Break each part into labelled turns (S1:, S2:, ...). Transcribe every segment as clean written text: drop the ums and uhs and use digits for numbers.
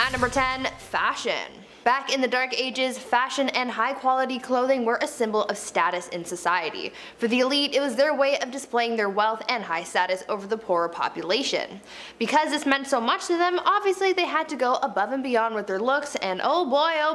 S1: At number 10, fashion. Back in the Dark Ages, fashion and high quality clothing were a symbol of status in society. For the elite, it was their way of displaying their wealth and high status over the poorer population. Because this meant so much to them, obviously they had to go above and beyond with their looks, and oh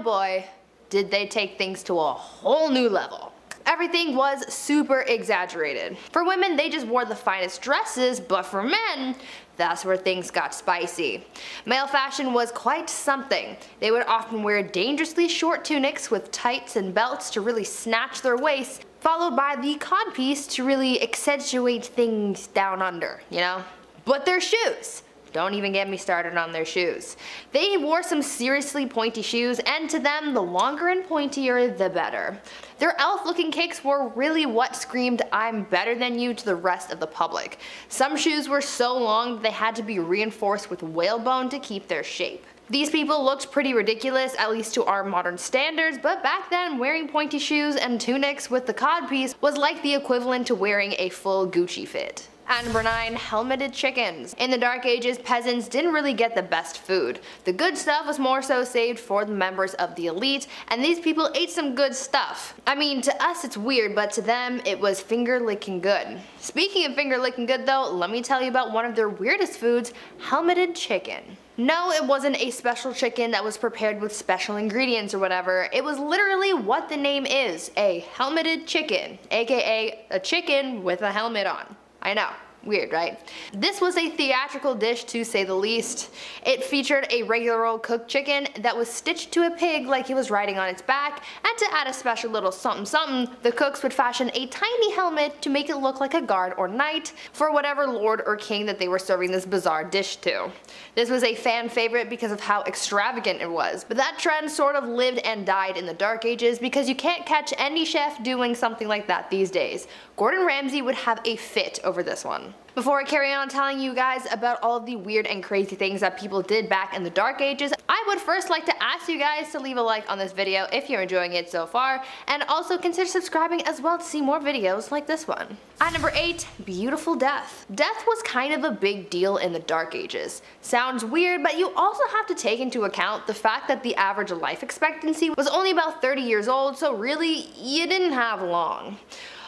S1: boy, did they take things to a whole new level. Everything was super exaggerated. For women, they just wore the finest dresses, but for men, that's where things got spicy. Male fashion was quite something. They would often wear dangerously short tunics with tights and belts to really snatch their waists, followed by the codpiece to really accentuate things down under, you know? But their shoes! Don't even get me started on their shoes. They wore some seriously pointy shoes, and to them, the longer and pointier the better. Their elf-looking kicks were really what screamed, "I'm better than you," to the rest of the public. Some shoes were so long that they had to be reinforced with whalebone to keep their shape. These people looked pretty ridiculous, at least to our modern standards, but back then wearing pointy shoes and tunics with the codpiece was like the equivalent to wearing a full Gucci fit. At number 9, helmeted chickens. In the Dark Ages, peasants didn't really get the best food. The good stuff was more so saved for the members of the elite, and these people ate some good stuff. I mean, to us it's weird, but to them it was finger-licking good. Speaking of finger-licking good though, let me tell you about one of their weirdest foods, helmeted chicken. No, it wasn't a special chicken that was prepared with special ingredients or whatever. It was literally what the name is, a helmeted chicken, aka a chicken with a helmet on. I know, weird, right? This was a theatrical dish to say the least. It featured a regular old cooked chicken that was stitched to a pig like it was riding on its back, and to add a special little something something, the cooks would fashion a tiny helmet to make it look like a guard or knight for whatever lord or king that they were serving this bizarre dish to. This was a fan favorite because of how extravagant it was, but that trend sort of lived and died in the Dark Ages because you can't catch any chef doing something like that these days. Gordon Ramsay would have a fit over this one. Before I carry on telling you guys about all of the weird and crazy things that people did back in the Dark Ages, I would first like to ask you guys to leave a like on this video if you're enjoying it so far, and also consider subscribing as well to see more videos like this one. At number 8, beautiful death. Death was kind of a big deal in the Dark Ages. Sounds weird, but you also have to take into account the fact that the average life expectancy was only about 30 years old, so really, you didn't have long.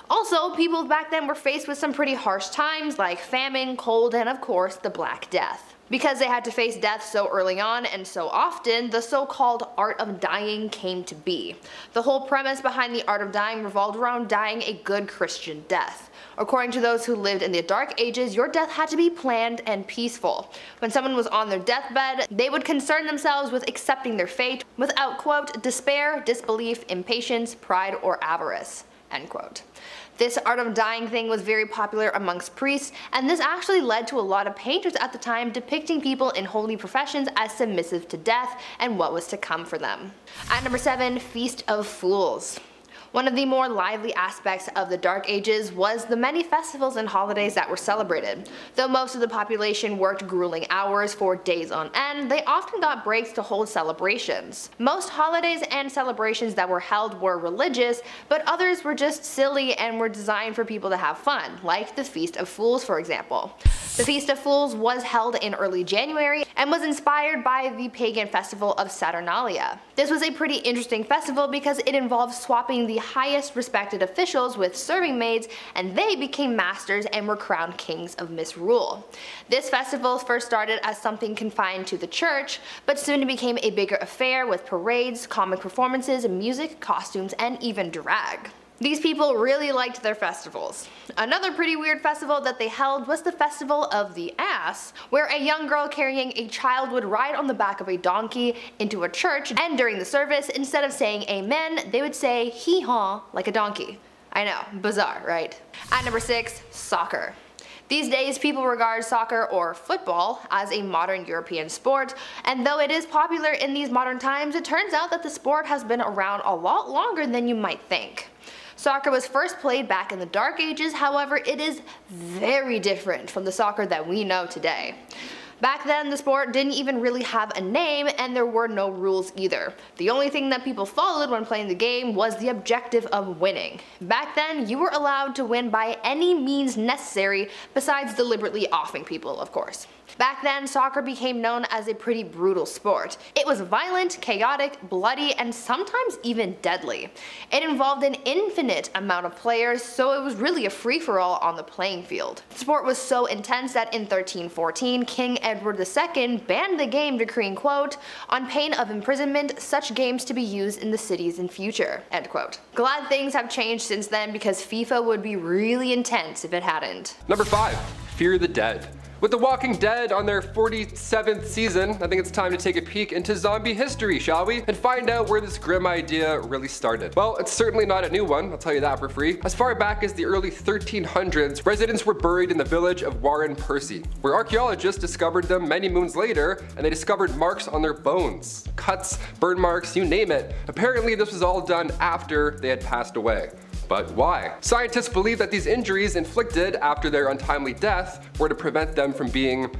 S1: Also, people back then were faced with some pretty harsh times like famine, cold, and of course the Black Death. Because they had to face death so early on and so often, the so-called art of dying came to be. The whole premise behind the art of dying revolved around dying a good Christian death. According to those who lived in the Dark Ages, your death had to be planned and peaceful. When someone was on their deathbed, they would concern themselves with accepting their fate without, quote, despair, disbelief, impatience, pride, or avarice, end quote. This art of dying thing was very popular amongst priests, and this actually led to a lot of painters at the time depicting people in holy professions as submissive to death and what was to come for them. At number 7, Feast of Fools. One of the more lively aspects of the Dark Ages was the many festivals and holidays that were celebrated. Though most of the population worked grueling hours for days on end, they often got breaks to hold celebrations. Most holidays and celebrations that were held were religious, but others were just silly and were designed for people to have fun, like the Feast of Fools for example. The Feast of Fools was held in early January and was inspired by the pagan festival of Saturnalia. This was a pretty interesting festival because it involved swapping the highest respected officials with serving maids, and they became masters and were crowned kings of misrule. This festival first started as something confined to the church, but soon it became a bigger affair with parades, comic performances, music, costumes, and even drag. These people really liked their festivals. Another pretty weird festival that they held was the Festival of the Ass, where a young girl carrying a child would ride on the back of a donkey into a church, and during the service, instead of saying amen, they would say hee-haw like a donkey. I know, bizarre, right? At number 6, soccer. These days, people regard soccer or football as a modern European sport, and though it is popular in these modern times, it turns out that the sport has been around a lot longer than you might think. Soccer was first played back in the Dark Ages, however it is very different from the soccer that we know today. Back then, the sport didn't even really have a name, and there were no rules either. The only thing that people followed when playing the game was the objective of winning. Back then, you were allowed to win by any means necessary, besides deliberately offing people, of course. Back then, soccer became known as a pretty brutal sport. It was violent, chaotic, bloody, and sometimes even deadly. It involved an infinite amount of players, so it was really a free-for-all on the playing field. The sport was so intense that in 1314, King Edward II banned the game, decreeing, quote, "on pain of imprisonment, such games to be used in the cities in future," end quote. Glad things have changed since then, because FIFA would be really intense if it hadn't.
S2: Number 5. Fear the Dead. With The Walking Dead on their 47th season, I think it's time to take a peek into zombie history, shall we? And find out where this grim idea really started. Well, it's certainly not a new one, I'll tell you that for free. As far back as the early 1300s, residents were buried in the village of Warren Percy, where archaeologists discovered them many moons later, and they discovered marks on their bones. Cuts, burn marks, you name it. Apparently this was all done after they had passed away. But why? Scientists believe that these injuries inflicted after their untimely death were to prevent them from being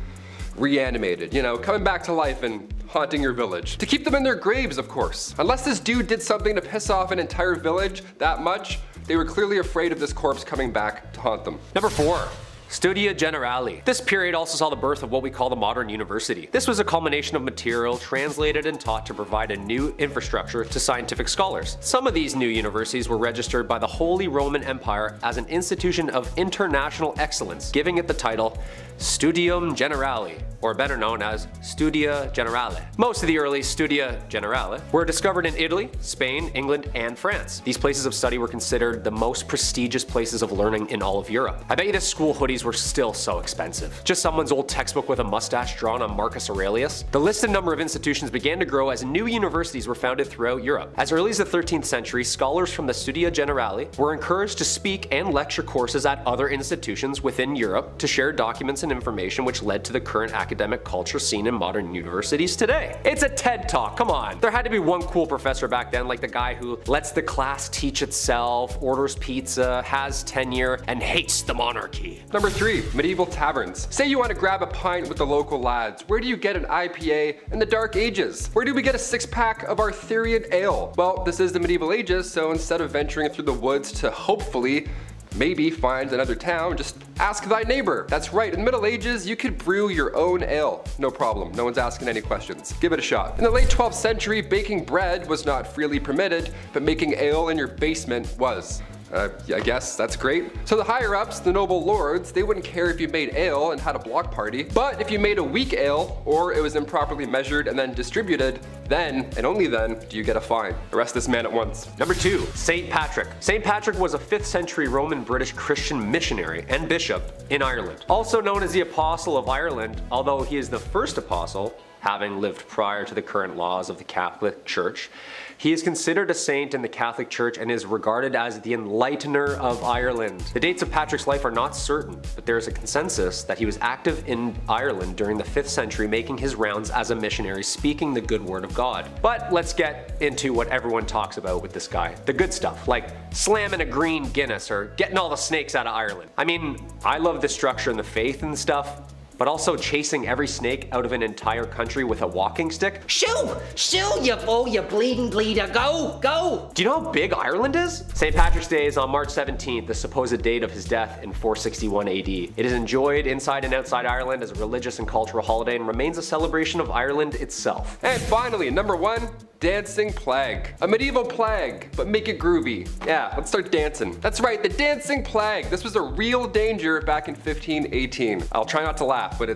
S2: reanimated, you know, coming back to life and haunting your village. To keep them in their graves, of course. Unless this dude did something to piss off an entire village that much, they were clearly afraid of this corpse coming back to haunt them.
S3: Number 4. Studia Generale. This period also saw the birth of what we call the modern university. This was a culmination of material translated and taught to provide a new infrastructure to scientific scholars. Some of these new universities were registered by the Holy Roman Empire as an institution of international excellence, giving it the title Studium Generale, or better known as Studia Generale. Most of the early Studia Generale were discovered in Italy, Spain, England, and France. These places of study were considered the most prestigious places of learning in all of Europe. I bet you the school hoodies were still so expensive. Just someone's old textbook with a mustache drawn on Marcus Aurelius. The listed number of institutions began to grow as new universities were founded throughout Europe. As early as the 13th century, scholars from the Studia Generale were encouraged to speak and lecture courses at other institutions within Europe to share documents and information, which led to the current academic culture seen in modern universities today. It's a TED Talk, come on. There had to be one cool professor back then, like the guy who lets the class teach itself, orders pizza, has tenure, and hates the monarchy.
S2: Number 3. Medieval taverns. Say you want to grab a pint with the local lads. Where do you get an IPA in the Dark Ages? Where do we get a 6-pack of Arthurian ale? Well, this is the medieval ages, so instead of venturing through the woods to hopefully maybe find another town, just ask thy neighbor. That's right, in the Middle Ages, you could brew your own ale. No problem, no one's asking any questions. Give it a shot. In the late 12th century, baking bread was not freely permitted, but making ale in your basement was. I guess that's great. So the higher ups, the noble lords, they wouldn't care if you made ale and had a block party, but if you made a weak ale, or it was improperly measured and then distributed, then, and only then, do you get a fine. Arrest this man at once.
S3: Number 2. St. Patrick. St. Patrick was a 5th century Roman British Christian missionary and bishop in Ireland. Also known as the Apostle of Ireland, although he is the first apostle, having lived prior to the current laws of the Catholic Church. He is considered a saint in the Catholic Church and is regarded as the enlightener of Ireland. The dates of Patrick's life are not certain, but there is a consensus that he was active in Ireland during the 5th century, making his rounds as a missionary, speaking the good word of God. But let's get into what everyone talks about with this guy. The good stuff, like slamming a green Guinness or getting all the snakes out of Ireland. I mean, I love the structure and the faith and stuff, but also chasing every snake out of an entire country with a walking stick? Shoo! Shoo, you fool, you bleeding bleeder, go! Go! Do you know how big Ireland is? St. Patrick's Day is on March 17th, the supposed date of his death in 461 AD. It is enjoyed inside and outside Ireland as a religious and cultural holiday and remains a celebration of Ireland itself.
S2: And finally, number 1. Dancing Plague. A medieval plague, but make it groovy. Yeah, let's start dancing. That's right, the Dancing Plague. This was a real danger back in 1518. I'll try not to laugh, but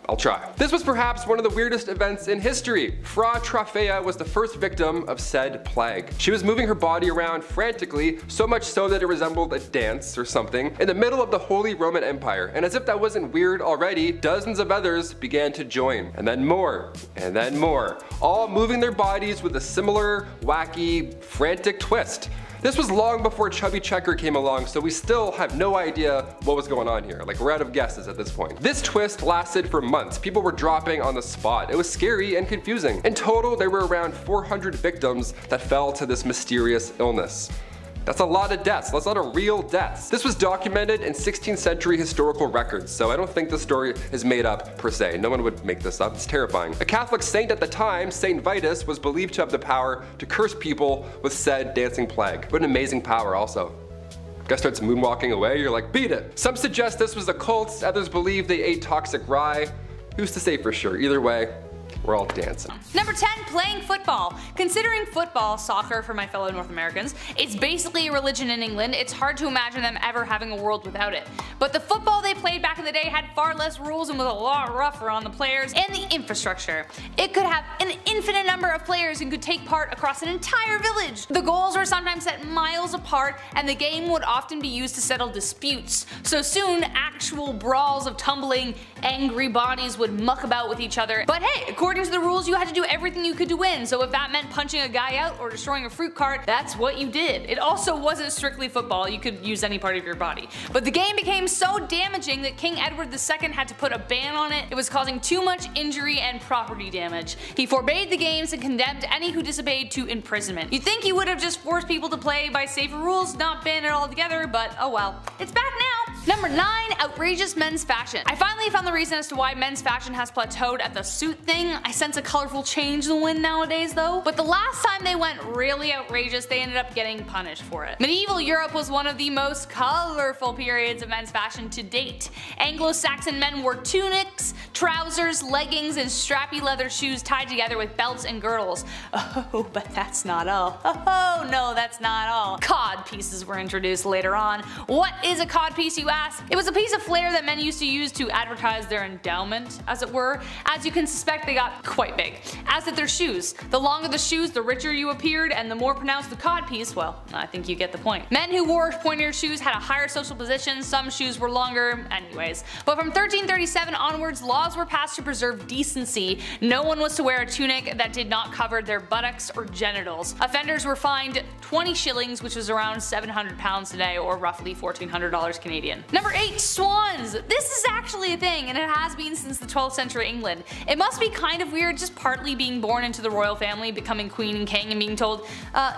S2: I'll try. This was perhaps one of the weirdest events in history. Fra Trofea was the first victim of said plague. She was moving her body around frantically, so much so that it resembled a dance or something, in the middle of the Holy Roman Empire. And as if that wasn't weird already, dozens of others began to join. And then more, all moving their bodies with a similar, wacky, frantic twist. This was long before Chubby Checker came along, so we still have no idea what was going on here. Like, we're out of guesses at this point. This twist lasted for months. People were dropping on the spot. It was scary and confusing. In total, there were around 400 victims that fell to this mysterious illness. That's a lot of deaths. That's a lot of real deaths. This was documented in 16th century historical records, so I don't think the story is made up per se. No one would make this up. It's terrifying. A Catholic saint at the time, Saint Vitus, was believed to have the power to curse people with said dancing plague. What an amazing power also. Guy starts moonwalking away, you're like, beat it. Some suggest this was a cult, others believe they ate toxic rye. Who's to say for sure? Either way, we're all dancing.
S4: Number 10, playing football. Considering football, soccer for my fellow North Americans, it's basically a religion in England, it's hard to imagine them ever having a world without it. But the football they played back in the day had far less rules and was a lot rougher on the players and the infrastructure. It could have an infinite number of players and could take part across an entire village. The goals were sometimes set miles apart and the game would often be used to settle disputes. So soon, actual brawls of tumbling, angry bodies would muck about with each other. But hey, according to the rules, you had to do everything you could to win, so if that meant punching a guy out or destroying a fruit cart, that's what you did. It also wasn't strictly football, you could use any part of your body. But the game became so damaging that King Edward II had to put a ban on it. It was causing too much injury and property damage. He forbade the games and condemned any who disobeyed to imprisonment. You'd think he would have just forced people to play by safer rules, not ban it altogether, but oh well. It's back now! Number 9, outrageous men's fashion. I finally found the reason as to why men's fashion has plateaued at the suit thing. I sense a colorful change in the wind nowadays though. But the last time they went really outrageous, they ended up getting punished for it. Medieval Europe was one of the most colorful periods of men's fashion to date. Anglo-Saxon men wore tunics, trousers, leggings, and strappy leather shoes tied together with belts and girdles. Oh, but that's not all. Oh no, that's not all. Cod pieces were introduced later on. What is a cod piece, you ask? It was a piece of flair that men used to use to advertise their endowment, as it were. As you can suspect, they got quite big. As did their shoes. The longer the shoes, the richer you appeared, and the more pronounced the cod piece, well, I think you get the point. Men who wore pointier shoes had a higher social position, some shoes were longer, anyways. But from 1337 onwards, laws were passed to preserve decency. No one was to wear a tunic that did not cover their buttocks or genitals. Offenders were fined 20 shillings, which was around £700 today, or roughly $1,400 Canadian. Number 8, swans. This is actually a thing, and it has been since the 12th century England. It must be kind of weird just partly being born into the royal family, becoming queen and king, and being told,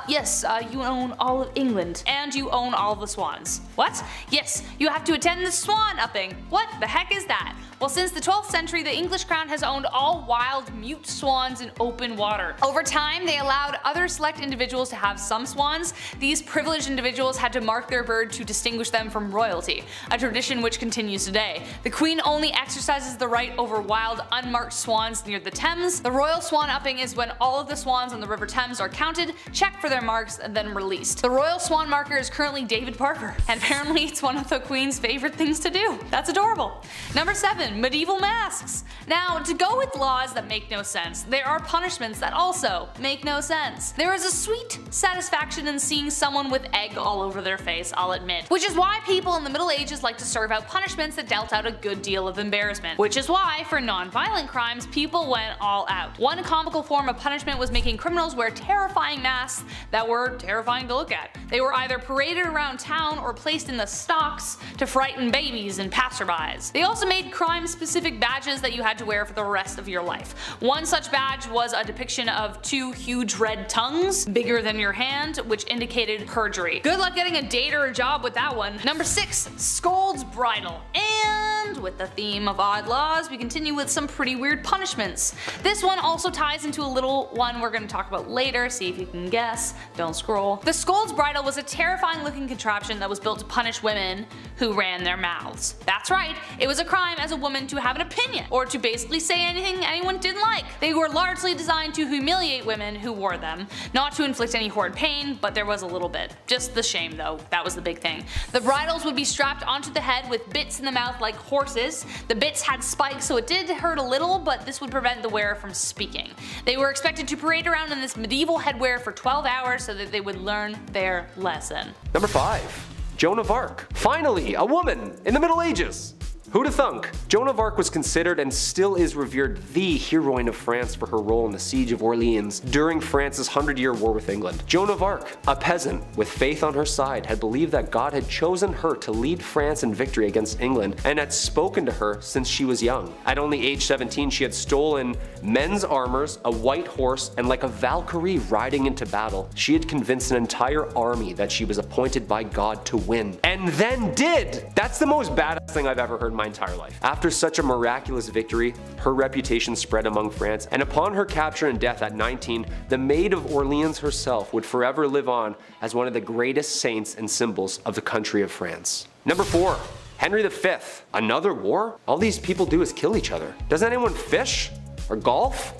S4: yes, you own all of England, and you own all of the swans. What? Yes, you have to attend the swan upping. What the heck is that? Well, since the 12th century, the English crown has owned all wild, mute swans in open water. Over time, they allowed other select individuals to have some swans. These privileged individuals had to mark their bird to distinguish them from royalty, a tradition which continues today. The Queen only exercises the right over wild, unmarked swans near the Thames. The royal swan upping is when all of the swans on the River Thames are counted, checked for their marks, and then released. The royal swan marker is currently David Parker, and apparently it's one of the Queen's favorite things to do. That's adorable. Number 7. Medieval masks. Now, to go with laws that make no sense, there are punishments that also make no sense. There is a sweet satisfaction in seeing someone with egg all over their face, I'll admit. Which is why people in the Middle Ages like to serve out punishments that dealt out a good deal of embarrassment. Which is why, for non-violent crimes, people went all out. One comical form of punishment was making criminals wear terrifying masks that were terrifying to look at. They were either paraded around town or placed in the stocks to frighten babies and passerbys. They also made crime-specific badges that you had to wear for the rest of your life. One such badge was a depiction of 2 huge red tongues, bigger than your hand, which indicated perjury. Good luck getting a date or a job with that one. Number 6. Scold's bridle. And with the theme of odd laws, we continue with some pretty weird punishments. This one also ties into a little one we're going to talk about later, see if you can guess. Don't scroll. The scold's bridle was a terrifying looking contraption that was built to punish women who ran their mouths. That's right, it was a crime as a woman to have an opinion, or to basically say anything anyone didn't like. They were largely designed to humiliate women who wore them, not to inflict any horrid pain, but there was a little bit. Just the shame though, that was the big thing. The bridles would be strapped onto the head with bits in the mouth like horses. The bits had spikes, so it did hurt a little, but this would prevent the wearer from speaking. They were expected to parade around in this medieval headwear for 12 hours so that they would learn their lesson.
S3: Number 5. Joan of Arc. Finally, a woman in the Middle Ages. Who'da thunk? Joan of Arc was considered and still is revered the heroine of France for her role in the Siege of Orleans during France's 100-year war with England. Joan of Arc, a peasant with faith on her side, had believed that God had chosen her to lead France in victory against England and had spoken to her since she was young. At only age 17, she had stolen men's armors, a white horse, and like a Valkyrie riding into battle, she had convinced an entire army that she was appointed by God to win. And then did! That's the most badass thing I've ever heard in my entire life. After such a miraculous victory, her reputation spread among France, and upon her capture and death at 19, the Maid of Orleans herself would forever live on as one of the greatest saints and symbols of the country of France. Number 4. Henry V. Another war? All these people do is kill each other. Does anyone fish? Or golf?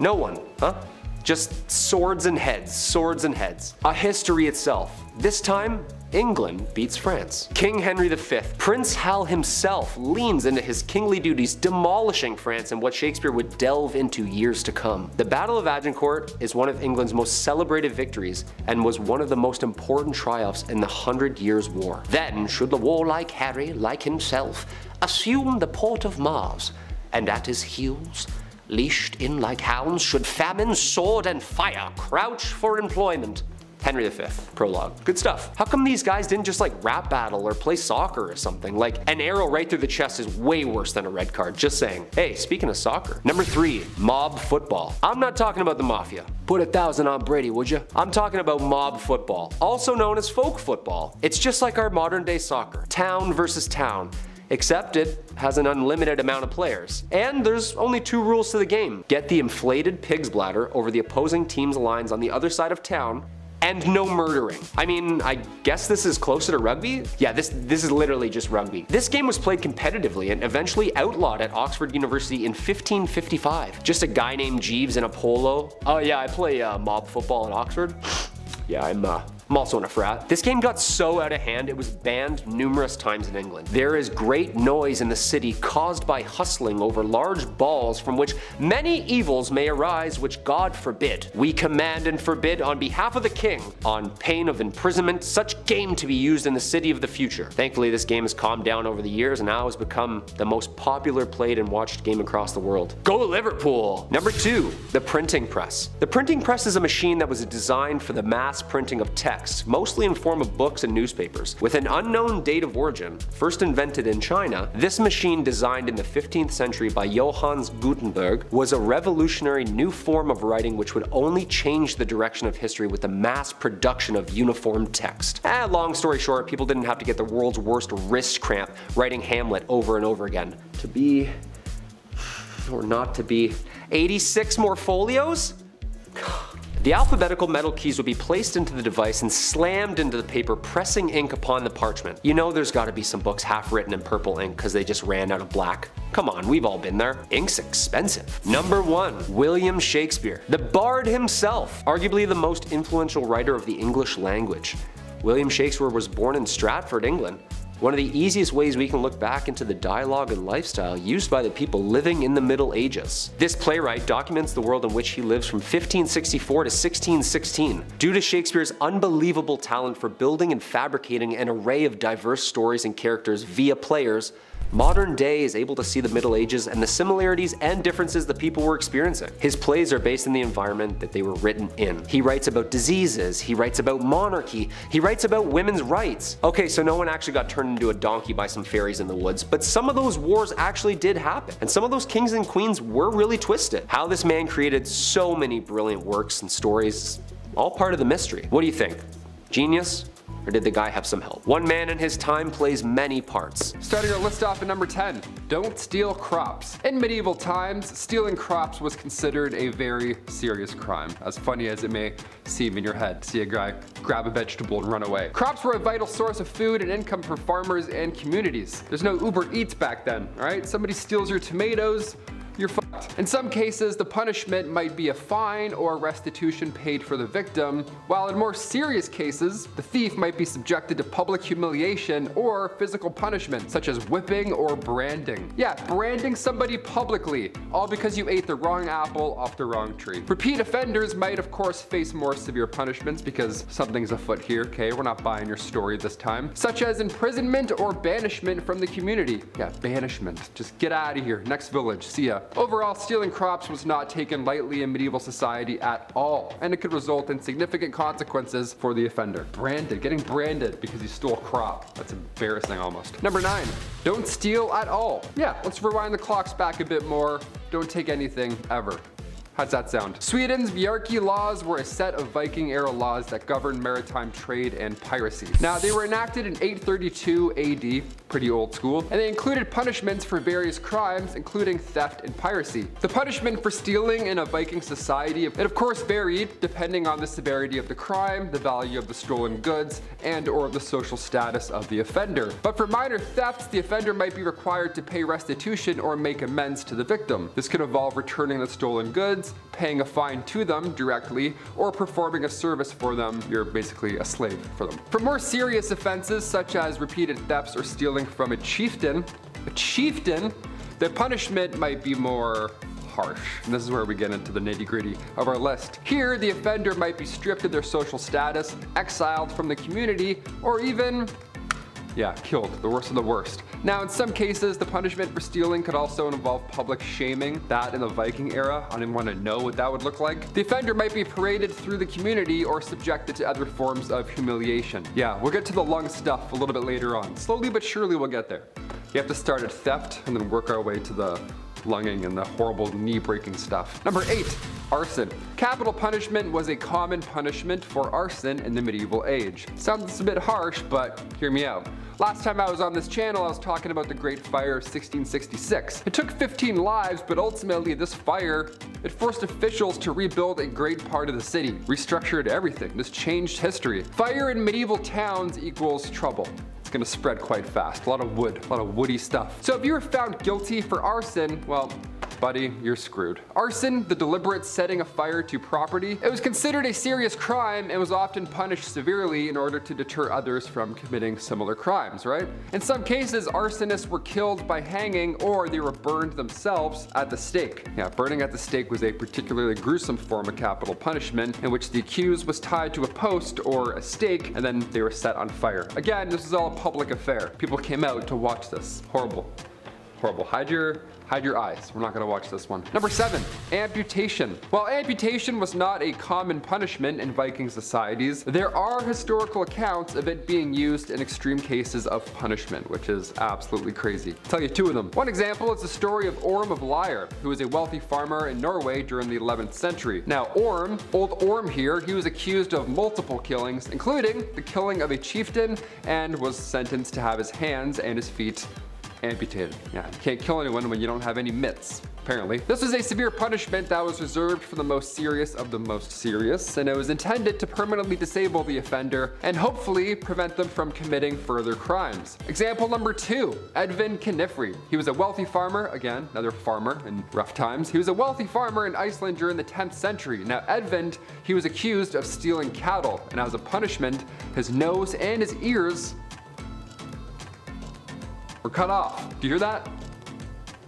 S3: No one, huh? Just swords and heads, swords and heads. A history itself. This time, England beats France. King Henry V, Prince Hal himself, leans into his kingly duties, demolishing France in what Shakespeare would delve into years to come. The Battle of Agincourt is one of England's most celebrated victories and was one of the most important triumphs in the 100 Years' War. Then should the warlike Harry, like himself, assume the port of Mars, and at his heels, leashed in like hounds, should famine, sword, and fire crouch for employment. Henry V. Prologue. Good stuff. How come these guys didn't just like rap battle or play soccer or something? Like, an arrow right through the chest is way worse than a red card, just saying. Hey, speaking of soccer. Number 3, mob football. I'm not talking about the mafia. Put 1,000 on Brady, would you? I'm talking about mob football, also known as folk football. It's just like our modern day soccer. Town versus town. Except it has an unlimited amount of players. And there's only 2 rules to the game. Get the inflated pig's bladder over the opposing team's lines on the other side of town, and no murdering. I mean, I guess this is closer to rugby? Yeah, this is literally just rugby. This game was played competitively and eventually outlawed at Oxford University in 1555. Just a guy named Jeeves in a polo. Oh yeah, I play mob football at Oxford. Yeah, I'm also in a frat. This game got so out of hand it was banned numerous times in England. There is great noise in the city caused by hustling over large balls from which many evils may arise which God forbid. We command and forbid on behalf of the king, on pain of imprisonment, such game to be used in the city of the future. Thankfully this game has calmed down over the years and now has become the most popular played and watched game across the world. Go Liverpool! Number 2, the printing press. The printing press is a machine that was designed for the mass printing of text, mostly in form of books and newspapers. With an unknown date of origin, first invented in China, this machine, designed in the 15th century by Johannes Gutenberg, was a revolutionary new form of writing which would only change the direction of history with the mass production of uniform text. Long story short, people didn't have to get the world's worst wrist cramp writing Hamlet over and over again. To be, or not to be, 86 more folios? The alphabetical metal keys would be placed into the device and slammed into the paper, pressing ink upon the parchment. You know there's gotta be some books half written in purple ink because they just ran out of black. Come on, we've all been there. Ink's expensive. Number 1, William Shakespeare. The Bard himself, arguably the most influential writer of the English language. William Shakespeare was born in Stratford, England. One of the easiest ways we can look back into the dialogue and lifestyle used by the people living in the Middle Ages. This playwright documents the world in which he lives from 1564 to 1616. Due to Shakespeare's unbelievable talent for building and fabricating an array of diverse stories and characters via players, modern day is able to see the Middle Ages and the similarities and differences the people were experiencing. His plays are based in the environment that they were written in. He writes about diseases, he writes about monarchy, he writes about women's rights. Okay, so no one actually got turned into a donkey by some fairies in the woods, but some of those wars actually did happen, and some of those kings and queens were really twisted. How this man created so many brilliant works and stories, all part of the mystery. What do you think? Genius? Or did the guy have some help? One man in his time plays many parts.
S2: Starting our list off at number 10, don't steal crops. In medieval times, stealing crops was considered a very serious crime, as funny as it may seem in your head. See a guy grab a vegetable and run away. Crops were a vital source of food and income for farmers and communities. There's no Uber Eats back then, alright? Somebody steals your tomatoes, you're fucked. In some cases, the punishment might be a fine or restitution paid for the victim, while in more serious cases, the thief might be subjected to public humiliation or physical punishment, such as whipping or branding. Yeah, branding somebody publicly, all because you ate the wrong apple off the wrong tree. Repeat offenders might of course face more severe punishments because something's afoot here, okay? We're not buying your story this time. Such as imprisonment or banishment from the community. Yeah, banishment. Just get out of here. Next village. See ya. Overall, stealing crops was not taken lightly in medieval society at all, and it could result in significant consequences for the offender. Branded, getting branded because you stole a crop. That's embarrassing almost. Number 9, don't steal at all. Yeah, let's rewind the clocks back a bit more. Don't take anything ever. How's that sound? Sweden's Bjarki laws were a set of Viking-era laws that governed maritime trade and piracy. Now, they were enacted in 832 AD, pretty old school, and they included punishments for various crimes, including theft and piracy. The punishment for stealing in a Viking society, it of course varied depending on the severity of the crime, the value of the stolen goods, and or the social status of the offender. But for minor thefts, the offender might be required to pay restitution or make amends to the victim. This could involve returning the stolen goods, paying a fine to them directly, or performing a service for them. You're basically a slave for them. For more serious offenses such as repeated thefts or stealing from a chieftain, the punishment might be more harsh. And this is where we get into the nitty-gritty of our list. Here, the offender might be stripped of their social status, exiled from the community, or even killed, the worst of the worst. Now, in some cases, the punishment for stealing could also involve public shaming. That in the Viking era, I didn't want to know what that would look like. The offender might be paraded through the community or subjected to other forms of humiliation. Yeah, we'll get to the lung stuff a little bit later on. Slowly but surely we'll get there. You have to start at theft and then work our way to the lunging and the horrible knee-breaking stuff. Number 8. Arson. Capital punishment was a common punishment for arson in the medieval age. Sounds a bit harsh, but hear me out. Last time I was on this channel, I was talking about the Great Fire of 1666. It took 15 lives, but ultimately this fire, it forced officials to rebuild a great part of the city, restructured everything. This changed history. Fire in medieval towns equals trouble. It's gonna spread quite fast. A lot of wood, a lot of woody stuff. So if you were found guilty for arson, well, buddy, you're screwed. Arson, the deliberate setting of fire to property, it was considered a serious crime and was often punished severely in order to deter others from committing similar crimes, right? In some cases, arsonists were killed by hanging or they were burned themselves at the stake. Yeah, burning at the stake was a particularly gruesome form of capital punishment in which the accused was tied to a post or a stake and then they were set on fire. Again, this was all a public affair. People came out to watch this. Horrible. Horrible. Hide your eyes. We're not going to watch this one. Number 7. Amputation. While amputation was not a common punishment in Viking societies, there are historical accounts of it being used in extreme cases of punishment, which is absolutely crazy. I'll tell you 2 of them. One example is the story of Orm of Lyre, who was a wealthy farmer in Norway during the 11th century. Now Orm, old Orm here, he was accused of multiple killings, including the killing of a chieftain, and was sentenced to have his hands and his feet amputated. Yeah, you can't kill anyone when you don't have any mitts, apparently. This was a severe punishment that was reserved for the most serious of the most serious, and it was intended to permanently disable the offender and hopefully prevent them from committing further crimes. Example number 2, Edvin Knifri. He was a wealthy farmer, again, another farmer in rough times. He was a wealthy farmer in Iceland during the 10th century. Now Edvin, he was accused of stealing cattle, and as a punishment, his nose and his ears were cut off. Do you hear that?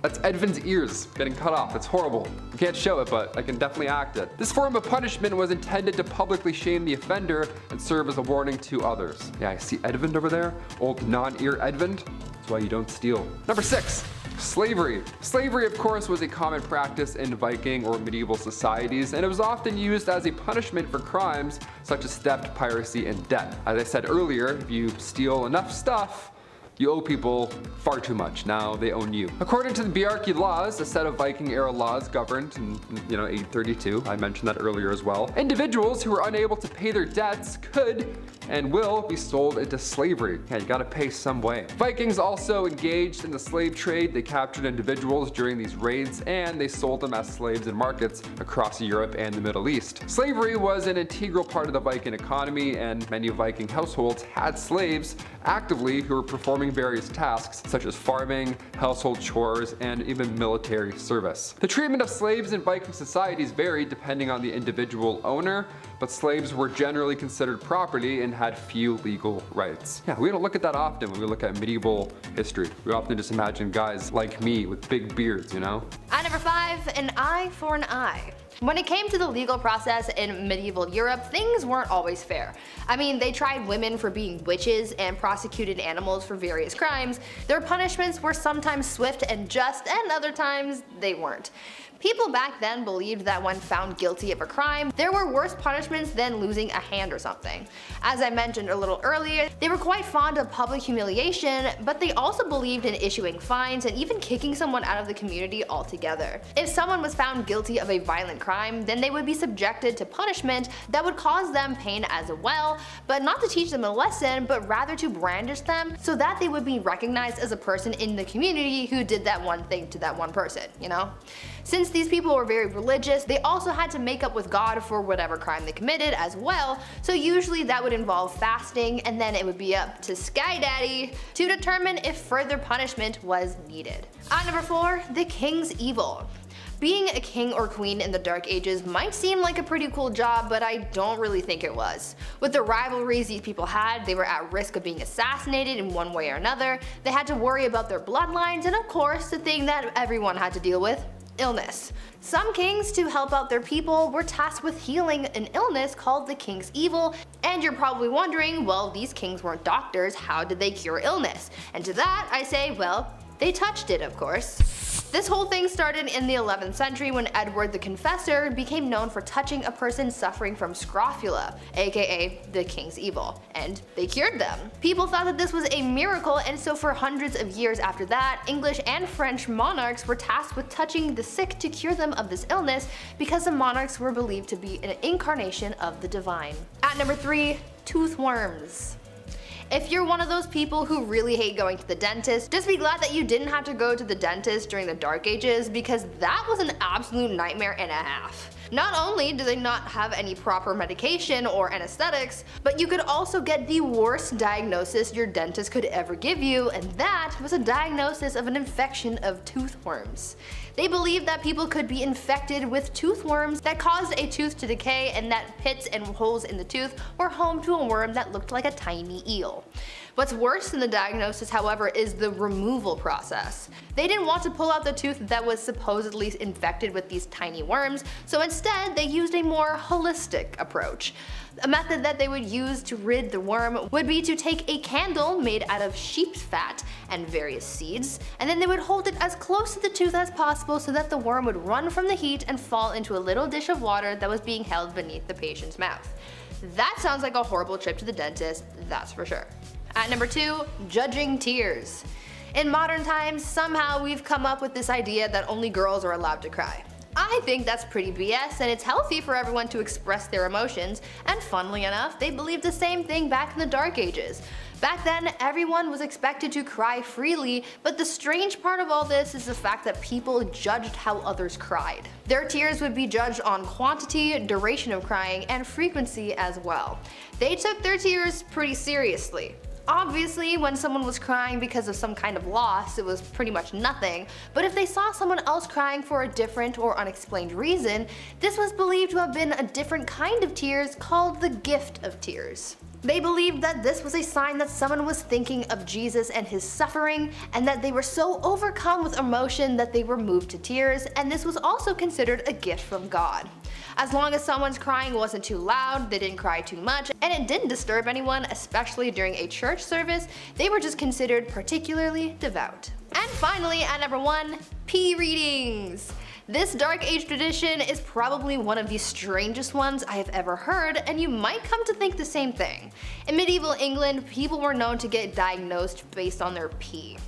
S2: That's Edvin's ears getting cut off. It's horrible. I can't show it, but I can definitely act it. This form of punishment was intended to publicly shame the offender and serve as a warning to others. Yeah, I see Edvin over there. Old non-ear Edvin. That's why you don't steal. Number 6. Slavery. Slavery, of course, was a common practice in Viking or medieval societies, and it was often used as a punishment for crimes such as theft, piracy, and debt. As I said earlier, if you steal enough stuff, you owe people far too much. Now they own you. According to the Bjarki laws, a set of Viking-era laws governed in 832, I mentioned that earlier as well, individuals who were unable to pay their debts could and will be sold into slavery. Yeah, you gotta pay some way. Vikings also engaged in the slave trade. They captured individuals during these raids and they sold them as slaves in markets across Europe and the Middle East. Slavery was an integral part of the Viking economy, and many Viking households had slaves actively who were performing various tasks such as farming, household chores, and even military service. The treatment of slaves in Viking societies varied depending on the individual owner, but slaves were generally considered property and had few legal rights. Yeah, we don't look at that often when we look at medieval history. We often just imagine guys like me with big beards, you know?
S1: At number 5, an eye for an eye. When it came to the legal process in medieval Europe, things weren't always fair. I mean, they tried women for being witches and prosecuted animals for various crimes. Their punishments were sometimes swift and just, and other times they weren't. People back then believed that when found guilty of a crime, there were worse punishments than losing a hand or something. As I mentioned a little earlier, they were quite fond of public humiliation, but they also believed in issuing fines and even kicking someone out of the community altogether. If someone was found guilty of a violent crime, then they would be subjected to punishment that would cause them pain as well, but not to teach them a lesson, but rather to brandish them so that they would be recognized as a person in the community who did that one thing to that one person, you know? Since these people were very religious, they also had to make up with God for whatever crime they committed as well, so usually that would involve fasting, and then it would be up to Sky Daddy to determine if further punishment was needed. At number 4, the king's evil. Being a king or queen in the Dark Ages might seem like a pretty cool job, but I don't really think it was. With the rivalries these people had, they were at risk of being assassinated in one way or another, they had to worry about their bloodlines, and of course the thing that everyone had to deal with: illness. Some kings, to help out their people, were tasked with healing an illness called the king's evil, and you're probably wondering, well, these kings weren't doctors, how did they cure illness? And to that I say, well, they touched it, of course. This whole thing started in the 11th century when Edward the Confessor became known for touching a person suffering from scrofula, aka the king's evil, and they cured them. People thought that this was a miracle, and so for hundreds of years after that, English and French monarchs were tasked with touching the sick to cure them of this illness because the monarchs were believed to be an incarnation of the divine. At number 3, tooth worms. If you're one of those people who really hate going to the dentist, just be glad that you didn't have to go to the dentist during the Dark Ages, because that was an absolute nightmare and a half. Not only do they not have any proper medication or anesthetics, but you could also get the worst diagnosis your dentist could ever give you, and that was a diagnosis of an infection of tooth worms. They believed that people could be infected with tooth worms that caused a tooth to decay, and that pits and holes in the tooth were home to a worm that looked like a tiny eel. What's worse than the diagnosis, however, is the removal process. They didn't want to pull out the tooth that was supposedly infected with these tiny worms, so instead they used a more holistic approach. A method that they would use to rid the worm would be to take a candle made out of sheep's fat and various seeds, and then they would hold it as close to the tooth as possible so that the worm would run from the heat and fall into a little dish of water that was being held beneath the patient's mouth. That sounds like a horrible trip to the dentist, that's for sure. At number 2, judging tears. In modern times, somehow we've come up with this idea that only girls are allowed to cry. I think that's pretty BS, and it's healthy for everyone to express their emotions, and funnily enough, they believed the same thing back in the Dark Ages. Back then, everyone was expected to cry freely, but the strange part of all this is the fact that people judged how others cried. Their tears would be judged on quantity, duration of crying, and frequency as well. They took their tears pretty seriously. Obviously, when someone was crying because of some kind of loss, it was pretty much nothing, but if they saw someone else crying for a different or unexplained reason, this was believed to have been a different kind of tears called the gift of tears. They believed that this was a sign that someone was thinking of Jesus and his suffering, and that they were so overcome with emotion that they were moved to tears, and this was also considered a gift from God. As long as someone's crying wasn't too loud, they didn't cry too much, and it didn't disturb anyone, especially during a church service, they were just considered particularly devout. And finally, at number 1, pee readings. This Dark Age tradition is probably one of the strangest ones I have ever heard, and you might come to think the same thing. In medieval England, people were known to get diagnosed based on their pee.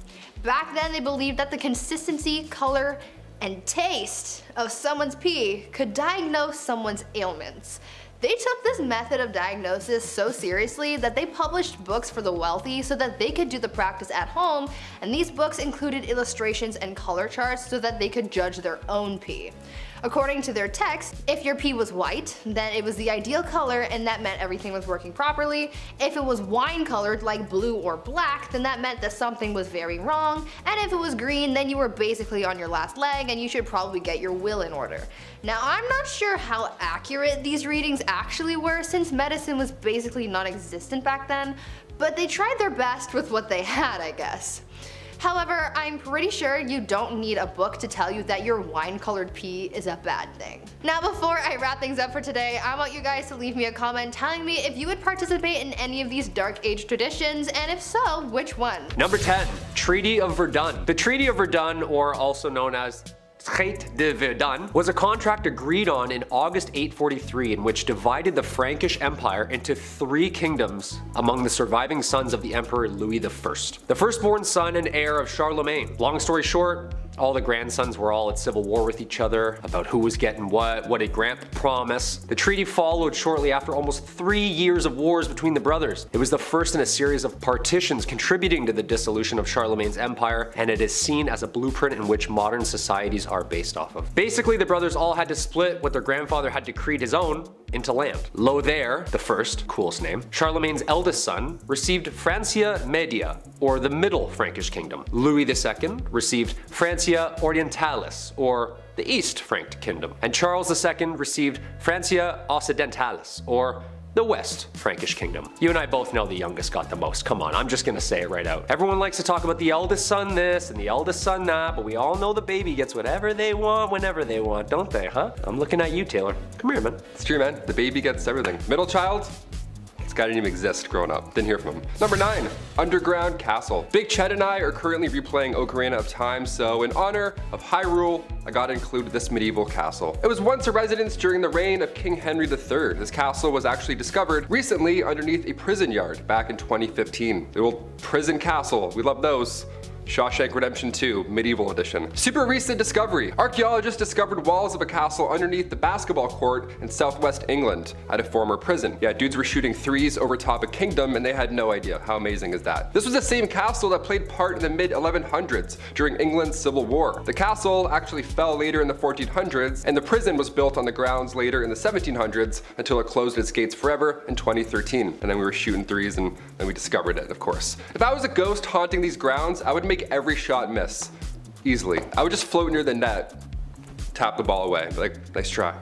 S1: Back then, they believed that the consistency, color, and taste of someone's pee could diagnose someone's ailments. They took this method of diagnosis so seriously that they published books for the wealthy so that they could do the practice at home, and these books included illustrations and color charts so that they could judge their own pee. According to their text, if your pee was white, then it was the ideal color and that meant everything was working properly. If it was wine colored like blue or black, then that meant that something was very wrong. And if it was green, then you were basically on your last leg and you should probably get your will in order. Now, I'm not sure how accurate these readings actually were, since medicine was basically non-existent back then, but they tried their best with what they had, I guess. However, I'm pretty sure you don't need a book to tell you that your wine-colored pee is a bad thing. Now, before I wrap things up for today, I want you guys to leave me a comment telling me if you would participate in any of these Dark Age traditions, and if so, which one?
S3: Number 10. Treaty of Verdun. The Treaty of Verdun, or also known as Traité de Verdun, was a contract agreed on in August 843 in which divided the Frankish Empire into 3 kingdoms among the surviving sons of the Emperor Louis I, the firstborn son and heir of Charlemagne. Long story short, all the grandsons were all at civil war with each other about who was getting what did Grant promise. The treaty followed shortly after almost 3 years of wars between the brothers. It was the first in a series of partitions contributing to the dissolution of Charlemagne's empire, and it is seen as a blueprint in which modern societies are based off of. Basically, the brothers all had to split what their grandfather had decreed his own into land. Lothair the First, coolest name, Charlemagne's eldest son, received Francia Media, or the Middle Frankish Kingdom. Louis II received Francia Orientalis, or the East Frank Kingdom. And Charles II received Francia Occidentalis, or the West Frankish Kingdom. You and I both know the youngest got the most. Come on, I'm just gonna say it right out. Everyone likes to talk about the eldest son this and the eldest son that, but we all know the baby gets whatever they want whenever they want, don't they, huh? I'm looking at you, Taylor. Come here, man.
S2: It's true, man. The baby gets everything. Middle child? This guy didn't even exist growing up. Didn't hear from him. Number 9, Underground Castle. Big Chet and I are currently replaying Ocarina of Time, so in honor of Hyrule, I gotta include this medieval castle. It was once a residence during the reign of King Henry III. This castle was actually discovered recently underneath a prison yard back in 2015. The old prison castle, we love those. Shawshank Redemption 2, Medieval Edition. Super recent discovery. Archaeologists discovered walls of a castle underneath the basketball court in southwest England at a former prison. Yeah, dudes were shooting threes over top a kingdom and they had no idea. How amazing is that? This was the same castle that played part in the mid-1100s during England's Civil War. The castle actually fell later in the 1400s, and the prison was built on the grounds later in the 1700s until it closed its gates forever in 2013. And then we were shooting threes and then we discovered it, of course. If I was a ghost haunting these grounds, I would make every shot miss. Easily. I would just float near the net, tap the ball away, like, nice try.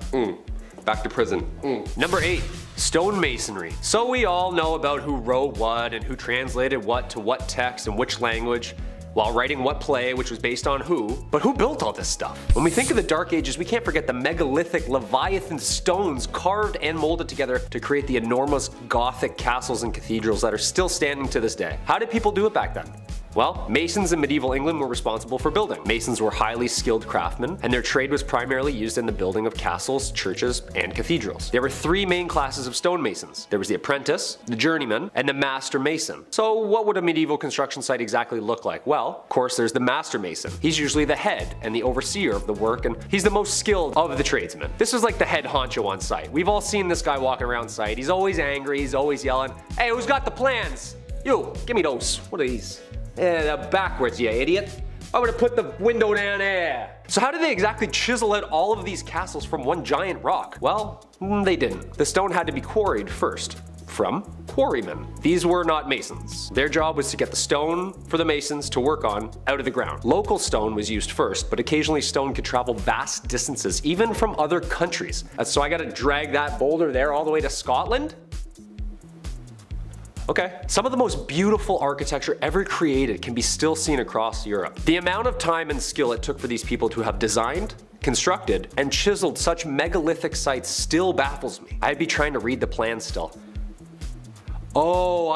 S2: Back to prison.
S3: Number 8, stonemasonry. So we all know about who wrote what and who translated what to what text and which language while writing what play, which was based on who, but who built all this stuff? When we think of the Dark Ages, we can't forget the megalithic Leviathan stones carved and molded together to create the enormous Gothic castles and cathedrals that are still standing to this day. How did people do it back then? Well, masons in medieval England were responsible for building. Masons were highly skilled craftsmen, and their trade was primarily used in the building of castles, churches, and cathedrals. There were 3 main classes of stonemasons. There was the apprentice, the journeyman, and the master mason. So what would a medieval construction site exactly look like? Well, of course there's the master mason. He's usually the head and the overseer of the work, and he's the most skilled of the tradesmen. This is like the head honcho on site. We've all seen this guy walking around site. He's always angry, he's always yelling, "Hey, who's got the plans? You, give me those. What are these? Backwards, you idiot. I'm gonna put the window down there." So how did they exactly chisel out all of these castles from one giant rock? Well, they didn't. The stone had to be quarried first from quarrymen. These were not masons. Their job was to get the stone for the masons to work on out of the ground. Local stone was used first, but occasionally stone could travel vast distances, even from other countries. So I gotta drag that boulder there all the way to Scotland? Okay. Some of the most beautiful architecture ever created can be still seen across Europe. The amount of time and skill it took for these people to have designed, constructed, and chiseled such megalithic sites still baffles me. I'd be trying to read the plan still. Oh,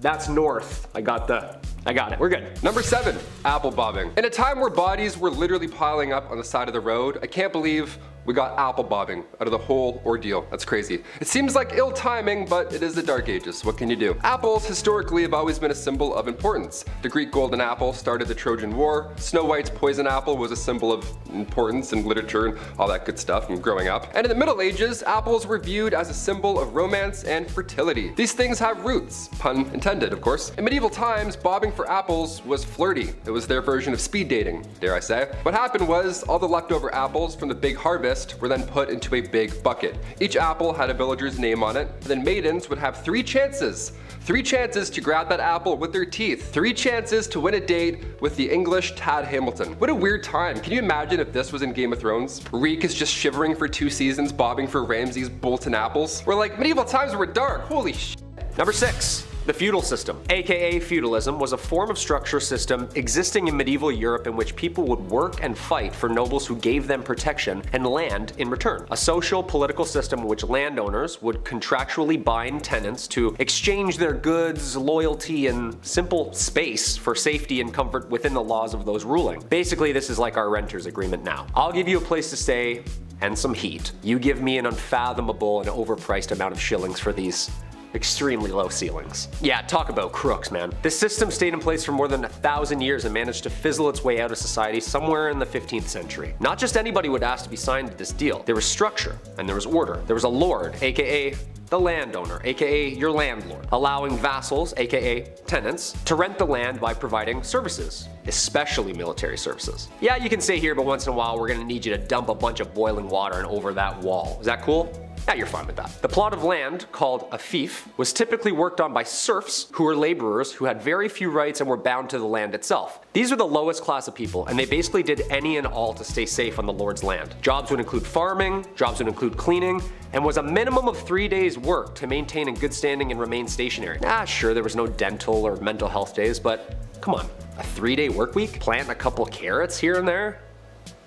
S3: that's north. I got it, we're good.
S2: Number 7, apple bobbing. In a time where bodies were literally piling up on the side of the road, I can't believe we got apple bobbing out of the whole ordeal. That's crazy. It seems like ill timing, but it is the Dark Ages. What can you do? Apples historically have always been a symbol of importance. The Greek golden apple started the Trojan War. Snow White's poison apple was a symbol of importance in literature and all that good stuff from growing up. And in the Middle Ages, apples were viewed as a symbol of romance and fertility. These things have roots, pun intended, of course. In medieval times, bobbing for apples was flirty. It was their version of speed dating, dare I say. What happened was all the leftover apples from the big harvest were then put into a big bucket. Each apple had a villager's name on it, and then maidens would have 3 chances. 3 chances to grab that apple with their teeth. 3 chances to win a date with the English Tad Hamilton. What a weird time. Can you imagine if this was in Game of Thrones? Reek is just shivering for 2 seasons, bobbing for Ramsay's Bolton apples. We're like, medieval times were dark, holy shit.
S3: Number 6. The feudal system, aka feudalism, was a form of structure system existing in medieval Europe in which people would work and fight for nobles who gave them protection and land in return. A social, political system in which landowners would contractually bind tenants to exchange their goods, loyalty, and simple space for safety and comfort within the laws of those ruling. Basically, this is like our renter's agreement now. I'll give you a place to stay and some heat. You give me an unfathomable and overpriced amount of shillings for these extremely low ceilings. Yeah, talk about crooks, man. This system stayed in place for more than 1,000 years and managed to fizzle its way out of society somewhere in the 15th century. Not just anybody would ask to be signed to this deal. There was structure and there was order. There was a lord, aka the landowner, aka your landlord, allowing vassals, aka tenants, to rent the land by providing services, especially military services. Yeah, you can stay here, but once in a while we're gonna need you to dump a bunch of boiling water and over that wall. Is that cool? Yeah, you're fine with that. The plot of land, called a fief, was typically worked on by serfs who were laborers who had very few rights and were bound to the land itself. These were the lowest class of people, and they basically did any and all to stay safe on the lord's land. Jobs would include farming, jobs would include cleaning, and was a minimum of 3 days work to maintain in good standing and remain stationary. Sure, there was no dental or mental health days, but come on, a 3-day work week? Planting a couple carrots here and there?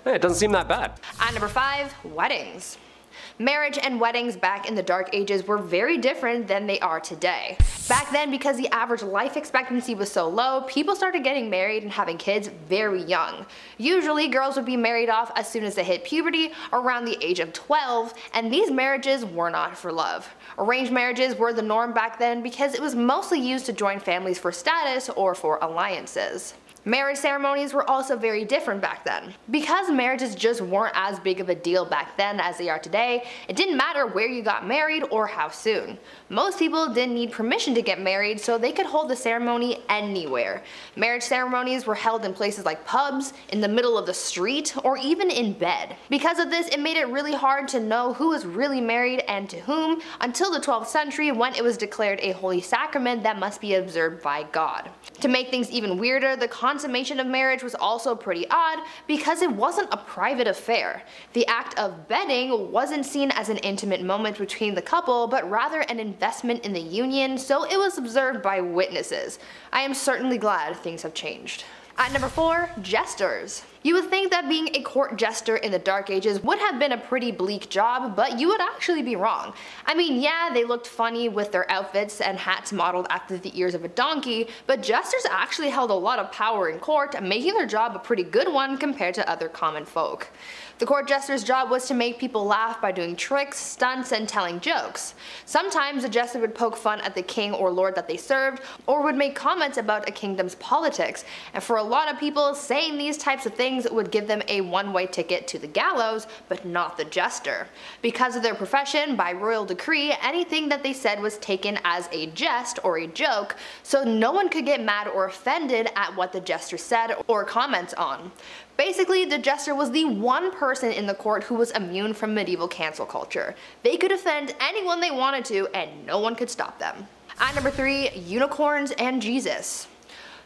S3: It doesn't seem that bad.
S1: At number 5, weddings. Marriage and weddings back in the Dark Ages were very different than they are today. Back then, because the average life expectancy was so low, people started getting married and having kids very young. Usually, girls would be married off as soon as they hit puberty, around the age of 12, and these marriages were not for love. Arranged marriages were the norm back then because it was mostly used to join families for status or for alliances. Marriage ceremonies were also very different back then. Because marriages just weren't as big of a deal back then as they are today, it didn't matter where you got married or how soon. Most people didn't need permission to get married, so they could hold the ceremony anywhere. Marriage ceremonies were held in places like pubs, in the middle of the street, or even in bed. Because of this, it made it really hard to know who was really married and to whom until the 12th century, when it was declared a holy sacrament that must be observed by God. To make things even weirder, the consummation of marriage was also pretty odd because it wasn't a private affair. The act of bedding wasn't seen as an intimate moment between the couple, but rather an investment in the union, so it was observed by witnesses. I am certainly glad things have changed. At number 4, jesters. You would think that being a court jester in the Dark Ages would have been a pretty bleak job, but you would actually be wrong. I mean, yeah, they looked funny with their outfits and hats modeled after the ears of a donkey, but jesters actually held a lot of power in court, making their job a pretty good one compared to other common folk. The court jester's job was to make people laugh by doing tricks, stunts, and telling jokes. Sometimes a jester would poke fun at the king or lord that they served, or would make comments about a kingdom's politics, and for a lot of people, saying these types of things would give them a one-way ticket to the gallows, but not the jester. Because of their profession, by royal decree, anything that they said was taken as a jest or a joke, so no one could get mad or offended at what the jester said or comments on. Basically, the jester was the one person in the court who was immune from medieval cancel culture. They could offend anyone they wanted to, and no one could stop them. At number 3, unicorns and Jesus.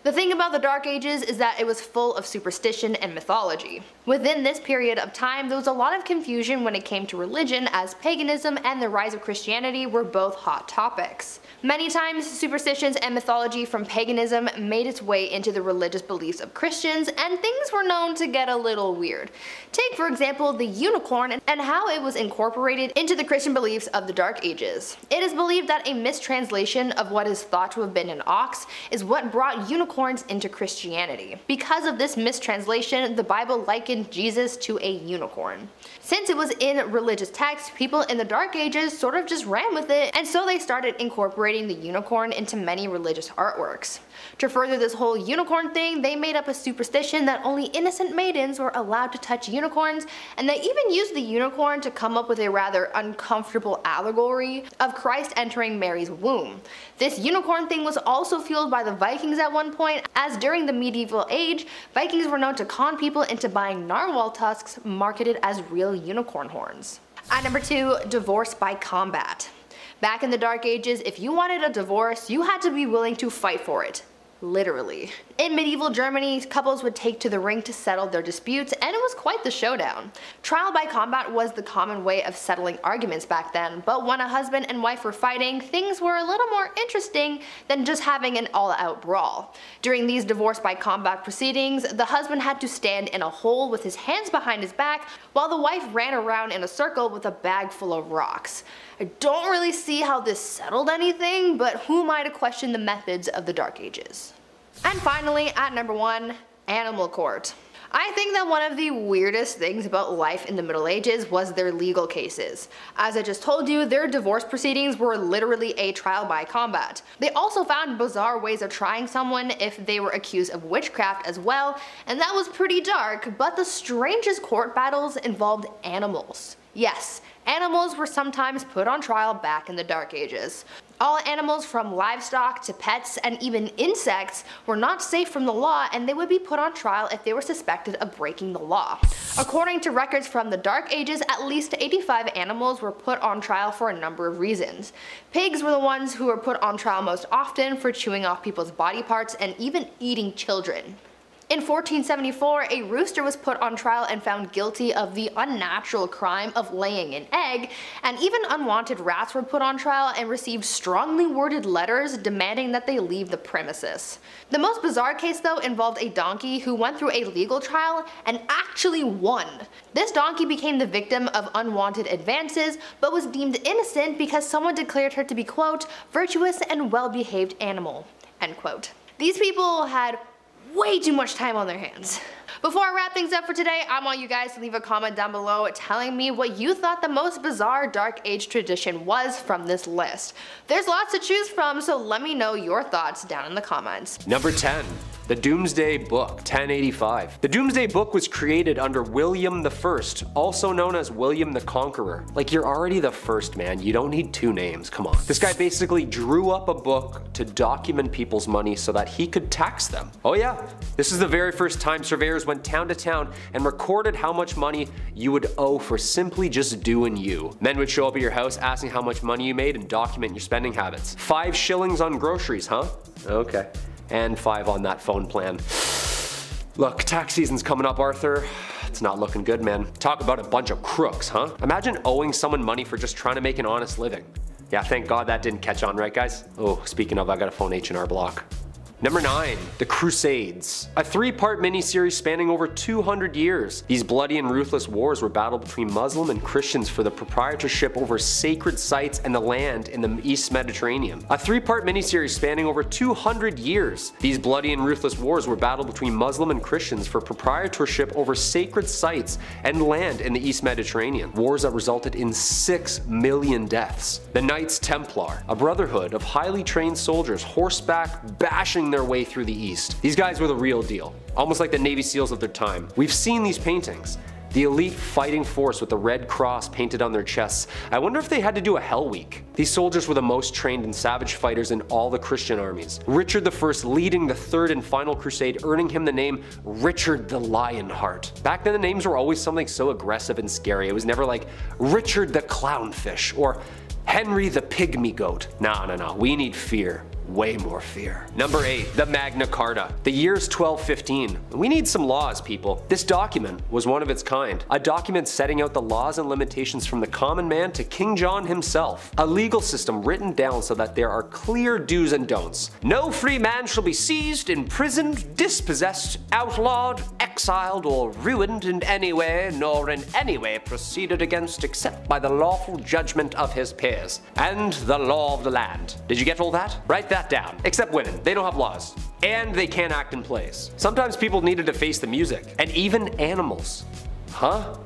S1: The thing about the Dark Ages is that it was full of superstition and mythology. Within this period of time, there was a lot of confusion when it came to religion, as paganism and the rise of Christianity were both hot topics. Many times, superstitions and mythology from paganism made its way into the religious beliefs of Christians, and things were known to get a little weird. Take, for example, the unicorn and how it was incorporated into the Christian beliefs of the Dark Ages. It is believed that a mistranslation of what is thought to have been an ox is what brought unicorns into Christianity. Because of this mistranslation, the Bible likened Jesus to a unicorn. Since it was in religious texts, people in the Dark Ages sort of just ran with it, and so they started incorporating the unicorn into many religious artworks. To further this whole unicorn thing, they made up a superstition that only innocent maidens were allowed to touch unicorns, and they even used the unicorn to come up with a rather uncomfortable allegory of Christ entering Mary's womb. This unicorn thing was also fueled by the Vikings at one point, as during the medieval age, Vikings were known to con people into buying narwhal tusks marketed as real unicorn horns. At number 2, divorce by combat. Back in the Dark Ages, if you wanted a divorce, you had to be willing to fight for it. Literally. In medieval Germany, couples would take to the ring to settle their disputes, and it was quite the showdown. Trial by combat was the common way of settling arguments back then, but when a husband and wife were fighting, things were a little more interesting than just having an all-out brawl. During these divorce by combat proceedings, the husband had to stand in a hole with his hands behind his back, while the wife ran around in a circle with a bag full of rocks. I don't really see how this settled anything, but who am I to question the methods of the Dark Ages? And finally, at number 1, animal court. I think that one of the weirdest things about life in the Middle Ages was their legal cases. As I just told you, their divorce proceedings were literally a trial by combat. They also found bizarre ways of trying someone if they were accused of witchcraft as well, and that was pretty dark, but the strangest court battles involved animals. Yes, animals were sometimes put on trial back in the Dark Ages. All animals from livestock to pets and even insects were not safe from the law, and they would be put on trial if they were suspected of breaking the law. According to records from the Dark Ages, at least 85 animals were put on trial for a number of reasons. Pigs were the ones who were put on trial most often for chewing off people's body parts and even eating children. In 1474, a rooster was put on trial and found guilty of the unnatural crime of laying an egg, and even unwanted rats were put on trial and received strongly worded letters demanding that they leave the premises. The most bizarre case though involved a donkey who went through a legal trial and actually won. This donkey became the victim of unwanted advances, but was deemed innocent because someone declared her to be, quote, virtuous and well-behaved animal, end quote. These people had way too much time on their hands. Before I wrap things up for today, I want you guys to leave a comment down below telling me what you thought the most bizarre Dark Age tradition was from this list. There's lots to choose from, so let me know your thoughts down in the comments.
S3: Number 10. The Doomsday Book, 1085. The Doomsday Book was created under William I, also known as William the Conqueror. Like, you're already the first, man. You don't need two names, come on. This guy basically drew up a book to document people's money so that he could tax them. Oh yeah, this is the very first time surveyors went town to town and recorded how much money you would owe for simply just doing you. Men would show up at your house asking how much money you made and document your spending habits. 5 shillings on groceries, huh? Okay. And 5 on that phone plan. Look, tax season's coming up, Arthur. It's not looking good, man. Talk about a bunch of crooks, huh? Imagine owing someone money for just trying to make an honest living. Yeah, thank God that didn't catch on, right guys? Oh, speaking of, I gotta phone H&R Block. Number 9. The Crusades. A 3-part miniseries spanning over 200 years. These bloody and ruthless wars were battled between Muslim and Christians for the proprietorship over sacred sites and the land in the East Mediterranean. A 3-part miniseries spanning over 200 years. These bloody and ruthless wars were battled between Muslim and Christians for proprietorship over sacred sites and land in the East Mediterranean. Wars that resulted in 6 million deaths. The Knights Templar, a brotherhood of highly trained soldiers horseback bashing their way through the East. These guys were the real deal, almost like the Navy SEALs of their time. We've seen these paintings. The elite fighting force with the red cross painted on their chests. I wonder if they had to do a Hell Week. These soldiers were the most trained and savage fighters in all the Christian armies. Richard I leading the 3rd and final crusade, earning him the name Richard the Lionheart. Back then the names were always something so aggressive and scary. It was never like Richard the Clownfish or Henry the Pygmy Goat. No, we need fear. Way more fear. Number 8. The Magna Carta. The year's 1215. We need some laws, people. This document was one of its kind. A document setting out the laws and limitations from the common man to King John himself. A legal system written down so that there are clear do's and don'ts. No free man shall be seized, imprisoned, dispossessed, outlawed, exiled, or ruined in any way, nor in any way proceeded against except by the lawful judgment of his peers, and the law of the land. Did you get all that? Write that down. Except women. They don't have laws. And they can't act in plays. Sometimes people needed to face the music. And even animals. Huh?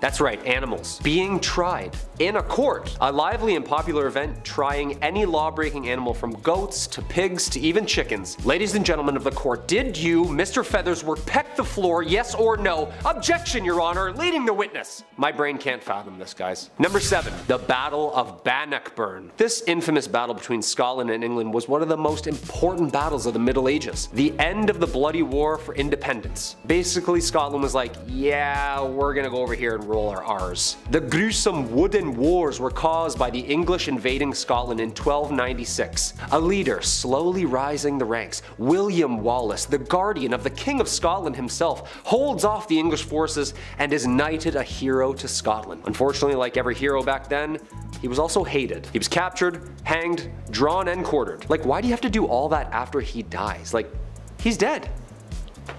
S3: That's right, animals. Being tried in a court. A lively and popular event trying any law-breaking animal from goats to pigs to even chickens. Ladies and gentlemen of the court, did you, Mr. Feathersworth, peck the floor, yes or no? Objection, Your Honor, leading the witness. My brain can't fathom this, guys. Number 7. The Battle of Bannockburn. This infamous battle between Scotland and England was one of the most important battles of the Middle Ages. The end of the bloody war for independence. Basically, Scotland was like, yeah, we're gonna go over here and rule roll our R's. The gruesome Wooden Wars were caused by the English invading Scotland in 1296. A leader slowly rising the ranks, William Wallace, the guardian of the King of Scotland himself, holds off the English forces and is knighted a hero to Scotland. Unfortunately, like every hero back then, he was also hated. He was captured, hanged, drawn and quartered. Like, why do you have to do all that after he dies? Like, he's dead.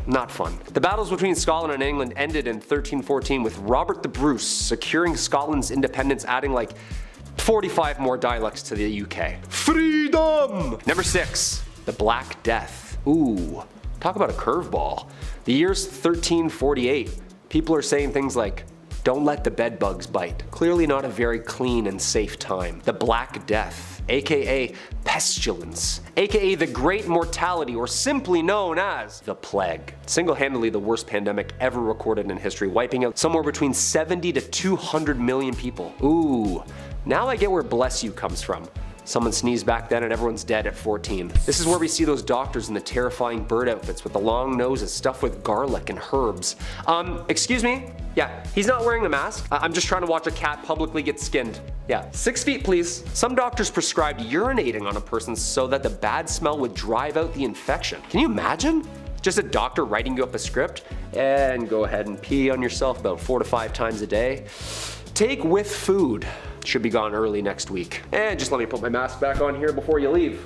S3: Not fun. The battles between Scotland and England ended in 1314 with Robert the Bruce securing Scotland's independence, adding like 45 more dialects to the UK. Freedom! Number 6. The Black Death. Ooh, talk about a curveball. The year's 1348. People are saying things like, don't let the bedbugs bite. Clearly not a very clean and safe time. The Black Death, aka pestilence, aka the Great Mortality, or simply known as the Plague. Single-handedly the worst pandemic ever recorded in history, wiping out somewhere between 70 to 200 million people. Ooh, now I get where bless you comes from. Someone sneezed back then and everyone's dead at 14. This is where we see those doctors in the terrifying bird outfits with the long noses stuffed with garlic and herbs. Excuse me? Yeah, he's not wearing a mask. I'm just trying to watch a cat publicly get skinned. Yeah, 6 feet please. Some doctors prescribed urinating on a person so that the bad smell would drive out the infection. Can you imagine? Just a doctor writing you up a script and go ahead and pee on yourself about 4 to 5 times a day. Take with food. Should be gone early next week. And just let me put my mask back on here before you leave.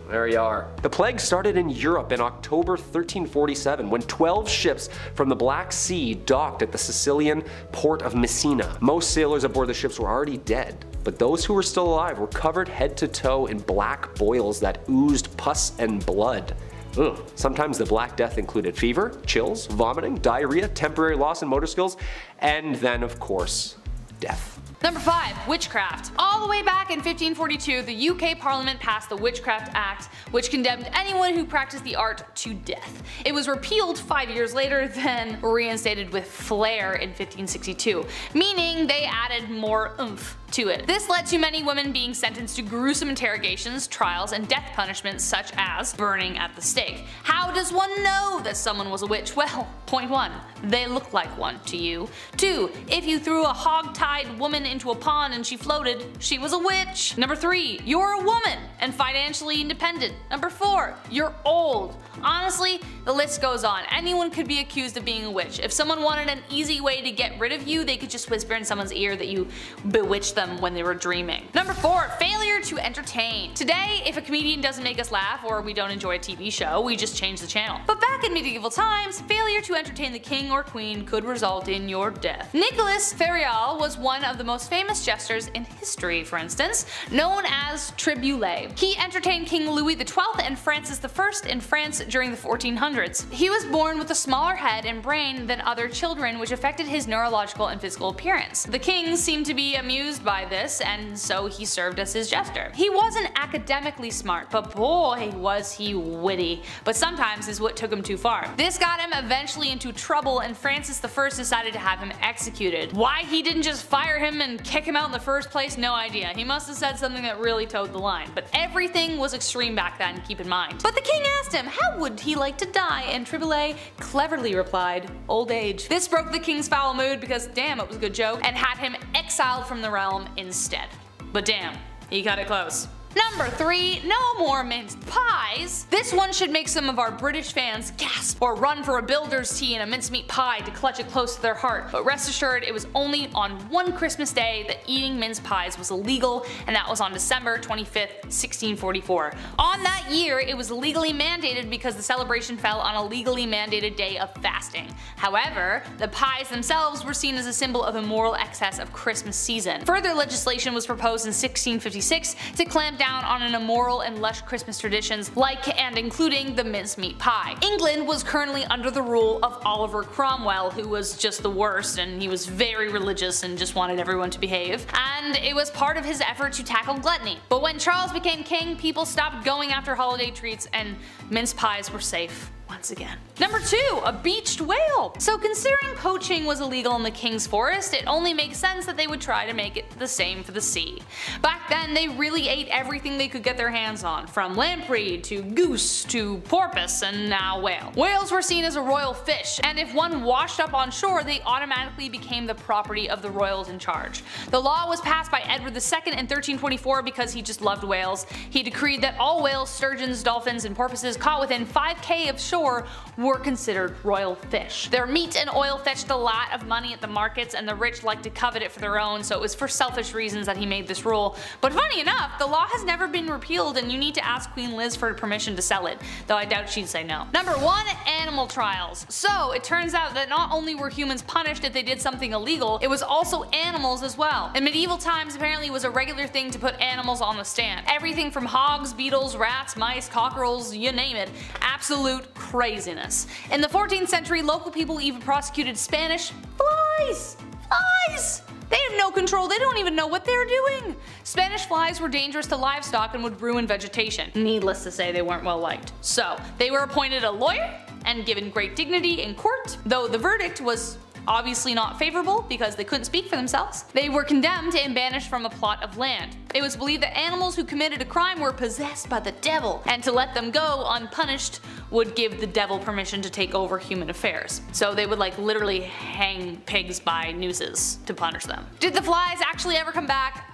S3: There you are. The plague started in Europe in October 1347 when 12 ships from the Black Sea docked at the Sicilian port of Messina. Most sailors aboard the ships were already dead, but those who were still alive were covered head to toe in black boils that oozed pus and blood. Ugh. Sometimes the Black Death included fever, chills, vomiting, diarrhea, temporary loss in motor skills, and then of course, death.
S4: Number 5. Witchcraft. All the way back in 1542, the UK Parliament passed the Witchcraft Act, which condemned anyone who practiced the art to death. It was repealed 5 years later, then reinstated with flair in 1562, meaning they added more oomph to it. This led to many women being sentenced to gruesome interrogations, trials, and death punishments such as burning at the stake. How does one know that someone was a witch? Well, point 1, they look like one to you. 2, if you threw a hog-tied woman into a pond and she floated, she was a witch. Number 3, you're a woman and financially independent. Number 4, you're old. Honestly, the list goes on. Anyone could be accused of being a witch. If someone wanted an easy way to get rid of you, they could just whisper in someone's ear that you bewitched them when they were dreaming. Number 4, failure to entertain. Today, if a comedian doesn't make us laugh or we don't enjoy a TV show, we just change the channel. But back in medieval times, failure to entertain the king or queen could result in your death. Nicolas Ferial was one of the most famous jesters in history, for instance, known as Triboulet. He entertained King Louis XII and Francis I in France during the 1400s. He was born with a smaller head and brain than other children, which affected his neurological and physical appearance. The king seemed to be amused by this, and so he served as his jester. He wasn't academically smart, but boy was he witty. But sometimes his wit took him too far. This got him eventually into trouble, and Francis I decided to have him executed. Why he didn't just fire him and kick him out in the first place, no idea. He must have said something that really towed the line. But everything was extreme back then, keep in mind. But the king asked him, how would he like to die? And Triboulet cleverly replied, old age. This broke the king's foul mood because damn, it was a good joke, and had him exiled from the realm instead. But damn, he cut it close. Number 3, no more minced pies. This one should make some of our British fans gasp or run for a builder's tea and a mincemeat pie to clutch it close to their heart. But rest assured, it was only on one Christmas day that eating mince pies was illegal, and that was on December 25th, 1644. On that year, it was legally mandated because the celebration fell on a legally mandated day of fasting. However, the pies themselves were seen as a symbol of immoral excess of Christmas season. Further legislation was proposed in 1656 to clamp down on an immoral and lush Christmas traditions like and including the mincemeat pie. England was currently under the rule of Oliver Cromwell, who was just the worst, and he was very religious and just wanted everyone to behave. And it was part of his effort to tackle gluttony. But when Charles became king, people stopped going after holiday treats and mince pies were safe. once again. Number 2, a beached whale. So considering poaching was illegal in the King's Forest, it only makes sense that they would try to make it the same for the sea. Back then they really ate everything they could get their hands on, from lamprey to goose to porpoise and now whale. Whales were seen as a royal fish, and if one washed up on shore they automatically became the property of the royals in charge. The law was passed by Edward II in 1324 because he just loved whales. He decreed that all whales, sturgeons, dolphins, and porpoises caught within 5k of shore were considered royal fish. Their meat and oil fetched a lot of money at the markets, and the rich liked to covet it for their own, so it was for selfish reasons that he made this rule. But funny enough, the law has never been repealed and you need to ask Queen Liz for permission to sell it, though I doubt she'd say no. Number 1, animal trials. So it turns out that not only were humans punished if they did something illegal, it was also animals as well. In medieval times apparently it was a regular thing to put animals on the stand. Everything from hogs, beetles, rats, mice, cockerels, you name it. Absolute craziness. In the 14th century, local people even prosecuted Spanish flies. Flies! They have no control, they don't even know what they're doing. Spanish flies were dangerous to livestock and would ruin vegetation. Needless to say, they weren't well liked. So they were appointed a lawyer and given great dignity in court, though the verdict was obviously not favorable because they couldn't speak for themselves. They were condemned and banished from a plot of land. It was believed that animals who committed a crime were possessed by the devil, and to let them go unpunished would give the devil permission to take over human affairs. So they would like literally hang pigs by nooses to punish them. Did the flies actually ever come back?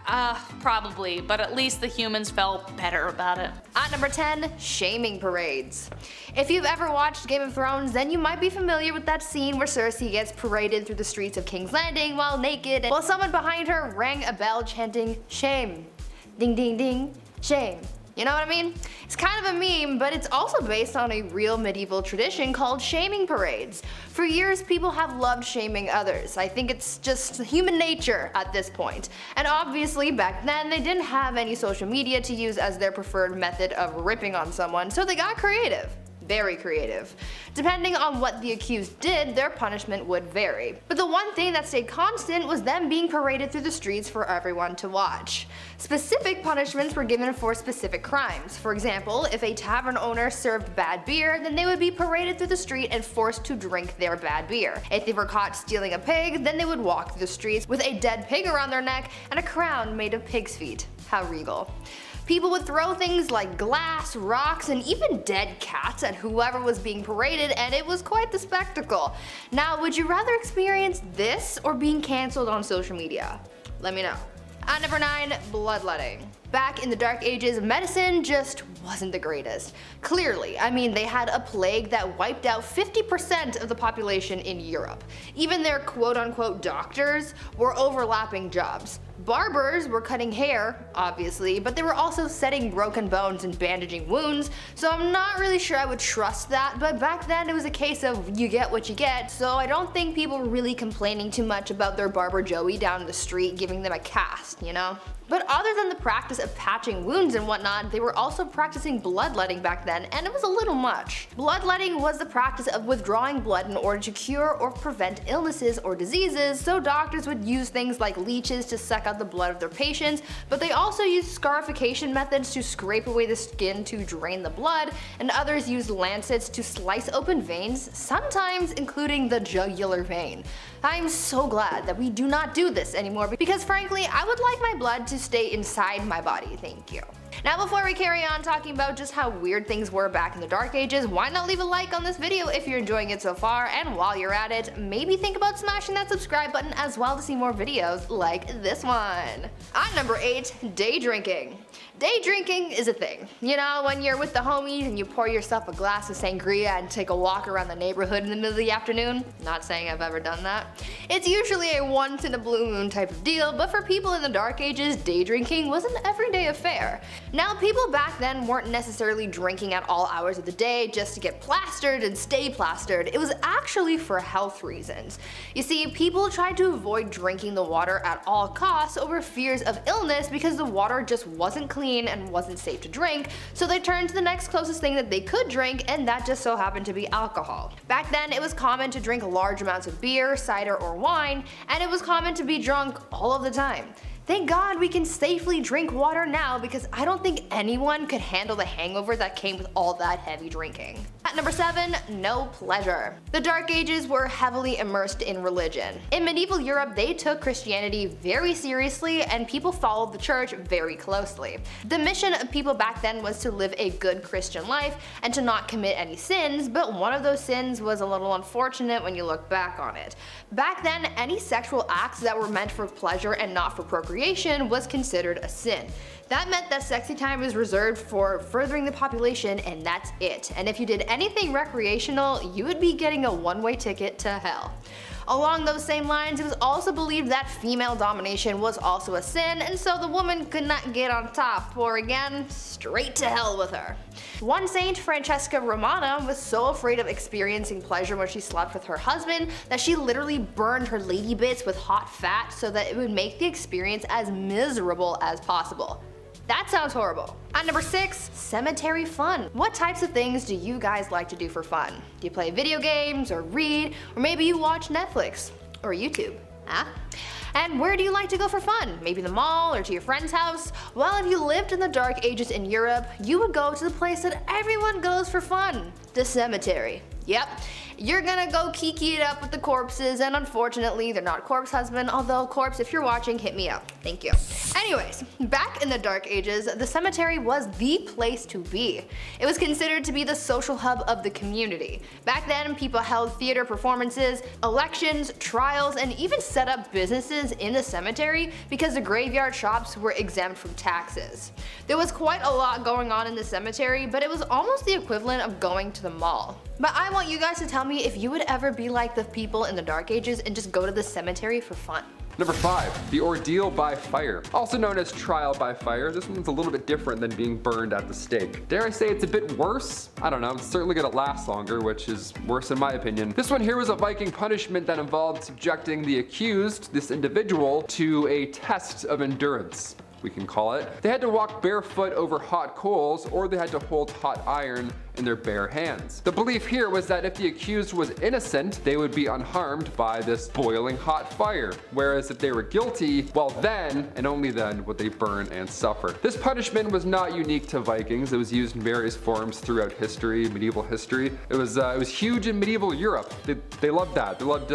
S4: Probably, but at least the humans felt better about it.
S1: At number 10, shaming parades. If you've ever watched Game of Thrones, then you might be familiar with that scene where Cersei gets paraded through the streets of King's Landing while naked, while someone behind her rang a bell chanting, "Shame. Ding ding ding. Shame." You know what I mean? It's kind of a meme, but it's also based on a real medieval tradition called shaming parades. For years, people have loved shaming others. I think it's just human nature at this point. And obviously, back then, they didn't have any social media to use as their preferred method of ripping on someone, so they got creative. Very creative. Depending on what the accused did, their punishment would vary. But the one thing that stayed constant was them being paraded through the streets for everyone to watch. Specific punishments were given for specific crimes. For example, if a tavern owner served bad beer, then they would be paraded through the street and forced to drink their bad beer. If they were caught stealing a pig, then they would walk through the streets with a dead pig around their neck and a crown made of pig's feet. How regal. People would throw things like glass, rocks, and even dead cats at whoever was being paraded, and it was quite the spectacle. Now, would you rather experience this or being cancelled on social media? Let me know. At number 9, bloodletting. Back in the Dark Ages, medicine just wasn't the greatest. Clearly, I mean, they had a plague that wiped out 50% of the population in Europe. Even their quote-unquote doctors were overlapping jobs. Barbers were cutting hair, obviously, but they were also setting broken bones and bandaging wounds, so I'm not really sure I would trust that, but back then it was a case of you get what you get, so I don't think people were really complaining too much about their barber Joey down the street giving them a cast, you know? But other than the practice of patching wounds and whatnot, they were also practicing bloodletting back then, and it was a little much. Bloodletting was the practice of withdrawing blood in order to cure or prevent illnesses or diseases, so doctors would use things like leeches to suck out the blood of their patients, but they also used scarification methods to scrape away the skin to drain the blood, and others used lancets to slice open veins, sometimes including the jugular vein. I'm so glad that we do not do this anymore because frankly, I would like my blood to stay inside my body, thank you. Now before we carry on talking about just how weird things were back in the Dark Ages, why not leave a like on this video if you're enjoying it so far, and while you're at it, maybe think about smashing that subscribe button as well to see more videos like this one. At number 8, day drinking. Day drinking is a thing. You know, when you're with the homies and you pour yourself a glass of sangria and take a walk around the neighborhood in the middle of the afternoon. Not saying I've ever done that. It's usually a once in a blue moon type of deal, but for people in the Dark Ages, day drinking was an everyday affair. Now, people back then weren't necessarily drinking at all hours of the day just to get plastered and stay plastered. It was actually for health reasons. You see, people tried to avoid drinking the water at all costs over fears of illness because the water just wasn't clean and wasn't safe to drink, so they turned to the next closest thing that they could drink, and that just so happened to be alcohol. Back then, it was common to drink large amounts of beer, cider, or wine, and it was common to be drunk all of the time. Thank God we can safely drink water now because I don't think anyone could handle the hangover that came with all that heavy drinking. At number 7, no pleasure. The Dark Ages were heavily immersed in religion. In medieval Europe, they took Christianity very seriously and people followed the church very closely. The mission of people back then was to live a good Christian life and to not commit any sins, but one of those sins was a little unfortunate when you look back on it. Back then, any sexual acts that were meant for pleasure and not for procreation was considered a sin. That meant that sexy time was reserved for furthering the population and that's it. And if you did anything recreational, you would be getting a one-way ticket to hell. Along those same lines, it was also believed that female domination was also a sin, and so the woman could not get on top, or again, straight to hell with her. One saint, Francesca Romana, was so afraid of experiencing pleasure when she slept with her husband that she literally burned her lady bits with hot fat so that it would make the experience as miserable as possible. That sounds horrible. At number 6, cemetery fun. What types of things do you guys like to do for fun? Do you play video games, or read, or maybe you watch Netflix, or YouTube? Huh? And where do you like to go for fun? Maybe the mall or to your friend's house? Well, if you lived in the Dark Ages in Europe, you would go to the place that everyone goes for fun, the cemetery. Yep. You're gonna go kiki it up with the corpses, and unfortunately they're not corpse husband, although corpse, if you're watching, hit me up. Thank you. Anyways, back in the Dark Ages, the cemetery was the place to be. It was considered to be the social hub of the community. Back then, people held theater performances, elections, trials, and even set up businesses in the cemetery because the graveyard shops were exempt from taxes. There was quite a lot going on in the cemetery, but it was almost the equivalent of going to the mall. But I want you guys to tell me if you would ever be like the people in the Dark Ages and just go to the cemetery for fun.
S2: Number 5, the ordeal by fire. Also known as trial by fire, this one's a little bit different than being burned at the stake. Dare I say it's a bit worse? I don't know, it's certainly gonna last longer, which is worse in my opinion. This one here was a Viking punishment that involved subjecting the accused, this individual, to a test of endurance, we can call it. They had to walk barefoot over hot coals, or they had to hold hot iron in their bare hands. The belief here was that if the accused was innocent, they would be unharmed by this boiling hot fire, whereas if they were guilty, well then, and only then, would they burn and suffer. This punishment was not unique to Vikings. It was used in various forms throughout history, medieval history. It was huge in medieval Europe. They loved that. They loved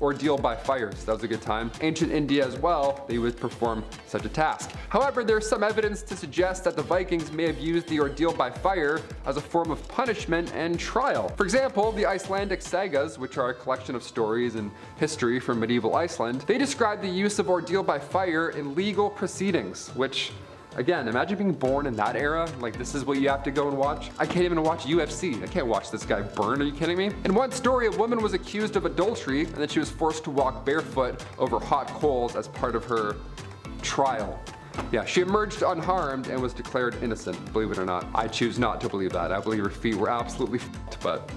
S2: ordeal by fires. That was a good time. Ancient India as well, they would perform such a task. However, there's some evidence to suggest that the Vikings may have used the ordeal by fire as a form of punishment and trial. For example, the Icelandic sagas, which are a collection of stories and history from medieval Iceland, they describe the use of ordeal by fire in legal proceedings, which, again, imagine being born in that era. Like, this is what you have to go and watch. I can't even watch UFC. I can't watch this guy burn. Are you kidding me? In one story, a woman was accused of adultery and then she was forced to walk barefoot over hot coals as part of her trial. Yeah, she emerged unharmed and was declared innocent, believe it or not. I choose not to believe that. I believe her feet were absolutely f***ed, but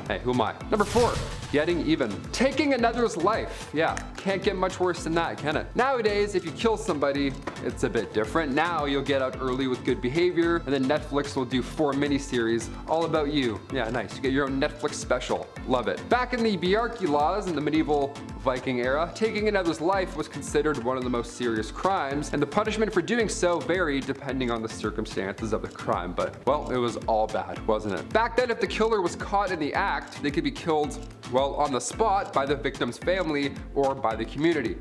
S2: hey, who am I? Number 4, getting even. Taking another's life. Yeah, can't get much worse than that, can it? Nowadays, if you kill somebody, it's a bit different. Now you'll get out early with good behavior, and then Netflix will do 4 miniseries all about you. Yeah, nice. You get your own Netflix special. Love it. Back in the Bjarki laws in the medieval Viking era, taking another's life was considered one of the most serious crimes, and the punishment for doing so varied depending on the circumstances of the crime. But, well, it was all bad, wasn't it? Back then, if the killer was caught in the act, they could be killed, well, on the spot by the victim's family or by the community.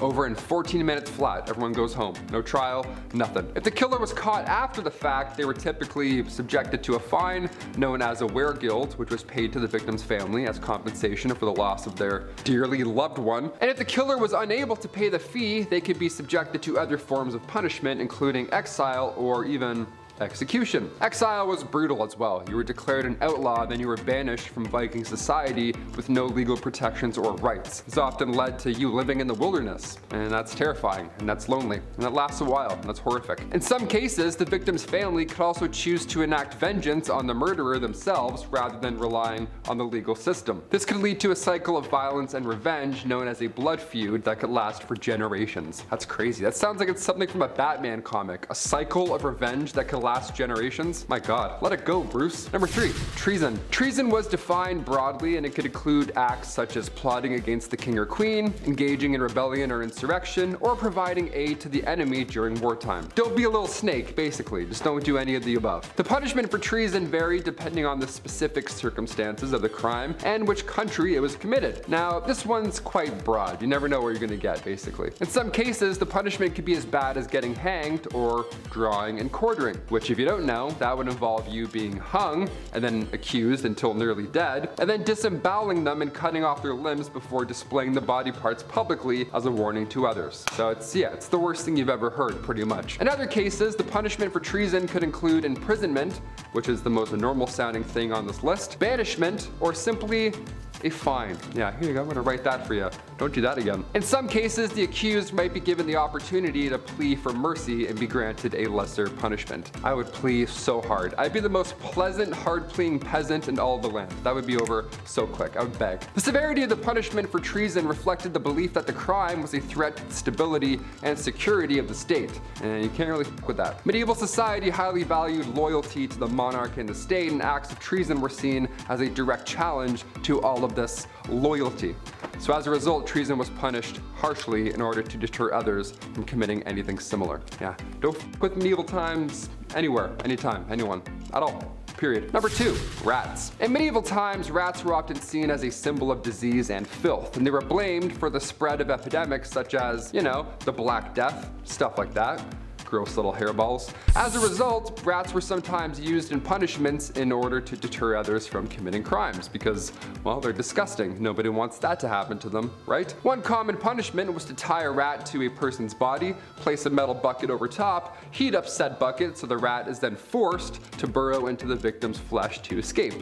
S2: Over in 14 minutes flat, everyone goes home. No trial, nothing. If the killer was caught after the fact, they were typically subjected to a fine known as a weregild, which was paid to the victim's family as compensation for the loss of their dearly loved one. And if the killer was unable to pay the fee, they could be subjected to other forms of punishment, including exile or even execution. Exile was brutal as well. You were declared an outlaw, then you were banished from Viking society with no legal protections or rights. This often led to you living in the wilderness, and that's terrifying, and that's lonely, and that lasts a while, and that's horrific. In some cases, the victim's family could also choose to enact vengeance on the murderer themselves rather than relying on the legal system. This could lead to a cycle of violence and revenge known as a blood feud that could last for generations. That's crazy. That sounds like it's something from a Batman comic. A cycle of revenge that could last generations? My God, let it go, Bruce. Number 3, treason. Treason was defined broadly, and it could include acts such as plotting against the king or queen, engaging in rebellion or insurrection, or providing aid to the enemy during wartime. Don't be a little snake, basically. Just don't do any of the above. The punishment for treason varied depending on the specific circumstances of the crime and which country it was committed. Now, this one's quite broad. You never know where you're gonna get, basically. In some cases, the punishment could be as bad as getting hanged or drawing and quartering, which, if you don't know, that would involve you being hung and then accused until nearly dead, and then disemboweling them and cutting off their limbs before displaying the body parts publicly as a warning to others. So it's the worst thing you've ever heard, pretty much. In other cases, the punishment for treason could include imprisonment, which is the most normal sounding thing on this list, banishment, or simply a fine. Yeah, here you go, I'm gonna write that for you. Don't do that again. In some cases, the accused might be given the opportunity to plea for mercy and be granted a lesser punishment. I would plea so hard. I'd be the most pleasant, hard-pleading peasant in all of the land. That would be over so quick. I would beg. The severity of the punishment for treason reflected the belief that the crime was a threat to the stability and security of the state, and you can't really fuck with that. Medieval society highly valued loyalty to the monarch and the state, and acts of treason were seen as a direct challenge to all of this loyalty. So as a result, treason was punished harshly in order to deter others from committing anything similar. Yeah, don't f with medieval times anywhere, anytime, anyone, at all. Period. Number 2, rats. In medieval times, rats were often seen as a symbol of disease and filth, and they were blamed for the spread of epidemics such as, you know, the Black Death, stuff like that. Gross little hairballs. As a result, rats were sometimes used in punishments in order to deter others from committing crimes because, well, they're disgusting. Nobody wants that to happen to them, right? One common punishment was to tie a rat to a person's body, place a metal bucket over top, heat up said bucket so the rat is then forced to burrow into the victim's flesh to escape.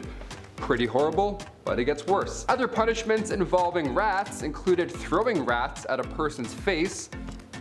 S2: Pretty horrible, but it gets worse. Other punishments involving rats included throwing rats at a person's face,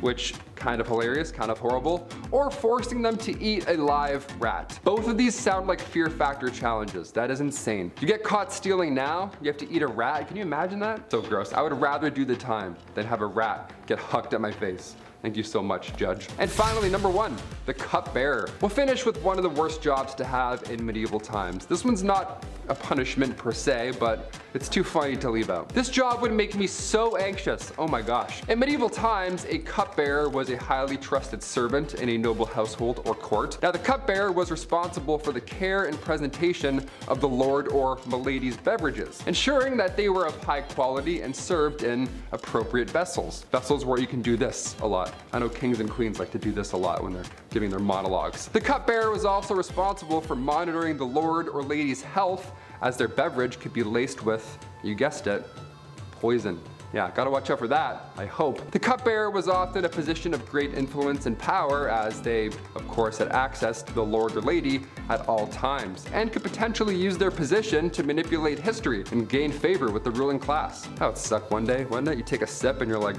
S2: which kind of hilarious, kind of horrible, or forcing them to eat a live rat. Both of these sound like fear factor challenges. That is insane. You get caught stealing now, you have to eat a rat. Can you imagine that? So gross. I would rather do the time than have a rat get hucked at my face. Thank you so much, Judge. And finally, number 1, the cupbearer. We'll finish with one of the worst jobs to have in medieval times. This one's not a punishment per se, but it's too funny to leave out. This job would make me so anxious, oh my gosh. In medieval times, a cupbearer was a highly trusted servant in a noble household or court. Now, the cupbearer was responsible for the care and presentation of the lord or milady's beverages, ensuring that they were of high quality and served in appropriate vessels. Vessels where you can do this a lot. I know kings and queens like to do this a lot when they're giving their monologues. The cupbearer was also responsible for monitoring the lord or lady's health, as their beverage could be laced with, you guessed it, poison. Yeah, gotta watch out for that, I hope. The cupbearer was often a position of great influence and power, as they, of course, had access to the lord or lady at all times, and could potentially use their position to manipulate history and gain favor with the ruling class. That would suck one day, wouldn't it? You take a sip and you're like,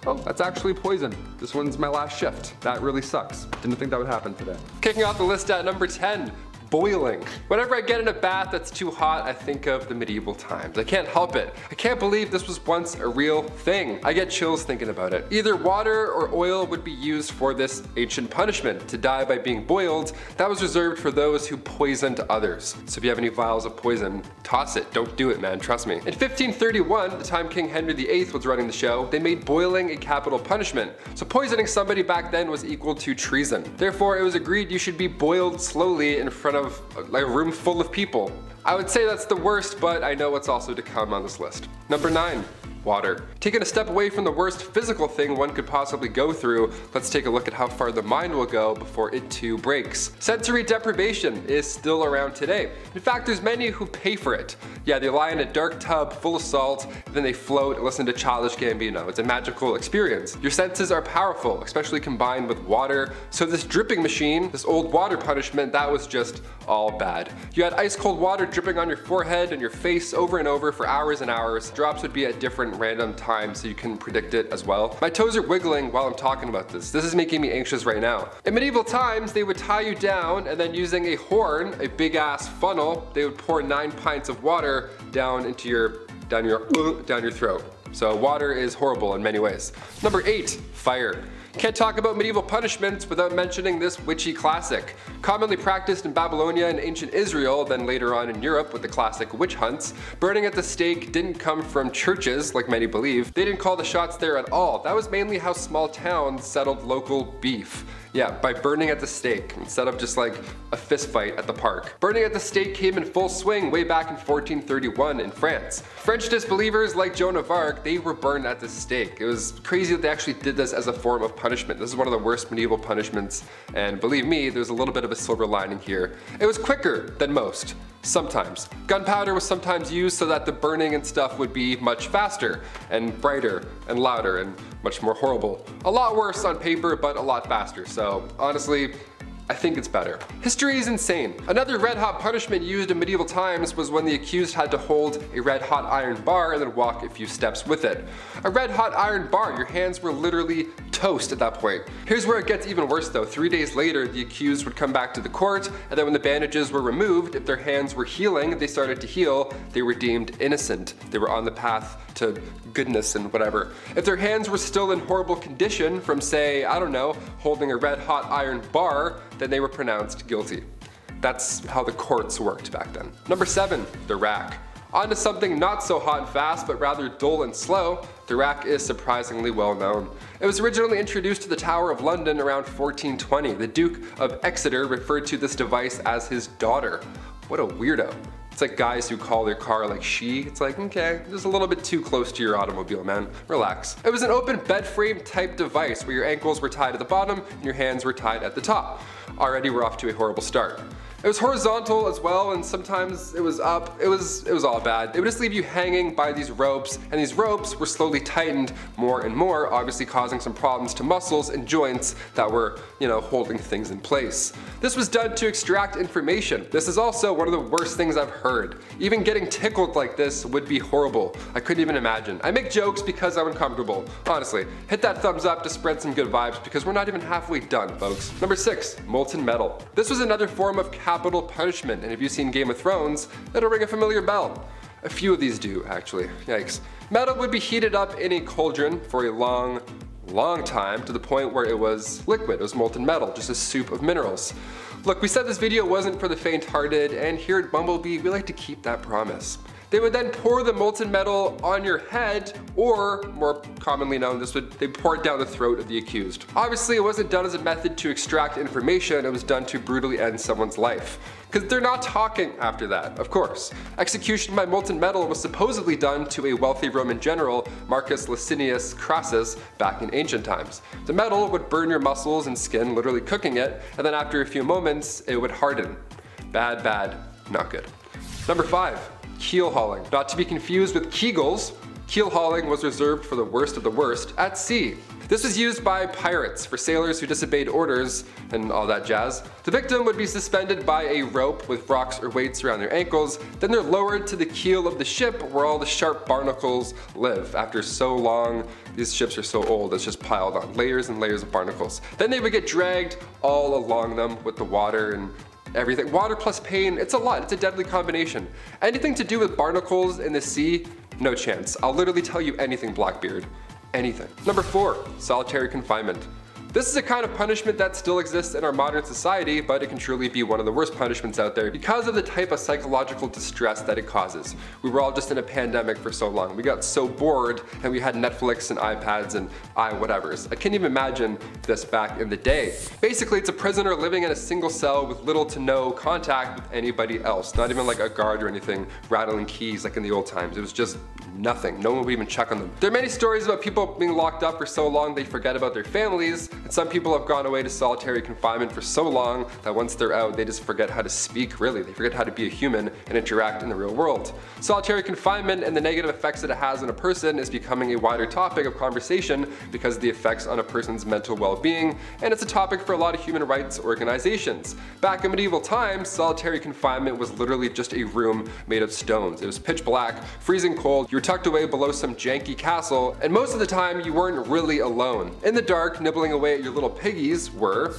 S2: oh, that's actually poison. This one's my last shift. That really sucks. Didn't think that would happen today. Kicking off the list at number 10. Boiling. Whenever I get in a bath that's too hot, I think of the medieval times. I can't help it. I can't believe this was once a real thing. I get chills thinking about it. Either water or oil would be used for this ancient punishment. To die by being boiled, that was reserved for those who poisoned others. So if you have any vials of poison, toss it. Don't do it, man. Trust me. In 1531, the time King Henry VIII was running the show, they made boiling a capital punishment. So poisoning somebody back then was equal to treason. Therefore, it was agreed you should be boiled slowly in front of like a room full of people. I would say that's the worst, but I know what's also to come on this list. Number 9. Water. Taking a step away from the worst physical thing one could possibly go through, let's take a look at how far the mind will go before it too breaks. Sensory deprivation is still around today. In fact, there's many who pay for it. Yeah, they lie in a dark tub full of salt, then they float and listen to Childish Gambino. It's a magical experience. Your senses are powerful, especially combined with water. So this dripping machine, this old water punishment, that was just all bad. You had ice cold water dripping on your forehead and your face over and over for hours and hours. Drops would be at different random times so you can predict it as well. My toes are wiggling while I'm talking about this. This is making me anxious right now. In medieval times, they would tie you down and then using a horn, a big ass funnel, they would pour 9 pints of water down your throat. So water is horrible in many ways. Number 8, fire. Can't talk about medieval punishments without mentioning this witchy classic. Commonly practiced in Babylonia and ancient Israel, then later on in Europe with the classic witch hunts, burning at the stake didn't come from churches, like many believe. They didn't call the shots there at all. That was mainly how small towns settled local beef. Yeah, by burning at the stake, instead of just like a fist fight at the park. Burning at the stake came in full swing way back in 1431 in France. French disbelievers like Joan of Arc, they were burned at the stake. It was crazy that they actually did this as a form of punishment. This is one of the worst medieval punishments, and believe me, there's a little bit of a silver lining here. It was quicker than most. Sometimes. Gunpowder was sometimes used so that the burning and stuff would be much faster and brighter and louder and much more horrible. A lot worse on paper, but a lot faster. So honestly, I think it's better. History is insane. Another red-hot punishment used in medieval times was when the accused had to hold a red-hot iron bar and then walk a few steps with it. A red-hot iron bar, your hands were literally toast at that point. Here's where it gets even worse though. 3 days later, the accused would come back to the court, and then when the bandages were removed, if their hands were healing, they started to heal, they were deemed innocent. They were on the path to goodness and whatever. If their hands were still in horrible condition from, say, I don't know, holding a red-hot iron bar, then they were pronounced guilty. That's how the courts worked back then. Number 7, the rack. On to something not so hot and fast, but rather dull and slow. The rack is surprisingly well known. It was originally introduced to the Tower of London around 1420. The Duke of Exeter referred to this device as his daughter. What a weirdo. It's like guys who call their car like she. It's like, okay, just a little bit too close to your automobile, man. Relax. It was an open bed frame type device where your ankles were tied at the bottom and your hands were tied at the top. Already we're off to a horrible start. It was horizontal as well, and sometimes it was up. It was all bad. They would just leave you hanging by these ropes, and these ropes were slowly tightened more and more, obviously causing some problems to muscles and joints that were, holding things in place. This was done to extract information. This is also one of the worst things I've heard. Even getting tickled like this would be horrible. I couldn't even imagine. I make jokes because I'm uncomfortable. Honestly, hit that thumbs up to spread some good vibes because we're not even halfway done, folks. Number 6, molten metal. This was another form of capital punishment, and if you've seen Game of Thrones, it'll ring a familiar bell. A few of these do, actually. Yikes. Metal would be heated up in a cauldron for a long time to the point where it was liquid. It was molten metal, just a soup of minerals. Look, we said this video wasn't for the faint-hearted, and here at Bumblebee, we like to keep that promise. They would then pour the molten metal on your head, or more commonly known, they pour it down the throat of the accused. Obviously, it wasn't done as a method to extract information, it was done to brutally end someone's life. Because they're not talking after that, of course. Execution by molten metal was supposedly done to a wealthy Roman general, Marcus Licinius Crassus, back in ancient times. The metal would burn your muscles and skin, literally cooking it, and then after a few moments, it would harden. Bad, not good. Number 5. Keel hauling. Not to be confused with Kegels, keel hauling was reserved for the worst of the worst at sea. This was used by pirates for sailors who disobeyed orders and all that jazz. The victim would be suspended by a rope with rocks or weights around their ankles, then they're lowered to the keel of the ship where all the sharp barnacles live. After so long, these ships are so old, it's just piled on, layers and layers of barnacles. Then they would get dragged all along them with the water and everything. Water plus pain, it's a lot, it's a deadly combination. Anything to do with barnacles in the sea, no chance. I'll literally tell you anything, Blackbeard. Anything. Number 4, solitary confinement. This is a kind of punishment that still exists in our modern society, but it can truly be one of the worst punishments out there because of the type of psychological distress that it causes. We were all just in a pandemic for so long. We got so bored and we had Netflix and iPads and whatevers. I can't even imagine this back in the day. Basically, it's a prisoner living in a single cell with little to no contact with anybody else. Not even like a guard or anything rattling keys like in the old times. It was just nothing. No one would even check on them. There are many stories about people being locked up for so long they forget about their families, and some people have gone away to solitary confinement for so long that once they're out, they just forget how to speak, really. They forget how to be a human and interact in the real world. Solitary confinement and the negative effects that it has on a person is becoming a wider topic of conversation because of the effects on a person's mental well-being, and it's a topic for a lot of human rights organizations. Back in medieval times, solitary confinement was literally just a room made of stones. It was pitch black, freezing cold, you were tucked away below some janky castle, and most of the time you weren't really alone. In the dark, nibbling away at your little piggies were,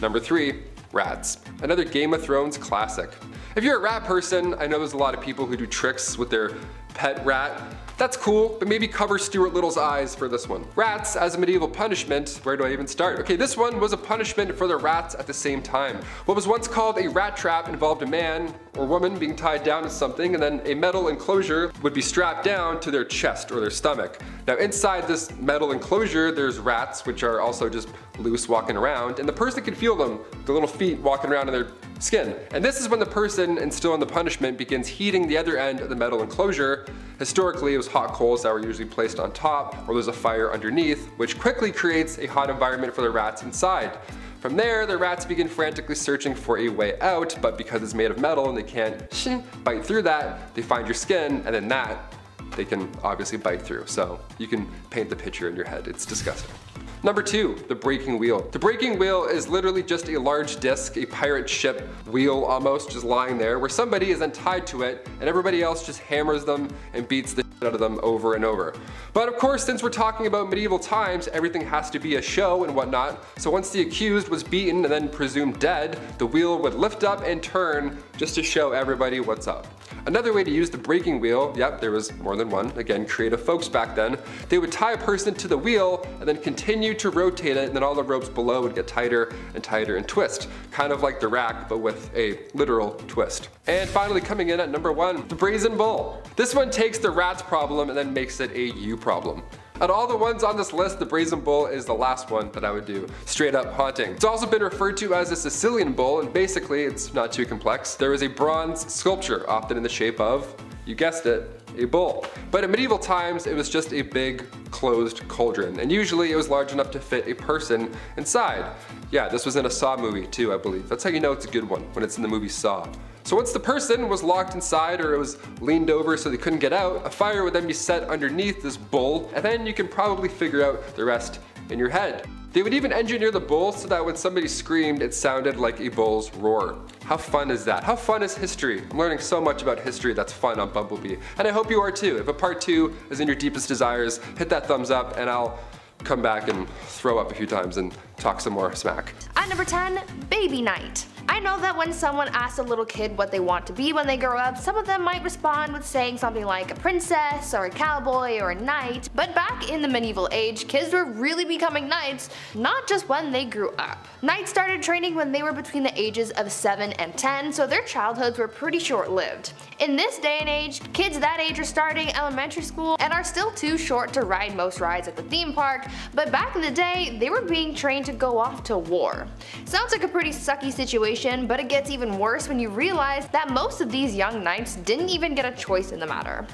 S2: number 3, rats. Another Game of Thrones classic. If you're a rat person, I know there's a lot of people who do tricks with their pet rat. That's cool, but maybe cover Stuart Little's eyes for this one. Rats as a medieval punishment, where do I even start? Okay, this one was a punishment for the rats at the same time. What was once called a rat trap involved a man or woman being tied down to something, and then a metal enclosure would be strapped down to their chest or their stomach. Now inside this metal enclosure there's rats, which are also just loose walking around, and the person can feel them, the little feet walking around in their skin. And this is when the person instilling the punishment begins heating the other end of the metal enclosure. Historically, it was hot coals that were usually placed on top, or there's a fire underneath, which quickly creates a hot environment for the rats inside. From there, the rats begin frantically searching for a way out, but because it's made of metal and they can't bite through that, they find your skin, and then that they can obviously bite through. So you can paint the picture in your head. It's disgusting. Number 2, the breaking wheel. The breaking wheel is literally just a large disc, a pirate ship wheel almost, just lying there, where somebody is then tied to it and everybody else just hammers them and beats the shit out of them over and over. But of course, since we're talking about medieval times, everything has to be a show and whatnot, so once the accused was beaten and then presumed dead, the wheel would lift up and turn just to show everybody what's up. Another way to use the breaking wheel, yep, there was more than one, again, creative folks back then, they would tie a person to the wheel and then continue to rotate it, and then all the ropes below would get tighter and tighter and twist. Kind of like the rack, but with a literal twist. And finally coming in at number 1, the brazen bull. This one takes the rat's problem and then makes it a you problem. Out of all the ones on this list, the brazen bull is the last one that I would do. Straight up haunting. It's also been referred to as a Sicilian bull, and basically it's not too complex. There is a bronze sculpture, often in the shape of, you guessed it, a bull. But in medieval times, it was just a big closed cauldron, and usually it was large enough to fit a person inside. Yeah, this was in a Saw movie too, I believe. That's how you know it's a good one, when it's in the movie Saw. So once the person was locked inside, or it was leaned over so they couldn't get out, a fire would then be set underneath this bull, and then you can probably figure out the rest in your head. They would even engineer the bull so that when somebody screamed, it sounded like a bull's roar. How fun is that? How fun is history? I'm learning so much about history that's fun on Bumblebee, and I hope you are too. If a part 2 is in your deepest desires, hit that thumbs up and I'll come back and throw up a few times and talk some more smack.
S1: At number 10, baby night. I know that when someone asks a little kid what they want to be when they grow up, some of them might respond with saying something like a princess or a cowboy or a knight, but back in the medieval age, kids were really becoming knights, not just when they grew up. Knights started training when they were between the ages of 7 and 10, so their childhoods were pretty short-lived. In this day and age, kids that age are starting elementary school and are still too short to ride most rides at the theme park, but back in the day, they were being trained to go off to war. Sounds like a pretty sucky situation, but it gets even worse when you realize that most of these young knights didn't even get a choice in the matter.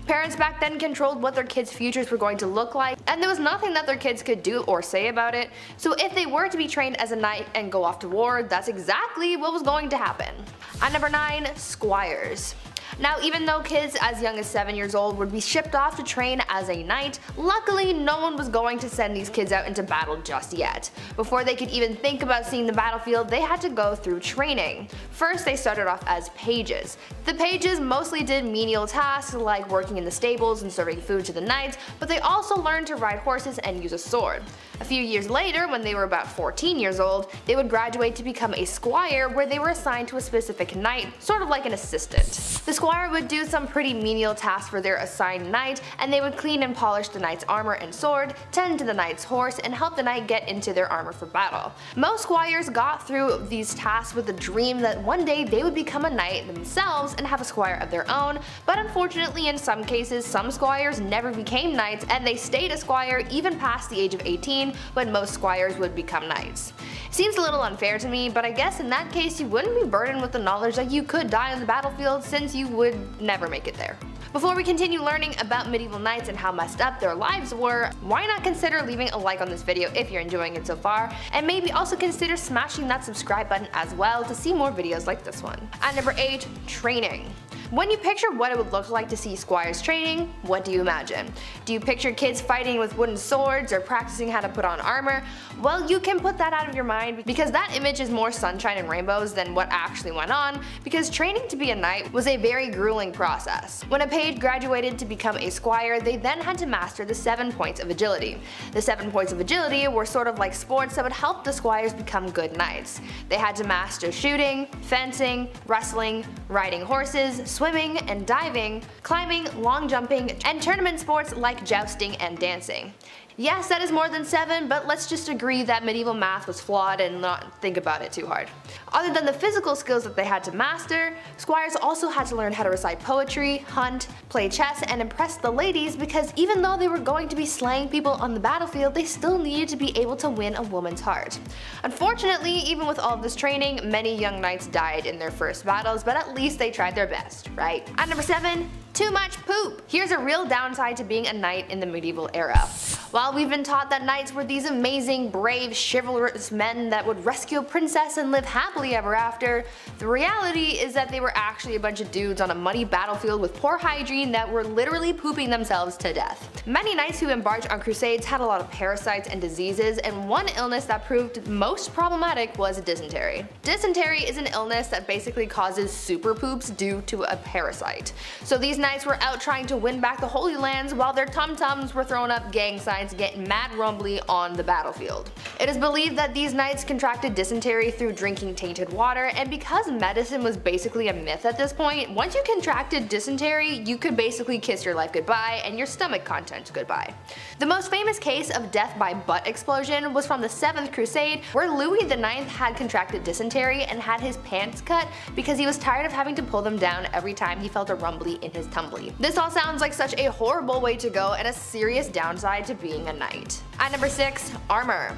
S1: Parents back then controlled what their kids' futures were going to look like, and there was nothing that their kids could do or say about it, so if they were to be trained as a knight and go off to war, that's exactly what was going to happen. At number 9, squires. Now, even though kids as young as 7 years old would be shipped off to train as a knight, luckily no one was going to send these kids out into battle just yet. Before they could even think about seeing the battlefield, they had to go through training. First, they started off as pages. The pages mostly did menial tasks like working in the stables and serving food to the knights, but they also learned to ride horses and use a sword. A few years later, when they were about 14 years old, they would graduate to become a squire, where they were assigned to a specific knight, sort of like an assistant. The squire would do some pretty menial tasks for their assigned knight, and they would clean and polish the knight's armor and sword, tend to the knight's horse, and help the knight get into their armor for battle. Most squires got through these tasks with the dream that one day they would become a knight themselves and have a squire of their own, but unfortunately in some cases some squires never became knights, and they stayed a squire even past the age of 18, when most squires would become knights. Seems a little unfair to me, but I guess in that case you wouldn't be burdened with the knowledge that you could die on the battlefield, since you would never make it there. Before we continue learning about medieval knights and how messed up their lives were, why not consider leaving a like on this video if you're enjoying it so far, and maybe also consider smashing that subscribe button as well to see more videos like this one. At number 8, training. When you picture what it would look like to see squires training, what do you imagine? Do you picture kids fighting with wooden swords or practicing how to put on armor? Well, you can put that out of your mind, because that image is more sunshine and rainbows than what actually went on, because training to be a knight was a very grueling process. When a page graduated to become a squire, they then had to master the 7 points of agility. The 7 points of agility were sort of like sports that would help the squires become good knights. They had to master shooting, fencing, wrestling, riding horses, swimming and diving, climbing, long jumping, and tournament sports like jousting and dancing. Yes, that is more than 7, but let's just agree that medieval math was flawed and not think about it too hard. Other than the physical skills that they had to master, squires also had to learn how to recite poetry, hunt, play chess, and impress the ladies, because even though they were going to be slaying people on the battlefield, they still needed to be able to win a woman's heart. Unfortunately, even with all of this training, many young knights died in their first battles, but at least they tried their best, right? At number 7, too much poop. Here's a real downside to being a knight in the medieval era. While we've been taught that knights were these amazing, brave, chivalrous men that would rescue a princess and live happily ever after, the reality is that they were actually a bunch of dudes on a muddy battlefield with poor hygiene that were literally pooping themselves to death. Many knights who embarked on crusades had a lot of parasites and diseases, and one illness that proved most problematic was dysentery. Dysentery is an illness that basically causes super poops due to a parasite. So these knights were out trying to win back the Holy Lands while their tum-tums were throwing up gang signs getting mad rumbly on the battlefield. It is believed that these knights contracted dysentery through drinking tainted water, and because medicine was basically a myth at this point, once you contracted dysentery, you could basically kiss your life goodbye and your stomach contents goodbye. The most famous case of death by butt explosion was from the 7th Crusade, where Louis IX had contracted dysentery and had his pants cut because he was tired of having to pull them down every time he felt a rumbly in his tumbly. This all sounds like such a horrible way to go and a serious downside to being a knight. At number 6, armor.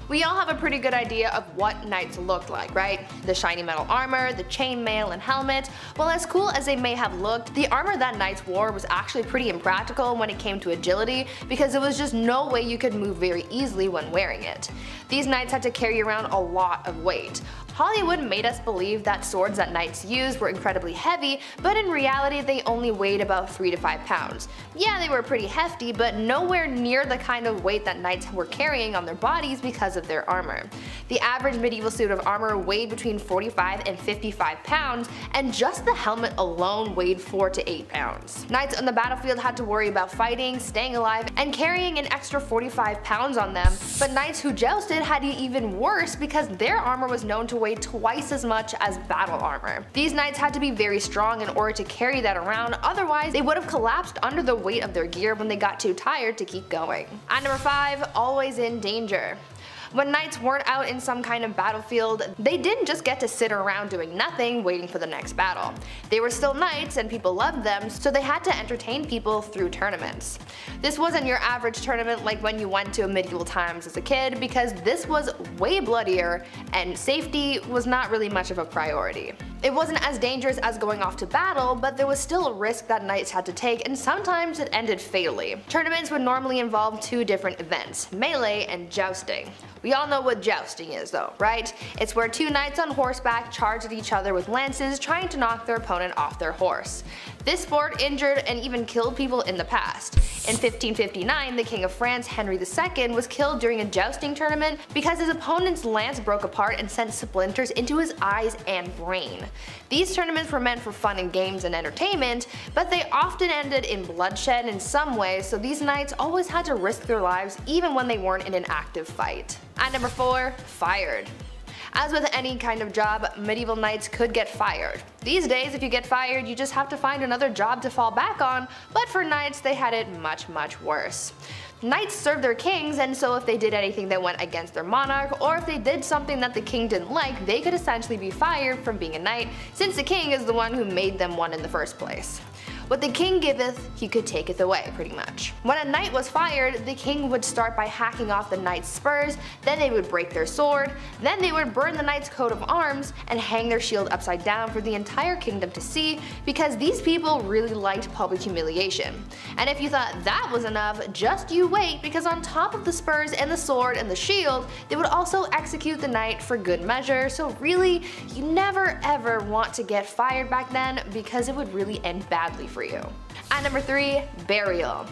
S1: We all have a pretty good idea of what knights looked like, right? The shiny metal armor, the chainmail and helmet. Well, as cool as they may have looked, the armor that knights wore was actually pretty impractical when it came to agility, because there was just no way you could move very easily when wearing it. These knights had to carry around a lot of weight. Hollywood made us believe that swords that knights used were incredibly heavy, but in reality they only weighed about 3 to 5 pounds. Yeah, they were pretty hefty, but nowhere near the kind of weight that knights were carrying on their bodies because of their armor. The average medieval suit of armor weighed between 45 and 55 pounds, and just the helmet alone weighed 4 to 8 pounds. Knights on the battlefield had to worry about fighting, staying alive, and carrying an extra 45 pounds on them, but knights who jousted had it even worse because their armor was known to weigh twice as much as battle armor. These knights had to be very strong in order to carry that around, otherwise they would have collapsed under the weight of their gear when they got too tired to keep going. At number 5, always in danger. When knights weren't out in some kind of battlefield, they didn't just get to sit around doing nothing waiting for the next battle. They were still knights and people loved them, so they had to entertain people through tournaments. This wasn't your average tournament like when you went to medieval times as a kid, because this was way bloodier and safety was not really much of a priority. It wasn't as dangerous as going off to battle, but there was still a risk that knights had to take, and sometimes it ended fatally. Tournaments would normally involve 2 different events, melee and jousting. We all know what jousting is though, right? It's where 2 knights on horseback charge at each other with lances, trying to knock their opponent off their horse. This sport injured and even killed people in the past. In 1559, the King of France, Henry II, was killed during a jousting tournament because his opponent's lance broke apart and sent splinters into his eyes and brain. These tournaments were meant for fun and games and entertainment, but they often ended in bloodshed in some way, so these knights always had to risk their lives even when they weren't in an active fight. At number 4, fired. As with any kind of job, medieval knights could get fired. These days, if you get fired, you just have to find another job to fall back on, but for knights they had it much worse. Knights served their kings, and so if they did anything that went against their monarch, or if they did something that the king didn't like, they could essentially be fired from being a knight, since the king is the one who made them one in the first place. What the king giveth, he could taketh away, pretty much. When a knight was fired, the king would start by hacking off the knight's spurs, then they would break their sword, then they would burn the knight's coat of arms, and hang their shield upside down for the entire kingdom to see, because these people really liked public humiliation. And if you thought that was enough, just you wait, because on top of the spurs and the sword and the shield, they would also execute the knight for good measure, so really, you never ever want to get fired back then, because it would really end badly for you. At number 3, burial.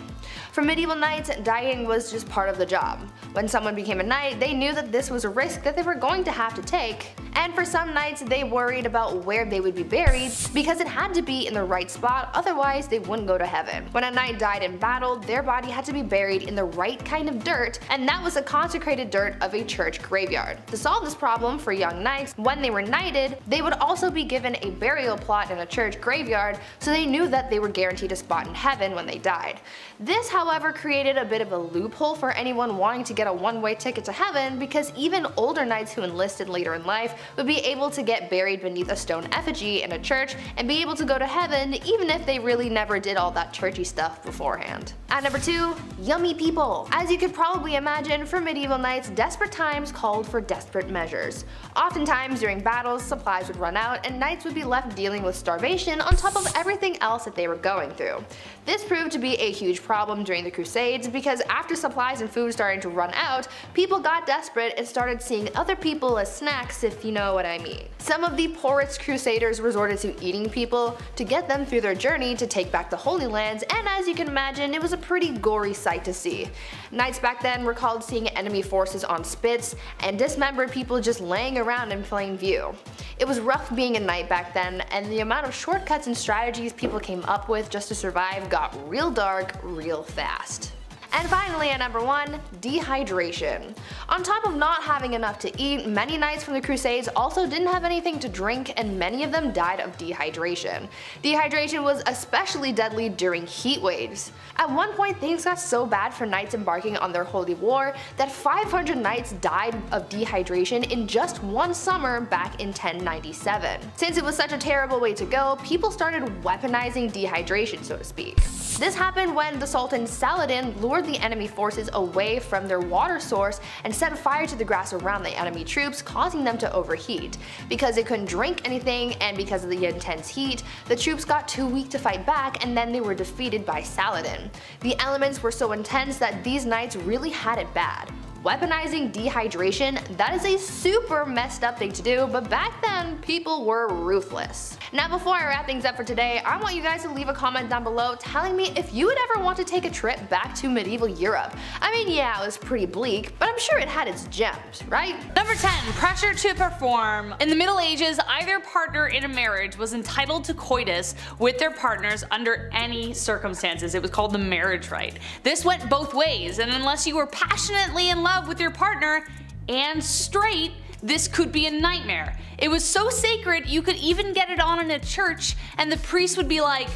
S1: For medieval knights, dying was just part of the job. When someone became a knight, they knew that this was a risk that they were going to have to take, And for some knights, they worried about where they would be buried because it had to be in the right spot, otherwise they wouldn't go to heaven. When a knight died in battle, their body had to be buried in the right kind of dirt, and that was the consecrated dirt of a church graveyard. To solve this problem for young knights, when they were knighted, they would also be given a burial plot in a church graveyard, so they knew that they were guaranteed a spot in heaven when they died. This, however, created a bit of a loophole for anyone wanting to get a one-way ticket to heaven, because even older knights who enlisted later in life would be able to get buried beneath a stone effigy in a church and be able to go to heaven even if they really never did all that churchy stuff beforehand. At number 2, yummy people. As you could probably imagine, for medieval knights, desperate times called for desperate measures. Oftentimes during battles, supplies would run out and knights would be left dealing with starvation on top of everything else that they were going through. This proved to be a huge problem during the Crusades, because after supplies and food started to run out, people got desperate and started seeing other people as snacks, if you know what I mean. Some of the poorest crusaders resorted to eating people to get them through their journey to take back the Holy Lands, and as you can imagine, it was a pretty gory sight to see. Knights back then recalled seeing enemy forces on spits and dismembered people just laying around in plain view. It was rough being a knight back then, and the amount of shortcuts and strategies people came up with just to survive got real dark real fast. And finally, at number 1, dehydration. On top of not having enough to eat, many knights from the Crusades also didn't have anything to drink, and many of them died of dehydration. Dehydration was especially deadly during heat waves. At one point, things got so bad for knights embarking on their holy war that 500 knights died of dehydration in just one summer back in 1097. Since it was such a terrible way to go, people started weaponizing dehydration, so to speak. This happened when the Sultan Saladin lured the enemy forces away from their water source and set fire to the grass around the enemy troops, causing them to overheat. Because they couldn't drink anything and because of the intense heat, the troops got too weak to fight back, and then they were defeated by Saladin. The elements were so intense that these knights really had it bad. Weaponizing dehydration, that is a super messed up thing to do, but back then, people were ruthless. Now before I wrap things up for today, I want you guys to leave a comment down below telling me if you would ever want to take a trip back to medieval Europe. I mean, yeah, it was pretty bleak, but I'm sure it had its gems, right?
S4: Number 10. Pressure to perform. In the Middle Ages, either partner in a marriage was entitled to coitus with their partners under any circumstances. It was called the marriage rite. This went both ways, and unless you were passionately in love with your partner and straight, this could be a nightmare. It was so sacred you could even get it on in a church and the priest would be like,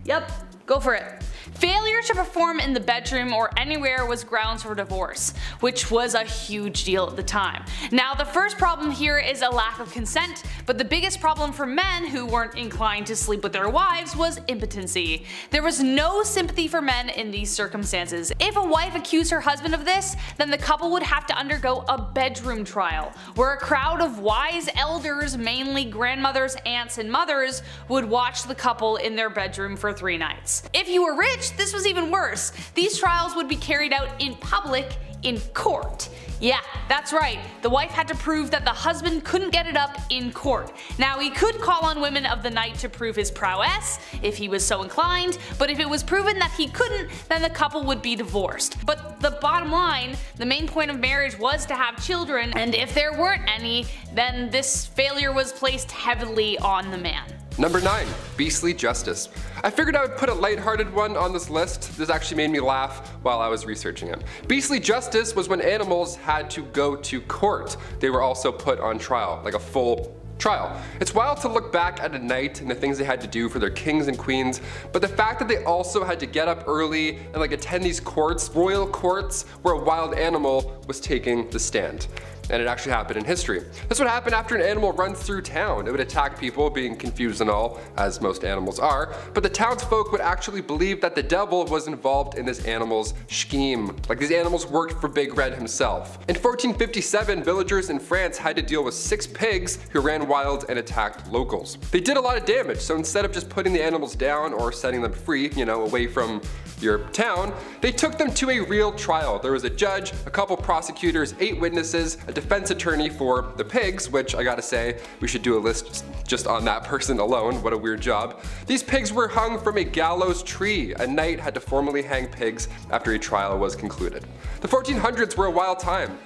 S4: yep, go for it. Failure to perform in the bedroom or anywhere was grounds for divorce, which was a huge deal at the time. Now the first problem here is a lack of consent, but the biggest problem for men who weren't inclined to sleep with their wives was impotency. There was no sympathy for men in these circumstances. If a wife accused her husband of this, then the couple would have to undergo a bedroom trial, where a crowd of wise elders, mainly grandmothers, aunts, and mothers, would watch the couple in their bedroom for 3 nights. If you were rich, this was even worse. These trials would be carried out in public, in court. Yeah, that's right, the wife had to prove that the husband couldn't get it up in court. Now he could call on women of the night to prove his prowess, if he was so inclined, but if it was proven that he couldn't, then the couple would be divorced. But the bottom line, the main point of marriage was to have children, and if there weren't any, then this failure was placed heavily on the man.
S2: Number 9. Beastly justice. I figured I would put a lighthearted one on this list. This actually made me laugh while I was researching it. Beastly justice was when animals had to go to court. They were also put on trial, like a full trial. It's wild to look back at a knight and the things they had to do for their kings and queens, but the fact that they also had to get up early and attend these courts, royal courts, where a wild animal was taking the stand. And it actually happened in history. This would happen after an animal runs through town. It would attack people, being confused and all, as most animals are, but the townsfolk would actually believe that the devil was involved in this animal's scheme. Like these animals worked for Big Red himself. In 1457, villagers in France had to deal with 6 pigs who ran wild and attacked locals. They did a lot of damage, so instead of just putting the animals down or setting them free, away from your town, they took them to a real trial. There was a judge, a couple prosecutors, 8 witnesses, a defense attorney for the pigs, which I gotta say, we should do a list just on that person alone. What a weird job. These pigs were hung from a gallows tree. A knight had to formally hang pigs after a trial was concluded. The 1400s were a wild time.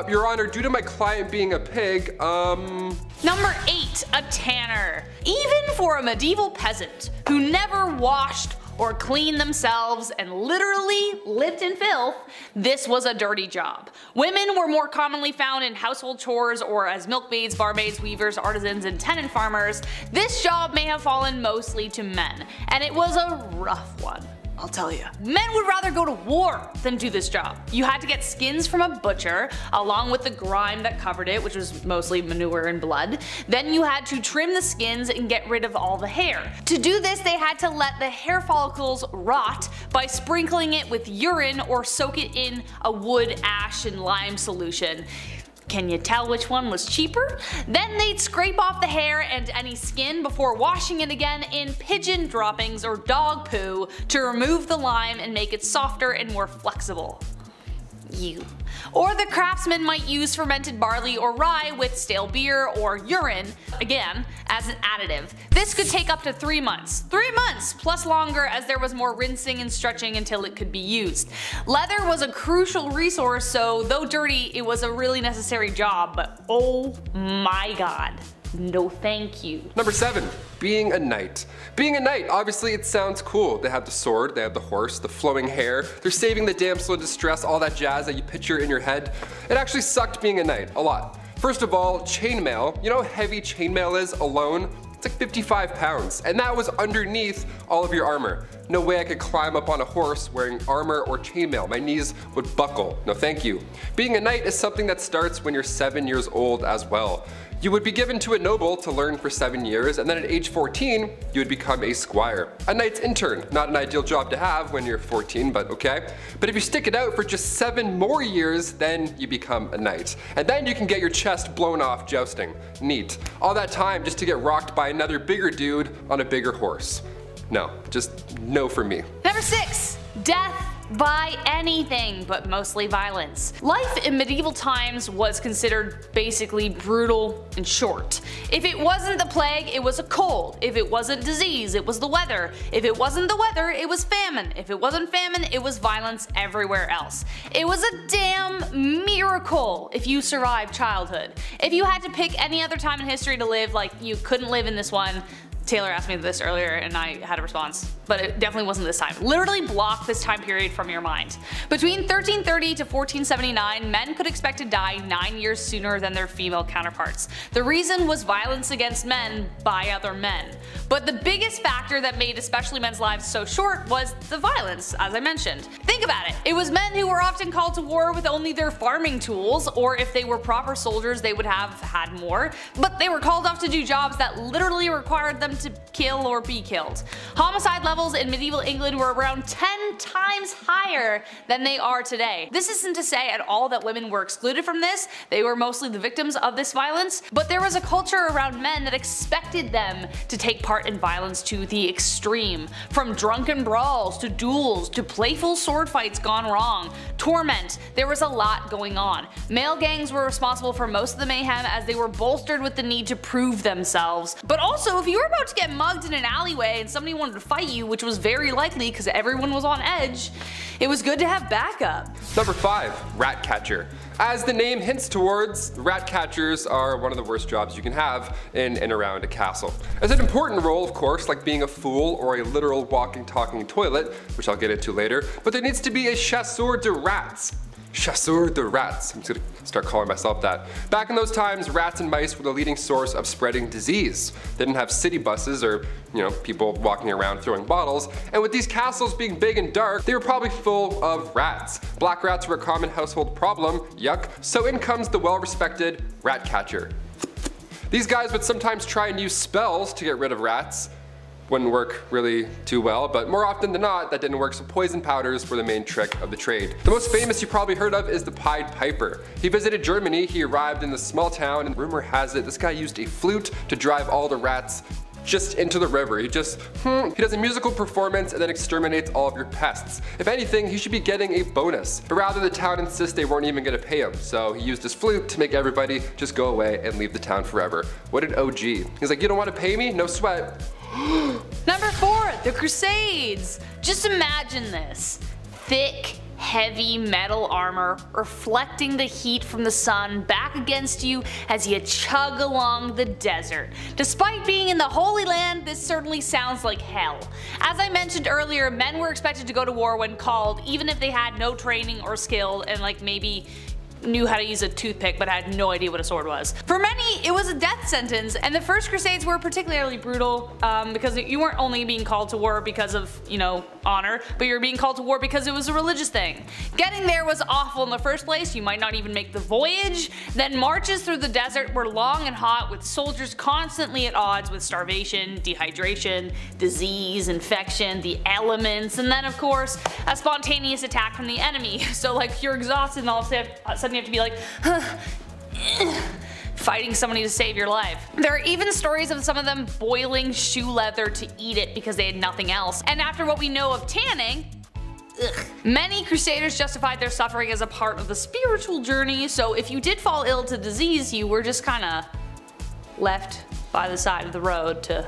S2: Your Honor, due to my client being a pig,
S4: Number 8, a tanner. Even for a medieval peasant who never washed or cleaned themselves and literally lived in filth, this was a dirty job. Women were more commonly found in household chores or as milkmaids, barmaids, weavers, artisans, and tenant farmers. This job may have fallen mostly to men, and it was a rough one, I'll tell you. Men would rather go to war than do this job. You had to get skins from a butcher, along with the grime that covered it, which was mostly manure and blood. Then you had to trim the skins and get rid of all the hair. To do this, they had to let the hair follicles rot by sprinkling it with urine or soak it in a wood, ash, and lime solution. Can you tell which one was cheaper? Then they'd scrape off the hair and any skin before washing it again in pigeon droppings or dog poo to remove the lime and make it softer and more flexible. Or the craftsman might use fermented barley or rye with stale beer or urine, again, as an additive. This could take up to 3 months. 3 months plus longer, as there was more rinsing and stretching until it could be used. Leather was a crucial resource, so though dirty, it was a really necessary job, but oh my god. No thank you.
S2: Number 7, being a knight. Being a knight, obviously it sounds cool. They have the sword, they have the horse, the flowing hair, they're saving the damsel in distress, all that jazz that you picture in your head. It actually sucked being a knight, a lot. First of all, chainmail. You know how heavy chainmail is alone? It's like 55 pounds, and that was underneath all of your armor. No way I could climb up on a horse wearing armor or chainmail. My knees would buckle. No thank you. Being a knight is something that starts when you're 7 years old as well. You would be given to a noble to learn for 7 years, and then at age 14, you would become a squire. A knight's intern, not an ideal job to have when you're 14, but okay. But if you stick it out for just 7 more years, then you become a knight. And then you can get your chest blown off jousting. Neat. All that time just to get rocked by another bigger dude on a bigger horse. No, just no for me.
S4: Number 6, death by anything, but mostly violence. Life in medieval times was considered basically brutal and short. If it wasn't the plague, it was a cold. If it wasn't disease, it was the weather. If it wasn't the weather, it was famine. If it wasn't famine, it was violence everywhere else. It was a damn miracle if you survived childhood. If you had to pick any other time in history to live, like you couldn't live in this one. Taylor asked me this earlier and I had a response, but it definitely wasn't this time. Literally block this time period from your mind. Between 1330 to 1479, men could expect to die 9 years sooner than their female counterparts. The reason was violence against men by other men. But the biggest factor that made especially men's lives so short was the violence, as I mentioned. Think about it. It was men who were often called to war with only their farming tools, or if they were proper soldiers they would have had more, but they were called off to do jobs that literally required them to kill or be killed. Homicide levels in medieval England were around 10 times higher than they are today. This isn't to say at all that women were excluded from this. They were mostly the victims of this violence, but there was a culture around men that expected them to take part in violence to the extreme. From drunken brawls to duels to playful sword fights gone wrong, torment, there was a lot going on. Male gangs were responsible for most of the mayhem as they were bolstered with the need to prove themselves. But also, if you were about to get mugged in an alleyway and somebody wanted to fight you, which was very likely because everyone was on edge, it was good to have backup.
S2: Number 5, rat catcher. As the name hints towards, rat catchers are one of the worst jobs you can have in and around a castle. It's an important role, of course, like being a fool or a literal walking, talking toilet, which I'll get into later, but there needs to be a chasseur de rats. Chasseur de rats. I'm just gonna start calling myself that. Back in those times, rats and mice were the leading source of spreading disease. They didn't have city buses or, people walking around throwing bottles, and with these castles being big and dark, they were probably full of rats. Black rats were a common household problem, yuck, so in comes the well-respected rat catcher. These guys would sometimes try and use spells to get rid of rats. Wouldn't work really too well, but more often than not, that didn't work, so poison powders were the main trick of the trade. The most famous you probably heard of is the Pied Piper. He visited Germany, he arrived in this small town, and rumor has it this guy used a flute to drive all the rats just into the river. He does a musical performance and then exterminates all of your pests. If anything, he should be getting a bonus, but rather the town insists they weren't even gonna pay him, so he used his flute to make everybody just go away and leave the town forever. What an OG. He's like, you don't wanna pay me? No sweat.
S4: Number 4, the Crusades. Just imagine this. Thick, heavy metal armor, reflecting the heat from the sun back against you as you chug along the desert. Despite being in the Holy Land, this certainly sounds like hell. As I mentioned earlier, men were expected to go to war when called, even if they had no training or skill and like maybe knew how to use a toothpick but had no idea what a sword was. For many, it was a death sentence, and the First Crusades were particularly brutal because you weren't only being called to war because of, you know, honor, but you were being called to war because it was a religious thing. Getting there was awful in the first place, you might not even make the voyage. Then marches through the desert were long and hot, with soldiers constantly at odds with starvation, dehydration, disease, infection, the elements, and then of course a spontaneous attack from the enemy. So like you're exhausted and all of a sudden you have to be like, fighting somebody to save your life. There are even stories of some of them boiling shoe leather to eat it because they had nothing else. And after what we know of tanning, many crusaders justified their suffering as a part of the spiritual journey, so if you did fall ill to disease, you were just kinda left by the side of the road to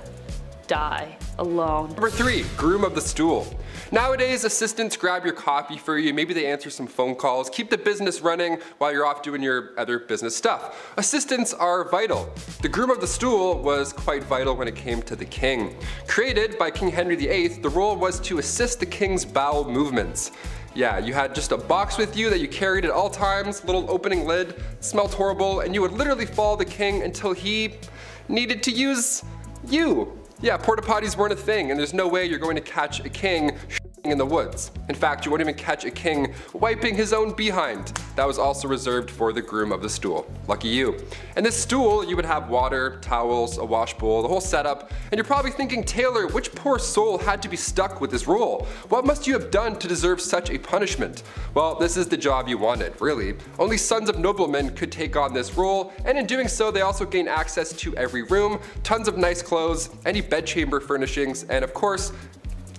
S4: die alone.
S2: Number 3, groom of the stool. Nowadays, assistants grab your coffee for you, maybe they answer some phone calls, keep the business running while you're off doing your other business stuff. Assistants are vital. The groom of the stool was quite vital when it came to the king. Created by King Henry VIII, the role was to assist the king's bowel movements. Yeah, you had just a box with you that you carried at all times, little opening lid, smelled horrible, and you would literally follow the king until he needed to use you. Yeah, porta potties weren't a thing, and there's no way you're going to catch a king in the woods. In fact, you won't even catch a king wiping his own behind. That was also reserved for the groom of the stool. Lucky you. And this stool, you would have water, towels, a wash bowl, the whole setup, and you're probably thinking, Taylor, which poor soul had to be stuck with this role? What must you have done to deserve such a punishment? Well, this is the job you wanted, really. Only sons of noblemen could take on this role, and in doing so, they also gain access to every room, tons of nice clothes, any bedchamber furnishings, and of course,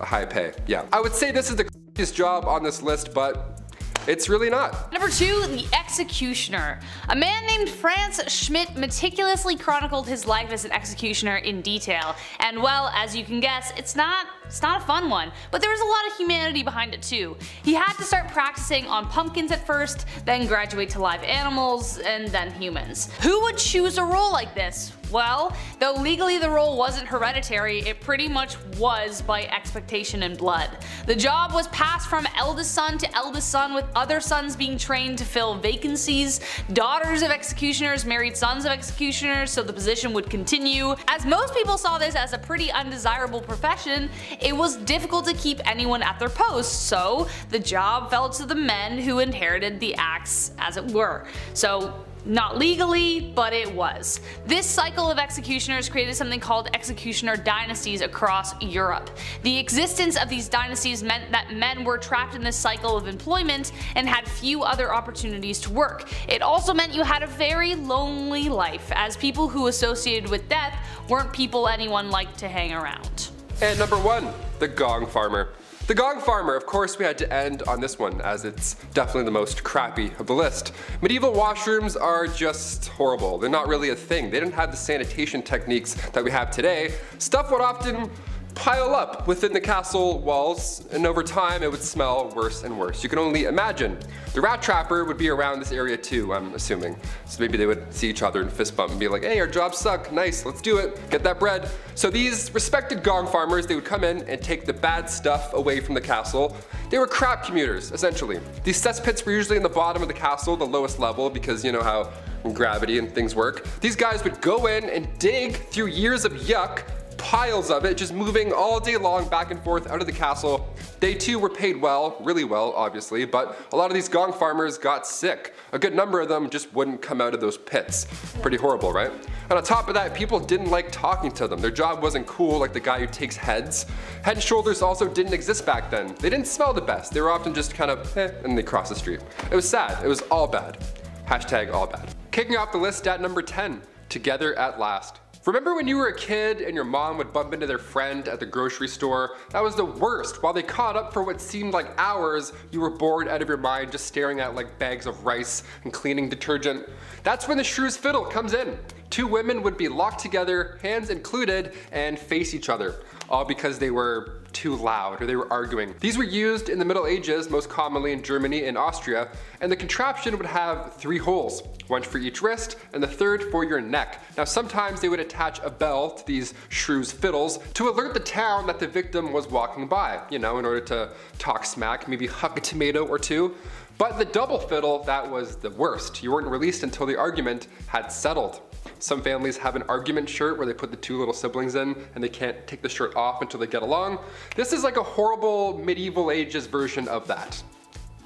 S2: a high pay. Yeah. I would say this is the craziest job on this list, but it's really not.
S4: Number 2, the executioner. A man named Franz Schmidt meticulously chronicled his life as an executioner in detail, and well, as you can guess, it's not a fun one, but there was a lot of humanity behind it too. He had to start practicing on pumpkins at first, then graduate to live animals, and then humans. Who would choose a role like this? Well, though legally the role wasn't hereditary, it pretty much was by expectation and blood. The job was passed from eldest son to eldest son, with other sons being trained to fill vacancies. Daughters of executioners married sons of executioners, so the position would continue. As most people saw this as a pretty undesirable profession, it was difficult to keep anyone at their posts, so the job fell to the men who inherited the axe, as it were. So not legally, but it was. This cycle of executioners created something called executioner dynasties across Europe. The existence of these dynasties meant that men were trapped in this cycle of employment and had few other opportunities to work. It also meant you had a very lonely life, as people who associated with death weren't people anyone liked to hang around.
S2: And number 1, the gong farmer. The gong farmer, of course we had to end on this one, as it's definitely the most crappy of the list. Medieval washrooms are just horrible. They're not really a thing. They didn't have the sanitation techniques that we have today. Stuff would often pile up within the castle walls, and over time it would smell worse and worse. You can only imagine. The rat trapper would be around this area too, I'm assuming. So maybe they would see each other and fist bump and be like, hey, our jobs suck, nice, let's do it, get that bread. So these respected gong farmers, they would come in and take the bad stuff away from the castle. They were crap commuters, essentially. These cesspits were usually in the bottom of the castle, the lowest level, because you know how gravity and things work. These guys would go in and dig through years of yuck, piles of it, just moving all day long back and forth out of the castle. They too were paid well, really well obviously, but a lot of these gong farmers got sick. A good number of them just wouldn't come out of those pits. Pretty horrible, right? And on top of that, people didn't like talking to them. Their job wasn't cool like the guy who takes heads. Head and shoulders also didn't exist back then. They didn't smell the best. They were often just kind of and they cross the street. It was sad. It was all bad. Hashtag all bad. Kicking off the list at number 10, together at last. Remember when you were a kid and your mom would bump into their friend at the grocery store? That was the worst. While they caught up for what seemed like hours, you were bored out of your mind just staring at like bags of rice and cleaning detergent. That's when the shrew's fiddle comes in. Two women would be locked together, hands included, and face each other, all because they were too loud or they were arguing. These were used in the Middle Ages, most commonly in Germany and Austria, and the contraption would have 3 holes, one for each wrist and the third for your neck. Now sometimes they would attach a bell to these shrews' fiddles to alert the town that the victim was walking by, you know, in order to talk smack, maybe huck a tomato or two. But the double fiddle, that was the worst. You weren't released until the argument had settled. Some families have an argument shirt where they put the 2 little siblings in and they can't take the shirt off until they get along. This is like a horrible medieval ages version of that.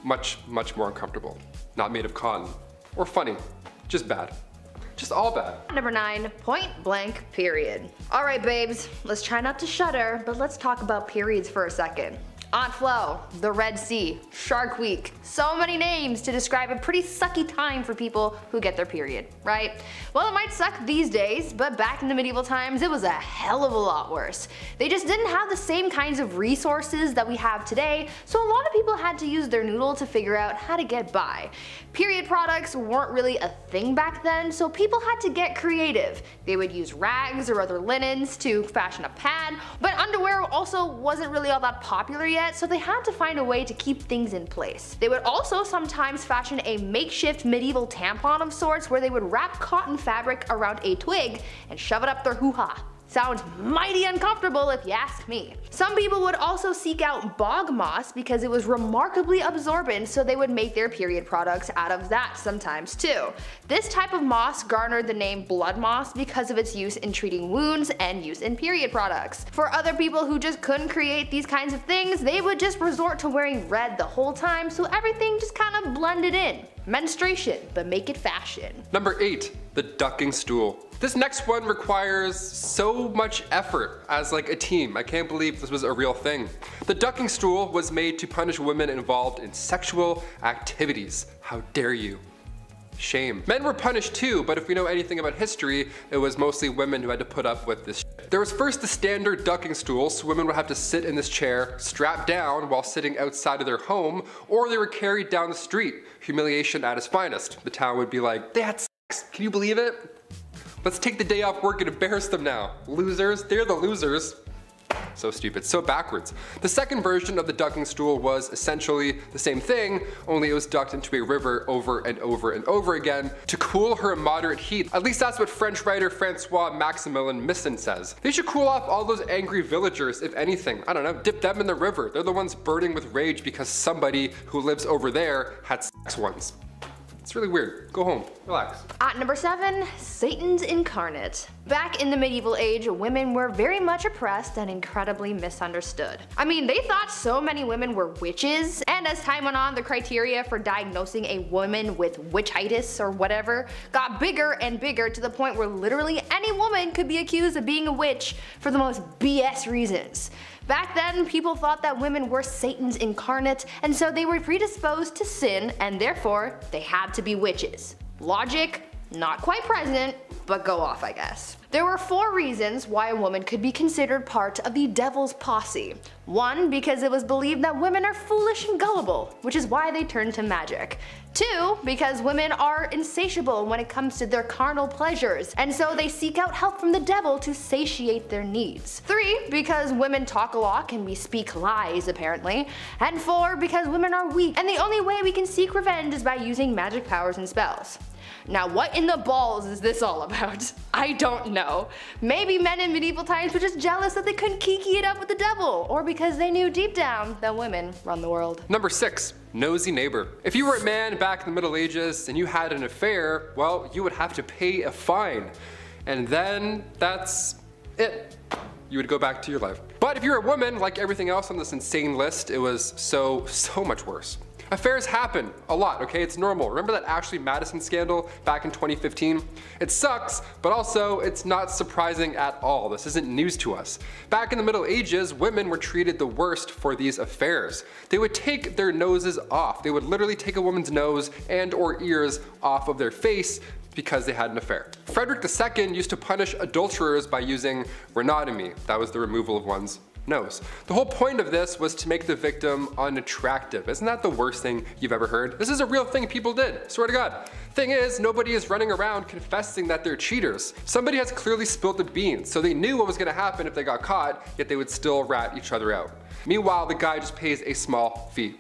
S2: Much, much more uncomfortable. Not made of cotton. Or funny. Just bad. Just all bad.
S1: Number 9, point blank period. Alright babes, let's try not to shudder, but let's talk about periods for a second. Aunt Flo, the Red Sea, Shark Week. So many names to describe a pretty sucky time for people who get their period, right? Well, it might suck these days, but back in the medieval times it was a hell of a lot worse. They just didn't have the same kinds of resources that we have today, so a lot of people had to use their noodle to figure out how to get by. Period products weren't really a thing back then, so people had to get creative. They would use rags or other linens to fashion a pad, but underwear also wasn't really all that popular yet, so they had to find a way to keep things in place. They would also sometimes fashion a makeshift medieval tampon of sorts where they would wrap cotton fabric around a twig and shove it up their hoo-ha. Sounds mighty uncomfortable if you ask me. Some people would also seek out bog moss because it was remarkably absorbent, so they would make their period products out of that sometimes too. This type of moss garnered the name blood moss because of its use in treating wounds and use in period products. For other people who just couldn't create these kinds of things, they would just resort to wearing red the whole time, so everything just kind of blended in. Menstruation, but make it fashion.
S2: Number 8, the ducking stool. This next one requires so much effort as like a team. I can't believe this was a real thing. The ducking stool was made to punish women involved in sexual activities. How dare you? Shame. Men were punished too, but if we know anything about history, it was mostly women who had to put up with this shit. There was first the standard ducking stool, so women would have to sit in this chair, strapped down while sitting outside of their home, or they were carried down the street. Humiliation at its finest. The town would be like, they had sex, can you believe it? Let's take the day off work and embarrass them now. Losers, they're the losers. So stupid, so backwards. The second version of the ducking stool was essentially the same thing, only it was ducked into a river over and over and over again to cool her moderate heat. At least that's what French writer Francois Maximilien Misson says. They should cool off all those angry villagers, if anything. I don't know, dip them in the river. They're the ones burning with rage because somebody who lives over there had sex once. It's really weird. Go home. Relax.
S1: At number 7, Satan's incarnate. Back in the medieval age, women were very much oppressed and incredibly misunderstood. I mean, they thought so many women were witches, and as time went on, the criteria for diagnosing a woman with witchitis or whatever got bigger and bigger to the point where literally any woman could be accused of being a witch for the most BS reasons. Back then, people thought that women were Satan's incarnate, and so they were predisposed to sin, and therefore, they had to be witches. Logic, not quite present, but go off, I guess. There were 4 reasons why a woman could be considered part of the devil's posse. 1, because it was believed that women are foolish and gullible, which is why they turned to magic. 2, because women are insatiable when it comes to their carnal pleasures, and so they seek out help from the devil to satiate their needs. 3, because women talk a lot and we speak lies apparently. And 4, because women are weak, and the only way we can seek revenge is by using magic powers and spells. Now what in the balls is this all about? I don't know. Maybe men in medieval times were just jealous that they couldn't kiki it up with the devil, or because they knew deep down that women run the world.
S2: Number 6, nosy neighbor. If you were a man back in the Middle Ages and you had an affair, well, you would have to pay a fine. And then that's it. You would go back to your life. But if you're a woman, like everything else on this insane list, it was so much worse. Affairs happen a lot, okay? It's normal. Remember that Ashley Madison scandal back in 2015? It sucks, but also it's not surprising at all. This isn't news to us. Back in the Middle Ages, women were treated the worst for these affairs. They would take their noses off. They would literally take a woman's nose and or ears off of their face because they had an affair. Frederick II used to punish adulterers by using rhinotomy. That was the removal of one's nose. The whole point of this was to make the victim unattractive. Isn't that the worst thing you've ever heard? This is a real thing people did, swear to God. Thing is, nobody is running around confessing that they're cheaters. Somebody has clearly spilled the beans, so they knew what was gonna happen if they got caught, yet they would still rat each other out. Meanwhile, the guy just pays a small fee.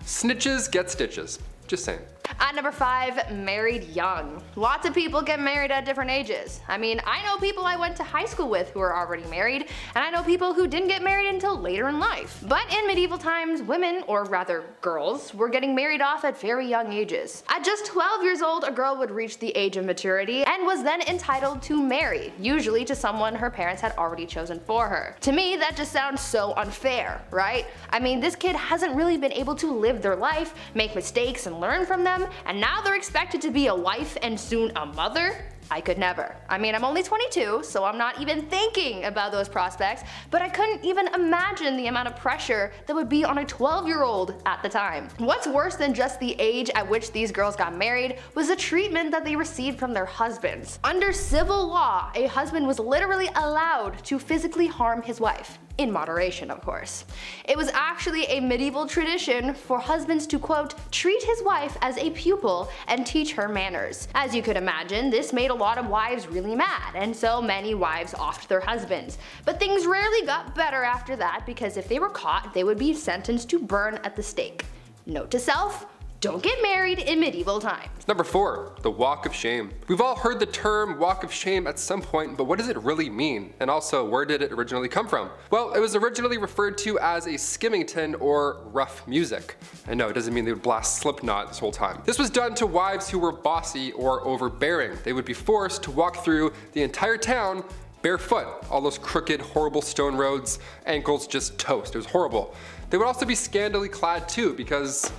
S2: Snitches get stitches. Just saying.
S1: At number 5, married young. Lots of people get married at different ages. I mean, I know people I went to high school with who are already married, and I know people who didn't get married until later in life. But in medieval times, women, or rather girls, were getting married off at very young ages. At just 12 years old, a girl would reach the age of maturity and was then entitled to marry, usually to someone her parents had already chosen for her. To me, that just sounds so unfair, right? I mean, this kid hasn't really been able to live their life, make mistakes and learn from them, and now they're expected to be a wife and soon a mother? I could never. I mean, I'm only 22, so I'm not even thinking about those prospects, but I couldn't even imagine the amount of pressure that would be on a 12-year-old at the time. What's worse than just the age at which these girls got married was the treatment that they received from their husbands. Under civil law, a husband was literally allowed to physically harm his wife. In moderation, of course. It was actually a medieval tradition for husbands to, quote, treat his wife as a pupil and teach her manners. As you could imagine, this made a lot of wives really mad, and so many wives offed their husbands. But things rarely got better after that, because if they were caught, they would be sentenced to burn at the stake. Note to self: don't get married in medieval times.
S2: Number 4, the walk of shame. We've all heard the term walk of shame at some point, but what does it really mean? And also, where did it originally come from? Well, it was originally referred to as a skimmington or rough music. I know, it doesn't mean they would blast Slipknot this whole time. This was done to wives who were bossy or overbearing. They would be forced to walk through the entire town barefoot. All those crooked, horrible stone roads, ankles just toast. It was horrible. They would also be scantily clad too, because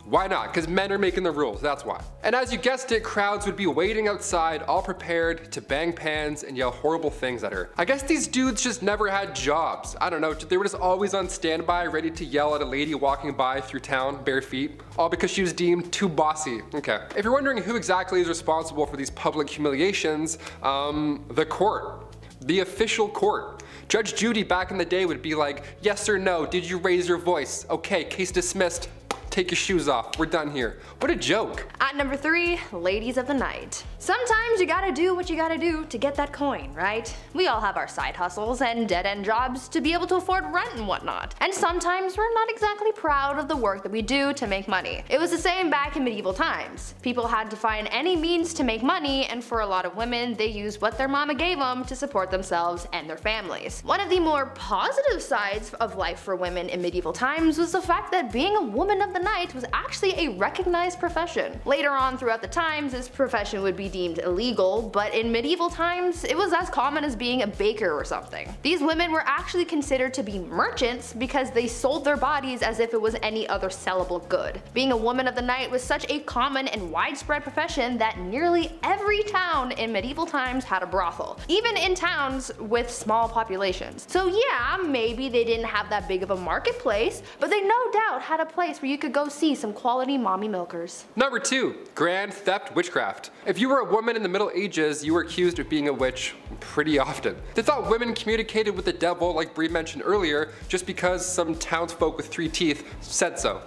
S2: why not? Because men are making the rules, that's why. And as you guessed it, crowds would be waiting outside, all prepared to bang pans and yell horrible things at her. I guess these dudes just never had jobs. I don't know, they were just always on standby, ready to yell at a lady walking by through town, bare feet, all because she was deemed too bossy. Okay. If you're wondering who exactly is responsible for these public humiliations, the court. The official court. Judge Judy back in the day would be like, yes or no, did you raise your voice? Okay, case dismissed. Take your shoes off, we're done here. What a joke.
S1: At number 3, ladies of the night. Sometimes you gotta do what you gotta do to get that coin, right? We all have our side hustles and dead-end jobs to be able to afford rent and whatnot. And sometimes we're not exactly proud of the work that we do to make money. It was the same back in medieval times. People had to find any means to make money, and for a lot of women, they used what their mama gave them to support themselves and their families. One of the more positive sides of life for women in medieval times was the fact that being a woman of the night was actually a recognized profession. Later on throughout the times, this profession would be deemed illegal, but in medieval times, it was as common as being a baker or something. These women were actually considered to be merchants because they sold their bodies as if it was any other sellable good. Being a woman of the night was such a common and widespread profession that nearly every town in medieval times had a brothel, even in towns with small populations. So yeah, maybe they didn't have that big of a marketplace, but they no doubt had a place where you could go see some quality mommy milkers.
S2: Number 2, grand theft witchcraft. If you were a woman in the Middle Ages, you were accused of being a witch pretty often. They thought women communicated with the devil, like Bree mentioned earlier, just because some townsfolk with 3 teeth said so.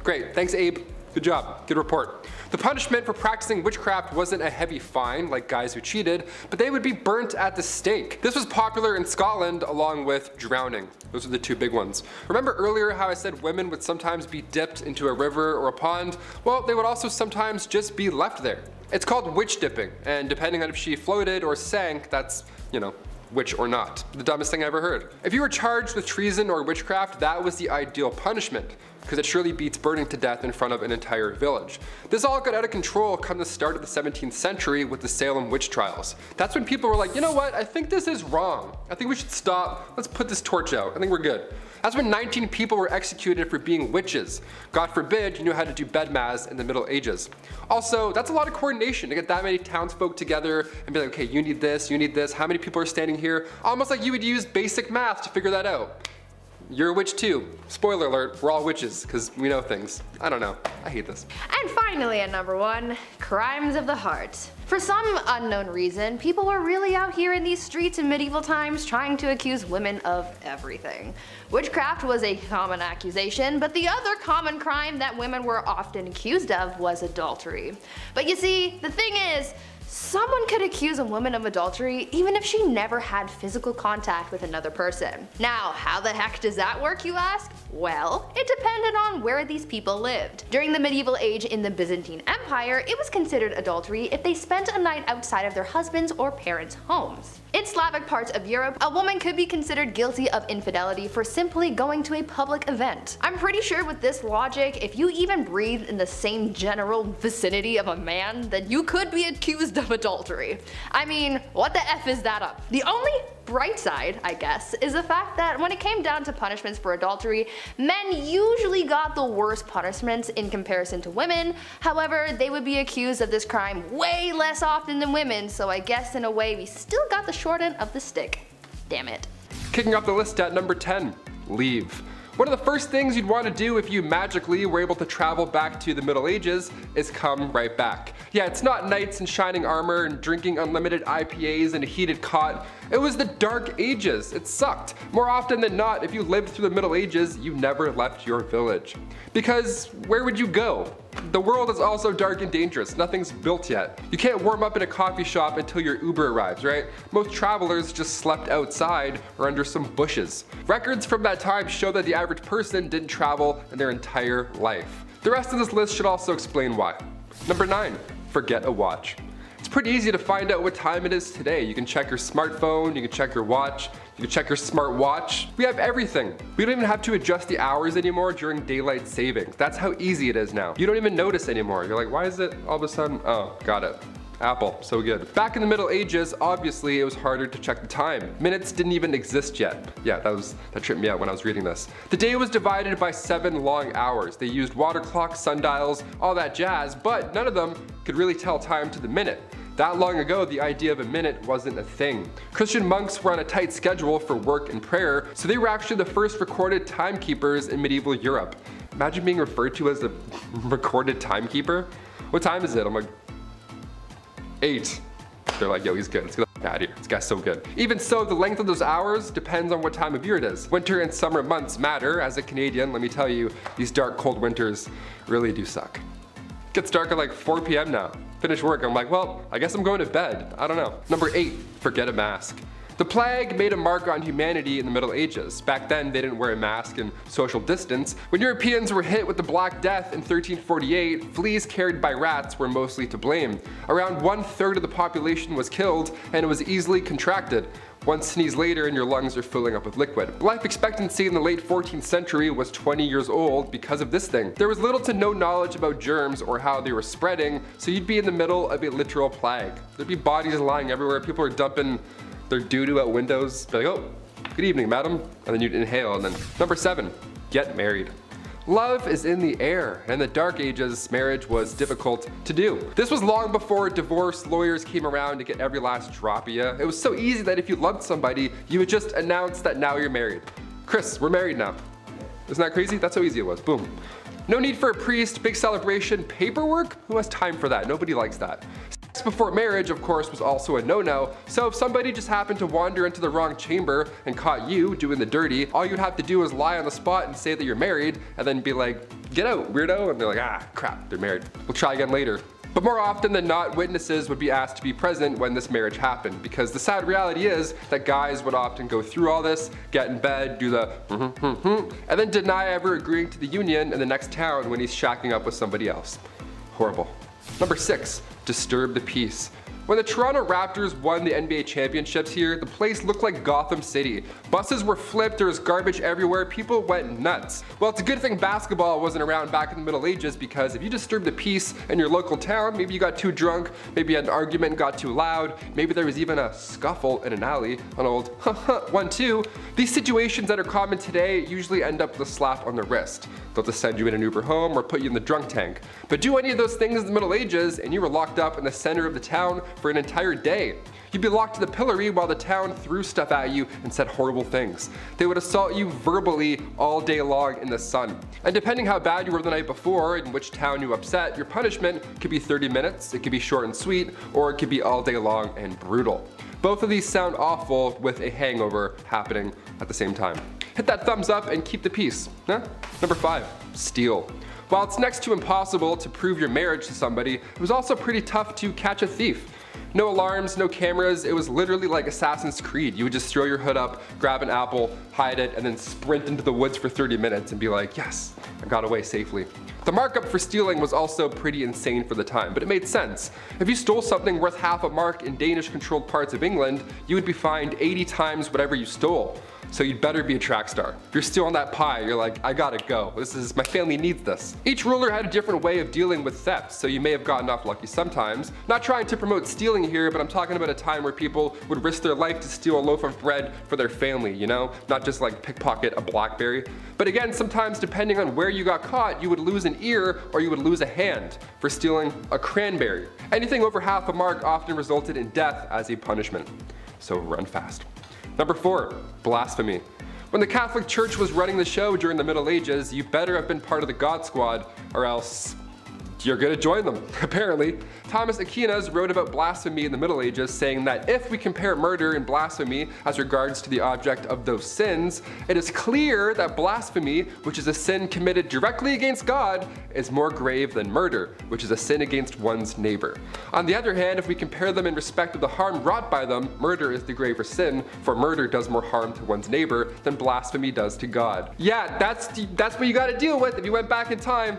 S2: Great, thanks Abe. Good job, good report. The punishment for practicing witchcraft wasn't a heavy fine like guys who cheated, but they would be burnt at the stake. This was popular in Scotland along with drowning. Those are the 2 big ones. Remember earlier how I said women would sometimes be dipped into a river or a pond? Well, they would also sometimes just be left there. It's called witch dipping, and depending on if she floated or sank, that's, you know, witch or not. The dumbest thing I ever heard. If you were charged with treason or witchcraft, that was the ideal punishment, because it surely beats burning to death in front of an entire village. This all got out of control come the start of the 17th century with the Salem witch trials. That's when people were like, you know what, I think this is wrong. I think we should stop, let's put this torch out, I think we're good. That's when 19 people were executed for being witches. God forbid you knew how to do bedmas in the Middle Ages. Also, that's a lot of coordination to get that many townsfolk together and be like, okay, you need this, how many people are standing here? Almost like you would use basic math to figure that out. you're a witch too. Spoiler alert, we're all witches, because we know things. I don't know. I hate this.
S1: And finally at number 1, crimes of the heart. For some unknown reason, people were really out here in these streets in medieval times trying to accuse women of everything. Witchcraft was a common accusation, but the other common crime that women were often accused of was adultery. But you see, the thing is, someone could accuse a woman of adultery even if she never had physical contact with another person. Now, how the heck does that work, you ask? Well, it depended on where these people lived. During the medieval age in the Byzantine Empire, it was considered adultery if they spent a night outside of their husbands' or parents' homes. In Slavic parts of Europe, a woman could be considered guilty of infidelity for simply going to a public event. I'm pretty sure with this logic, if you even breathed in the same general vicinity of a man, then you could be accused of adultery. I mean, what the F is that up? The only bright side, I guess, is the fact that when it came down to punishments for adultery, men usually got the worst punishments in comparison to women. However, they would be accused of this crime way less often than women, so I guess in a way we still got the short end of the stick. Damn it.
S2: Kicking off the list at number 10, leave. One of the first things you'd want to do if you magically were able to travel back to the Middle Ages is come right back. Yeah, it's not knights in shining armor and drinking unlimited IPAs in a heated cot. It was the Dark Ages. It sucked. More often than not, if you lived through the Middle Ages, you never left your village. Because where would you go? The world is also dark and dangerous. Nothing's built yet. You can't warm up in a coffee shop until your Uber arrives, right? Most travelers just slept outside or under some bushes. Records from that time show that the average person didn't travel in their entire life. The rest of this list should also explain why. Number 9, forget a watch. It's pretty easy to find out what time it is today. You can check your smartphone, you can check your watch, you can check your smart watch. We have everything. We don't even have to adjust the hours anymore during daylight savings. That's how easy it is now. You don't even notice anymore. You're like, why is it all of a sudden? Oh, got it. Apple, so good. Back in the Middle Ages, obviously it was harder to check the time. Minutes didn't even exist yet. Yeah, that tripped me out when I was reading this. The day was divided by 7 long hours. They used water clocks, sundials, all that jazz, but none of them could really tell time to the minute. That long ago, the idea of a minute wasn't a thing. Christian monks were on a tight schedule for work and prayer, so they were actually the first recorded timekeepers in medieval Europe. Imagine being referred to as a recorded timekeeper. What time is it? I'm like, 8. They're like, yo, he's good. Let's get out of here. This guy's so good. Even so, the length of those hours depends on what time of year it is. Winter and summer months matter. As a Canadian, let me tell you, these dark, cold winters really do suck. It gets dark at like 4 p.m. now. Finish work, I'm like, well, I guess I'm going to bed. I don't know. Number 8, forget a mask. The plague made a mark on humanity in the Middle Ages. Back then, they didn't wear a mask and social distance. When Europeans were hit with the Black Death in 1348, fleas carried by rats were mostly to blame. Around 1/3 of the population was killed, and it was easily contracted. One sneeze later and your lungs are filling up with liquid. Life expectancy in the late 14th century was 20 years old because of this thing. There was little to no knowledge about germs or how they were spreading, so you'd be in the middle of a literal plague. There'd be bodies lying everywhere, people are dumping their doo-doo out windows. Be like, oh, good evening, madam. And then you'd inhale, and then. Number 7, get married. Love is in the air, and in the Dark Ages, marriage was difficult to do. This was long before divorce lawyers came around to get every last drop of you. It was so easy that if you loved somebody, you would just announce that now you're married. Chris, we're married now. Isn't that crazy? That's how easy it was. Boom. No need for a priest, big celebration, paperwork? Who has time for that? Nobody likes that. Sex before marriage, of course, was also a no-no, so if somebody just happened to wander into the wrong chamber and caught you doing the dirty, all you'd have to do is lie on the spot and say that you're married, and then be like, get out, weirdo, and they're like, ah, crap, they're married. We'll try again later. But more often than not, witnesses would be asked to be present when this marriage happened, because the sad reality is that guys would often go through all this, get in bed, do the and then deny ever agreeing to the union in the next town when he's shacking up with somebody else. Horrible. Number 6, disturb the peace. When the Toronto Raptors won the NBA championships here, the place looked like Gotham City. Buses were flipped, there was garbage everywhere, people went nuts. Well, it's a good thing basketball wasn't around back in the Middle Ages, because if you disturbed the peace in your local town, maybe you got too drunk, maybe you had an argument, got too loud, maybe there was even a scuffle in an alley, an old 1-2. These situations that are common today usually end up with a slap on the wrist. They'll just send you in an Uber home or put you in the drunk tank. But do any of those things in the Middle Ages and you were locked up in the center of the town for an entire day. You'd be locked to the pillory while the town threw stuff at you and said horrible things. They would assault you verbally all day long in the sun. And depending how bad you were the night before and which town you upset, your punishment could be 30 minutes, it could be short and sweet, or it could be all day long and brutal. Both of these sound awful with a hangover happening at the same time. Hit that thumbs up and keep the peace. Number 5, steal. While it's next to impossible to prove your marriage to somebody, it was also pretty tough to catch a thief. No alarms, no cameras, it was literally like Assassin's Creed. You would just throw your hood up, grab an apple, hide it, and then sprint into the woods for 30 minutes and be like, yes, I got away safely. The markup for stealing was also pretty insane for the time, but it made sense. If you stole something worth half a mark in Danish-controlled parts of England, you would be fined 80 times whatever you stole. So you'd better be a track star. If you're stealing that pie, you're like, I gotta go. My family needs this. Each ruler had a different way of dealing with theft, so you may have gotten off lucky sometimes. Not trying to promote stealing here, but I'm talking about a time where people would risk their life to steal a loaf of bread for their family, you know? Not just like pickpocket a BlackBerry. But again, sometimes depending on where you got caught, you would lose an ear or you would lose a hand for stealing a cranberry. Anything over half a mark often resulted in death as a punishment. So run fast. Number 4, blasphemy. When the Catholic Church was running the show during the Middle Ages, you better have been part of the God Squad or else you're gonna join them, apparently. Thomas Aquinas wrote about blasphemy in the Middle Ages, saying that if we compare murder and blasphemy as regards to the object of those sins, it is clear that blasphemy, which is a sin committed directly against God, is more grave than murder, which is a sin against one's neighbor. On the other hand, if we compare them in respect of the harm wrought by them, murder is the graver sin, for murder does more harm to one's neighbor than blasphemy does to God. Yeah, that's what you gotta deal with if you went back in time.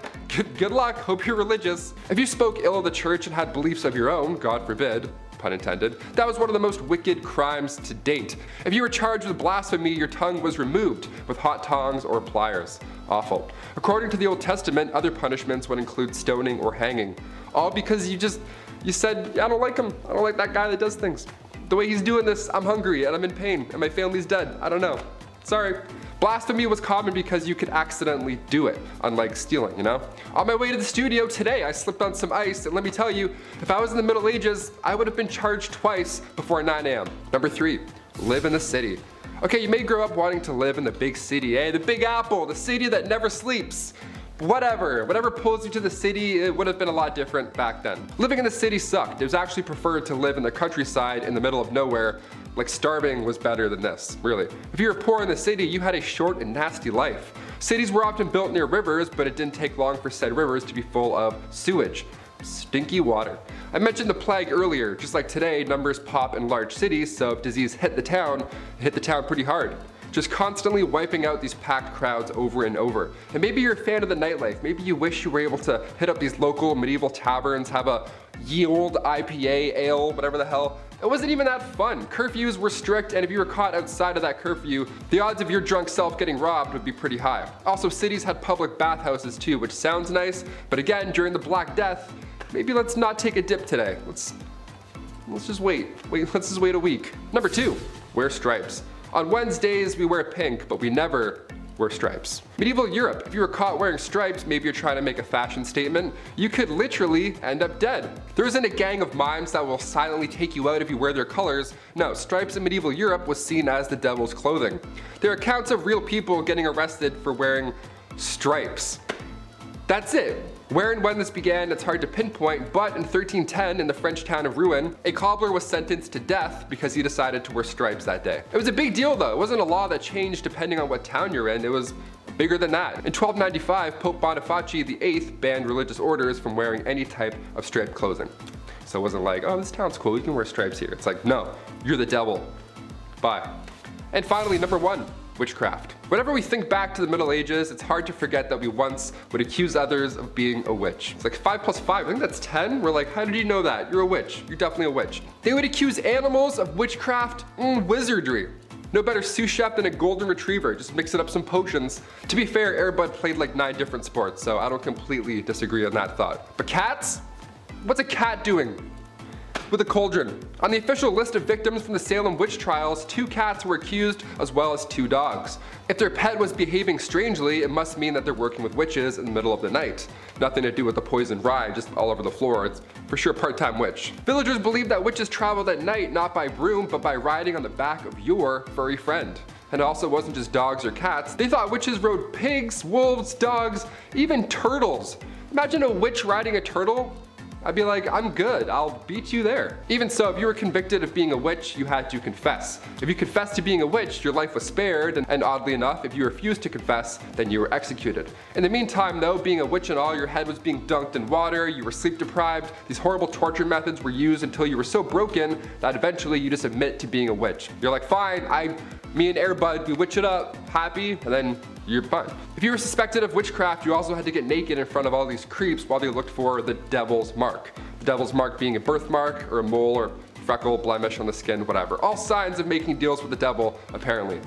S2: Good luck, hope you're religious. If you spoke ill of the church and had beliefs of your own, God forbid, pun intended, that was one of the most wicked crimes to date. If you were charged with blasphemy, your tongue was removed with hot tongs or pliers. Awful. According to the Old Testament, other punishments would include stoning or hanging. All because you said, I don't like him, I don't like that guy that does things. The way he's doing this, I'm hungry and I'm in pain and my family's dead. I don't know. Sorry. Blasphemy was common because you could accidentally do it, unlike stealing, you know? On my way to the studio today, I slipped on some ice, and let me tell you, if I was in the Middle Ages, I would have been charged twice before 9 a.m. Number 3, live in the city. Okay, you may grow up wanting to live in the big city, the Big Apple, the city that never sleeps. Whatever pulls you to the city, it would have been a lot different back then. Living in the city sucked. It was actually preferred to live in the countryside in the middle of nowhere. Like starving was better than this, really. If you were poor in the city, you had a short and nasty life. Cities were often built near rivers, but it didn't take long for said rivers to be full of sewage. Stinky water. I mentioned the plague earlier. Just like today, numbers pop in large cities, so if disease hit the town, it hit the town pretty hard. Just constantly wiping out these packed crowds over and over. And maybe you're a fan of the nightlife. Maybe you wish you were able to hit up these local medieval taverns, have a ye old IPA, ale, whatever the hell. It wasn't even that fun. Curfews were strict, and if you were caught outside of that curfew, the odds of your drunk self getting robbed would be pretty high. Also, cities had public bathhouses too, which sounds nice, but again, during the Black Death, maybe let's not take a dip today. Let's just wait. Let's just wait a week. Number 2, wear stripes. On Wednesdays, we wear pink, but we never wear stripes. Medieval Europe, if you were caught wearing stripes, maybe you're trying to make a fashion statement, you could literally end up dead. There isn't a gang of mimes that will silently take you out if you wear their colors. No, stripes in medieval Europe was seen as the devil's clothing. There are accounts of real people getting arrested for wearing stripes. That's it. Where and when this began, it's hard to pinpoint, but in 1310, in the French town of Rouen, a cobbler was sentenced to death because he decided to wear stripes that day. It was a big deal though. It wasn't a law that changed depending on what town you're in. It was bigger than that. In 1295, Pope Boniface VIII banned religious orders from wearing any type of striped clothing. So it wasn't like, oh, this town's cool, you can wear stripes here. It's like, no, you're the devil. Bye. And finally, number 1. Witchcraft. Whenever we think back to the Middle Ages, it's hard to forget that we once would accuse others of being a witch. It's like 5 plus 5, I think that's 10. We're like, how did you know that? You're a witch. You're definitely a witch. They would accuse animals of witchcraft, wizardry. No better sous chef than a golden retriever, just mixing up some potions. To be fair, Air Bud played like 9 different sports, so I don't completely disagree on that thought. But cats? What's a cat doing? with a cauldron. On the official list of victims from the Salem witch trials, 2 cats were accused as well as 2 dogs. If their pet was behaving strangely, it must mean that they're working with witches in the middle of the night. Nothing to do with the poisoned rye just all over the floor. It's for sure a part-time witch. Villagers believe that witches traveled at night not by broom but by riding on the back of your furry friend. And it also wasn't just dogs or cats. They thought witches rode pigs, wolves, dogs, even turtles. Imagine a witch riding a turtle. I'd be like, I'm good, I'll beat you there. Even so, if you were convicted of being a witch, you had to confess. If you confessed to being a witch, your life was spared, and oddly enough, if you refused to confess, then you were executed. In the meantime though, being a witch and all, your head was being dunked in water, you were sleep deprived, these horrible torture methods were used until you were so broken that eventually you just admit to being a witch. You're like, fine, me and Airbud, we witch it up, happy, and then you're fine. If you were suspected of witchcraft, you also had to get naked in front of all these creeps while they looked for the devil's mark. The devil's mark being a birthmark or a mole or freckle, blemish on the skin, whatever. All signs of making deals with the devil, apparently.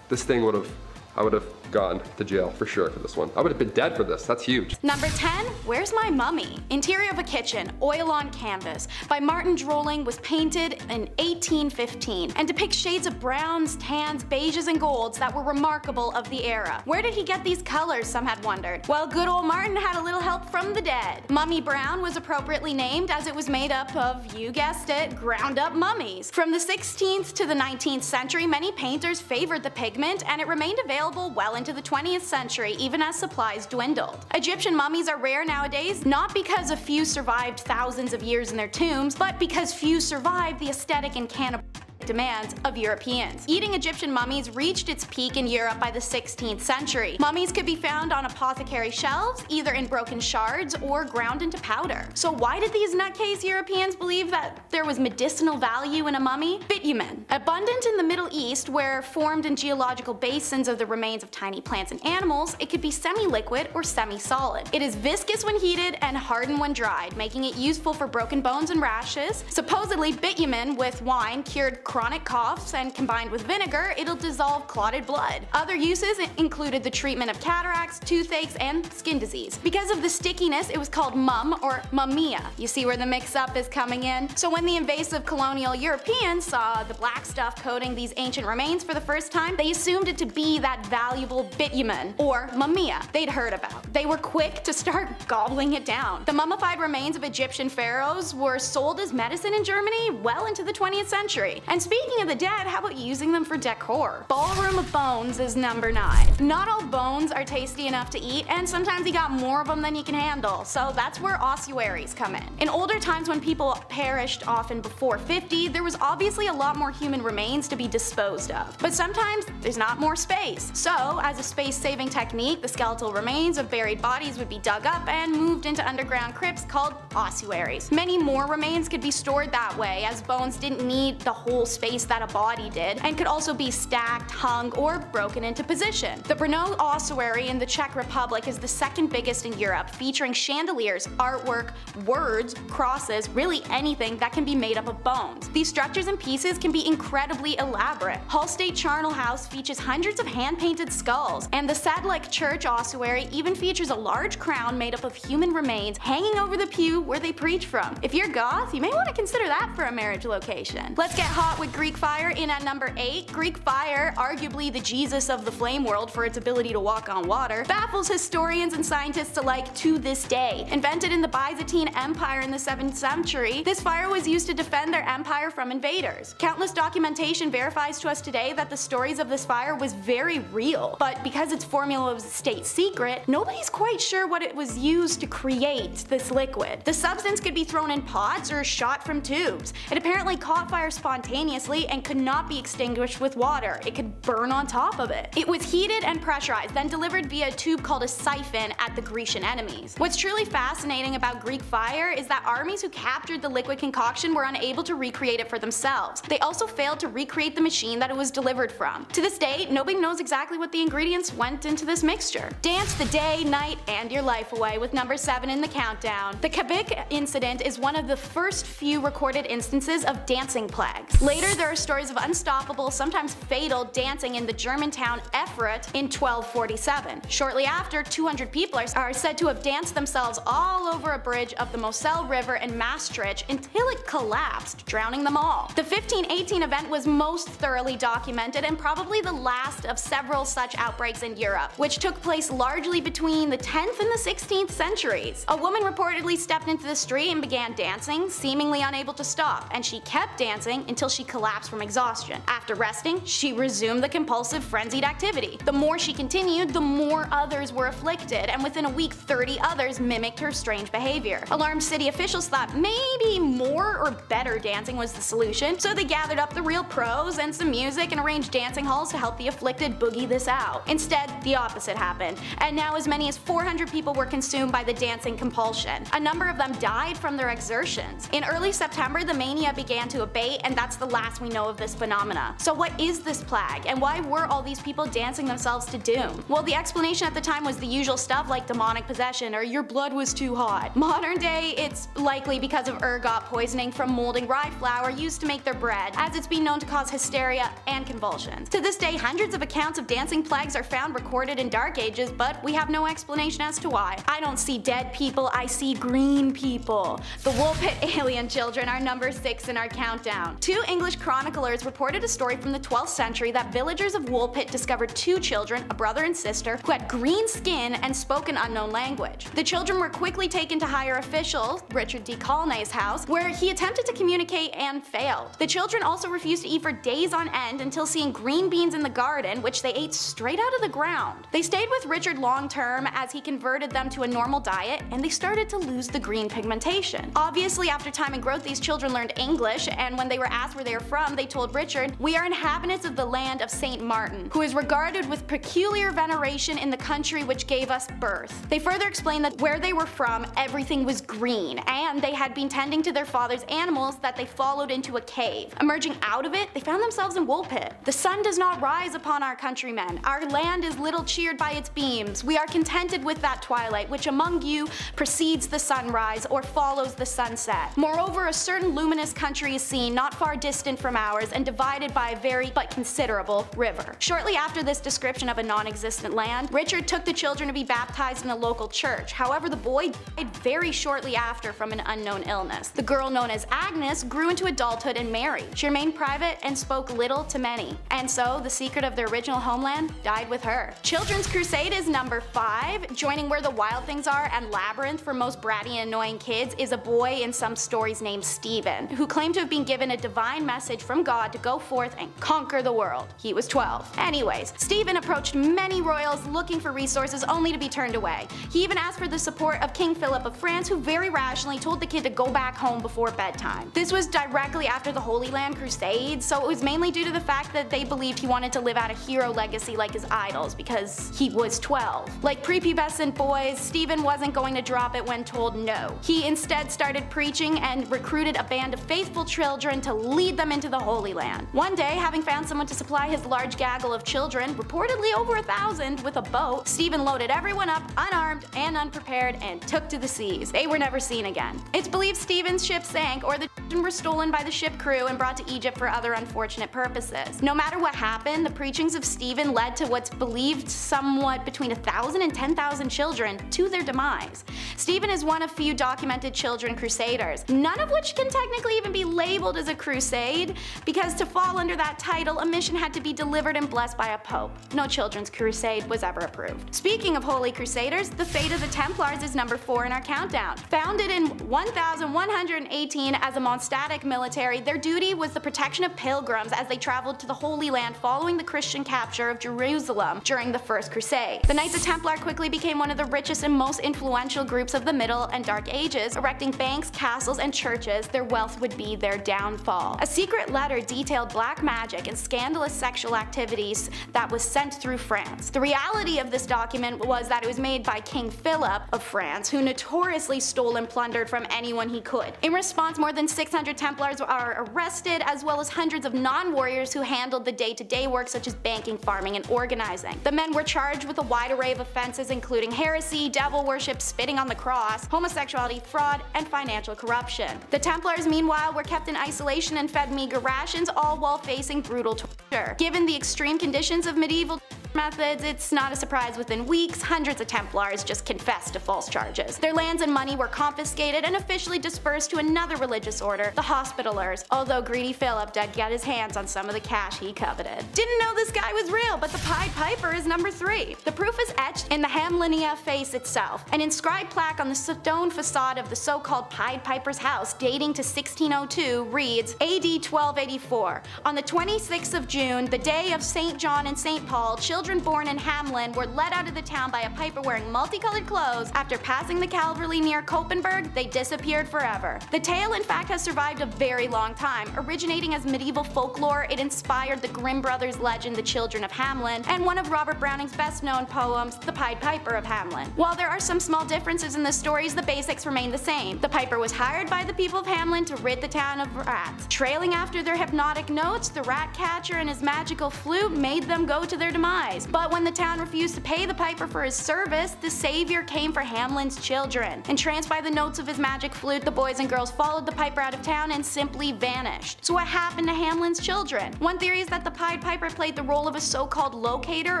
S2: This thing I would have gone to jail for sure for this one. I would have been dead for this, that's huge.
S5: Number 10, Where's My Mummy? Interior of a Kitchen, Oil on Canvas, by Martin Drolling, was painted in 1815 and depicts shades of browns, tans, beiges, and golds that were remarkable of the era. Where did he get these colors, some had wondered? Well, good old Martin had a little help from the dead. Mummy Brown was appropriately named as it was made up of, you guessed it, ground up mummies. From the 16th to the 19th century, many painters favored the pigment and it remained available well into the 20th century, even as supplies dwindled. Egyptian mummies are rare nowadays, not because a few survived thousands of years in their tombs, but because few survived the aesthetic and cannibal demands of Europeans. Eating Egyptian mummies reached its peak in Europe by the 16th century. Mummies could be found on apothecary shelves, either in broken shards or ground into powder. So why did these nutcase Europeans believe that there was medicinal value in a mummy? Bitumen, abundant in the Middle East where formed in geological basins of the remains of tiny plants and animals, it could be semi-liquid or semi-solid. It is viscous when heated and hardened when dried, making it useful for broken bones and rashes. Supposedly bitumen with wine cured chronic coughs, and combined with vinegar, it'll dissolve clotted blood. Other uses included the treatment of cataracts, toothaches, and skin disease. Because of the stickiness, it was called mum or mumia. You see where the mix-up is coming in? So when the invasive colonial Europeans saw the black stuff coating these ancient remains for the first time, they assumed it to be that valuable bitumen, or mumia, they'd heard about. They were quick to start gobbling it down. The mummified remains of Egyptian pharaohs were sold as medicine in Germany well into the 20th century. And speaking of the dead, how about using them for decor? Ballroom of Bones is number 9. Not all bones are tasty enough to eat, and sometimes you got more of them than you can handle, so that's where ossuaries come in. In older times when people perished often before 50, there was obviously a lot more human remains to be disposed of. But sometimes there's not more space. So, as a space-saving technique, the skeletal remains of buried bodies would be dug up and moved into underground crypts called ossuaries. Many more remains could be stored that way, as bones didn't need the whole space that a body did, and could also be stacked, hung, or broken into position. The Brno ossuary in the Czech Republic is the second biggest in Europe, featuring chandeliers, artwork, words, crosses, really anything that can be made up of bones. These structures and pieces can be incredibly elaborate. Hull State Charnel House features hundreds of hand-painted skulls, and the Sadlec Church ossuary even features a large crown made up of human remains hanging over the pew where they preach from. If you're goth, you may want to consider that for a marriage location. Let's get hot with Greek fire in at number 8. Greek fire, arguably the Jesus of the flame world for its ability to walk on water, baffles historians and scientists alike to this day. Invented in the Byzantine Empire in the 7th century, this fire was used to defend their empire from invaders. Countless documentation verifies to us today that the stories of this fire was very real, but because its formula was a state secret, nobody's quite sure what it was used to create this liquid. The substance could be thrown in pots or shot from tubes. It apparently caught fire spontaneously and could not be extinguished with water. It could burn on top of it. It was heated and pressurized, then delivered via a tube called a siphon at the Grecian enemies. What's truly fascinating about Greek fire is that armies who captured the liquid concoction were unable to recreate it for themselves. They also failed to recreate the machine that it was delivered from. To this day, nobody knows exactly what the ingredients went into this mixture. Dance the day, night, and your life away with number 7 in the countdown. The Kabik incident is one of the first few recorded instances of dancing plagues. Later, there are stories of unstoppable, sometimes fatal, dancing in the German town Erfurt in 1247. Shortly after, 200 people are said to have danced themselves all over a bridge of the Moselle River in Maastricht until it collapsed, drowning them all. The 1518 event was most thoroughly documented and probably the last of several such outbreaks in Europe, which took place largely between the 10th and the 16th centuries. A woman reportedly stepped into the street and began dancing, seemingly unable to stop, and she kept dancing until she collapsed from exhaustion. After resting, she resumed the compulsive, frenzied activity. The more she continued, the more others were afflicted, and within a week 30 others mimicked her strange behavior. Alarmed city officials thought maybe more or better dancing was the solution, so they gathered up the real pros and some music and arranged dancing halls to help the afflicted boogie this out. Instead, the opposite happened, and now as many as 400 people were consumed by the dancing compulsion. A number of them died from their exertions. In early September, the mania began to abate, and that's the last we know of this phenomena. So what is this plague, and why were all these people dancing themselves to doom? Well, the explanation at the time was the usual stuff like demonic possession or your blood was too hot. Modern day, it's likely because of ergot poisoning from molding rye flour used to make their bread, as it's been known to cause hysteria and convulsions. To this day, hundreds of accounts of dancing plagues are found recorded in Dark Ages, but we have no explanation as to why. I don't see dead people, I see green people. The Woolpit alien children are number 6 in our countdown. Two English chroniclers reported a story from the 12th century that villagers of Woolpit discovered 2 children, a brother and sister, who had green skin and spoke an unknown language. The children were quickly taken to higher officials, Richard D. Colnay's house, where he attempted to communicate and failed. The children also refused to eat for days on end until seeing green beans in the garden, which they ate straight out of the ground. They stayed with Richard long term as he converted them to a normal diet, and they started to lose the green pigmentation. Obviously, after time and growth, these children learned English, and when they were asked where they were from, they told Richard, "We are inhabitants of the land of St. Martin, who is regarded with peculiar veneration in the country which gave us birth." They further explained that where they were from, everything was green, and they had been tending to their father's animals that they followed into a cave. Emerging out of it, they found themselves in Woolpit. "The sun does not rise upon our countrymen. Our land is little cheered by its beams. We are contented with that twilight, which among you precedes the sunrise or follows the sunset. Moreover, a certain luminous country is seen not far distant from ours and divided by a very but considerable river." Shortly after this description of a non-existent land, Richard took the children to be baptized in a local church. However, the boy died very shortly after from an unknown illness. The girl, known as Agnes, grew into adulthood and married. She remained private and spoke little to many, and so the secret of their original homeland died with her. Children's Crusade is number 5. Joining Where the Wild Things Are and Labyrinth for most bratty and annoying kids is a boy in some stories named Stephen, who claimed to have been given a divine message from God to go forth and conquer the world. He was 12. Anyways, Stephen approached many royals looking for resources only to be turned away. He even asked for the support of King Philip of France, who very rationally told the kid to go back home before bedtime. This was directly after the Holy Land Crusades, so it was mainly due to the fact that they believed he wanted to live out a hero legacy like his idols because he was 12. Like prepubescent boys, Stephen wasn't going to drop it when told no. He instead started preaching and recruited a band of faithful children to lead them into the Holy Land. One day, having found someone to supply his large gaggle of children, reportedly over 1,000, with a boat, Stephen loaded everyone up unarmed and unprepared and took to the seas. They were never seen again. It's believed Stephen's ship sank, or the children were stolen by the ship crew and brought to Egypt for other unfortunate purposes. No matter what happened, the preachings of Stephen led to what's believed somewhat between 1,000 and 10,000 children to their demise. Stephen is one of few documented children crusaders, none of which can technically even be labeled as a crusade, because to fall under that title, a mission had to be delivered and blessed by a pope. No children's crusade was ever approved. Speaking of holy crusaders, the fate of the Templars is number 4 in our countdown. Founded in 1118 as a monastic military, their duty was the protection of pilgrims as they traveled to the Holy Land following the Christian capture of Jerusalem during the First Crusade. The Knights of Templar quickly became one of the richest and most influential groups of the Middle and Dark Ages, erecting banks, castles, and churches. Their wealth would be their downfall. A secret letter detailed black magic and scandalous sexual activities that was sent through France. The reality of this document was that it was made by King Philip of France, who notoriously stole and plundered from anyone he could. In response, more than 600 Templars are arrested, as well as hundreds of non-warriors who handled the day-to-day work such as banking, farming, and organizing. The men were charged with a wide array of offenses including heresy, devil worship, spitting on the cross, homosexuality, fraud, and financial corruption. The Templars, meanwhile, were kept in isolation and fed fed meager rations, all while facing brutal torture. Given the extreme conditions of medieval methods, it's not a surprise within weeks, hundreds of Templars just confessed to false charges. Their lands and money were confiscated and officially dispersed to another religious order, the Hospitallers, although greedy Philip did get his hands on some of the cash he coveted. Didn't know this guy was real, but the Pied Piper is number 3. The proof is etched in the Hamlinia face itself, an inscribed plaque on the stone facade of the so-called Pied Piper's house dating to 1602 reads AD 1284. On the 26th of June, the day of St. John and St. Paul, children born in Hamlin were led out of the town by a piper wearing multicolored clothes. After passing the Calvary near Koppenberg, they disappeared forever. The tale in fact has survived a very long time. Originating as medieval folklore, it inspired the Grimm brothers' legend The Children of Hamlin, and one of Robert Browning's best known poems, The Pied Piper of Hamlin. While there are some small differences in the stories, the basics remain the same. The piper was hired by the people of Hamlin to rid the town of rats. Trailing after their hypnotic notes, the rat catcher and his magical flute made them go to their demise. But when the town refused to pay the piper for his service, the savior came for Hamlin's children. Entranced by the notes of his magic flute, the boys and girls followed the piper out of town and simply vanished. So what happened to Hamlin's children? One theory is that the Pied Piper played the role of a so-called locator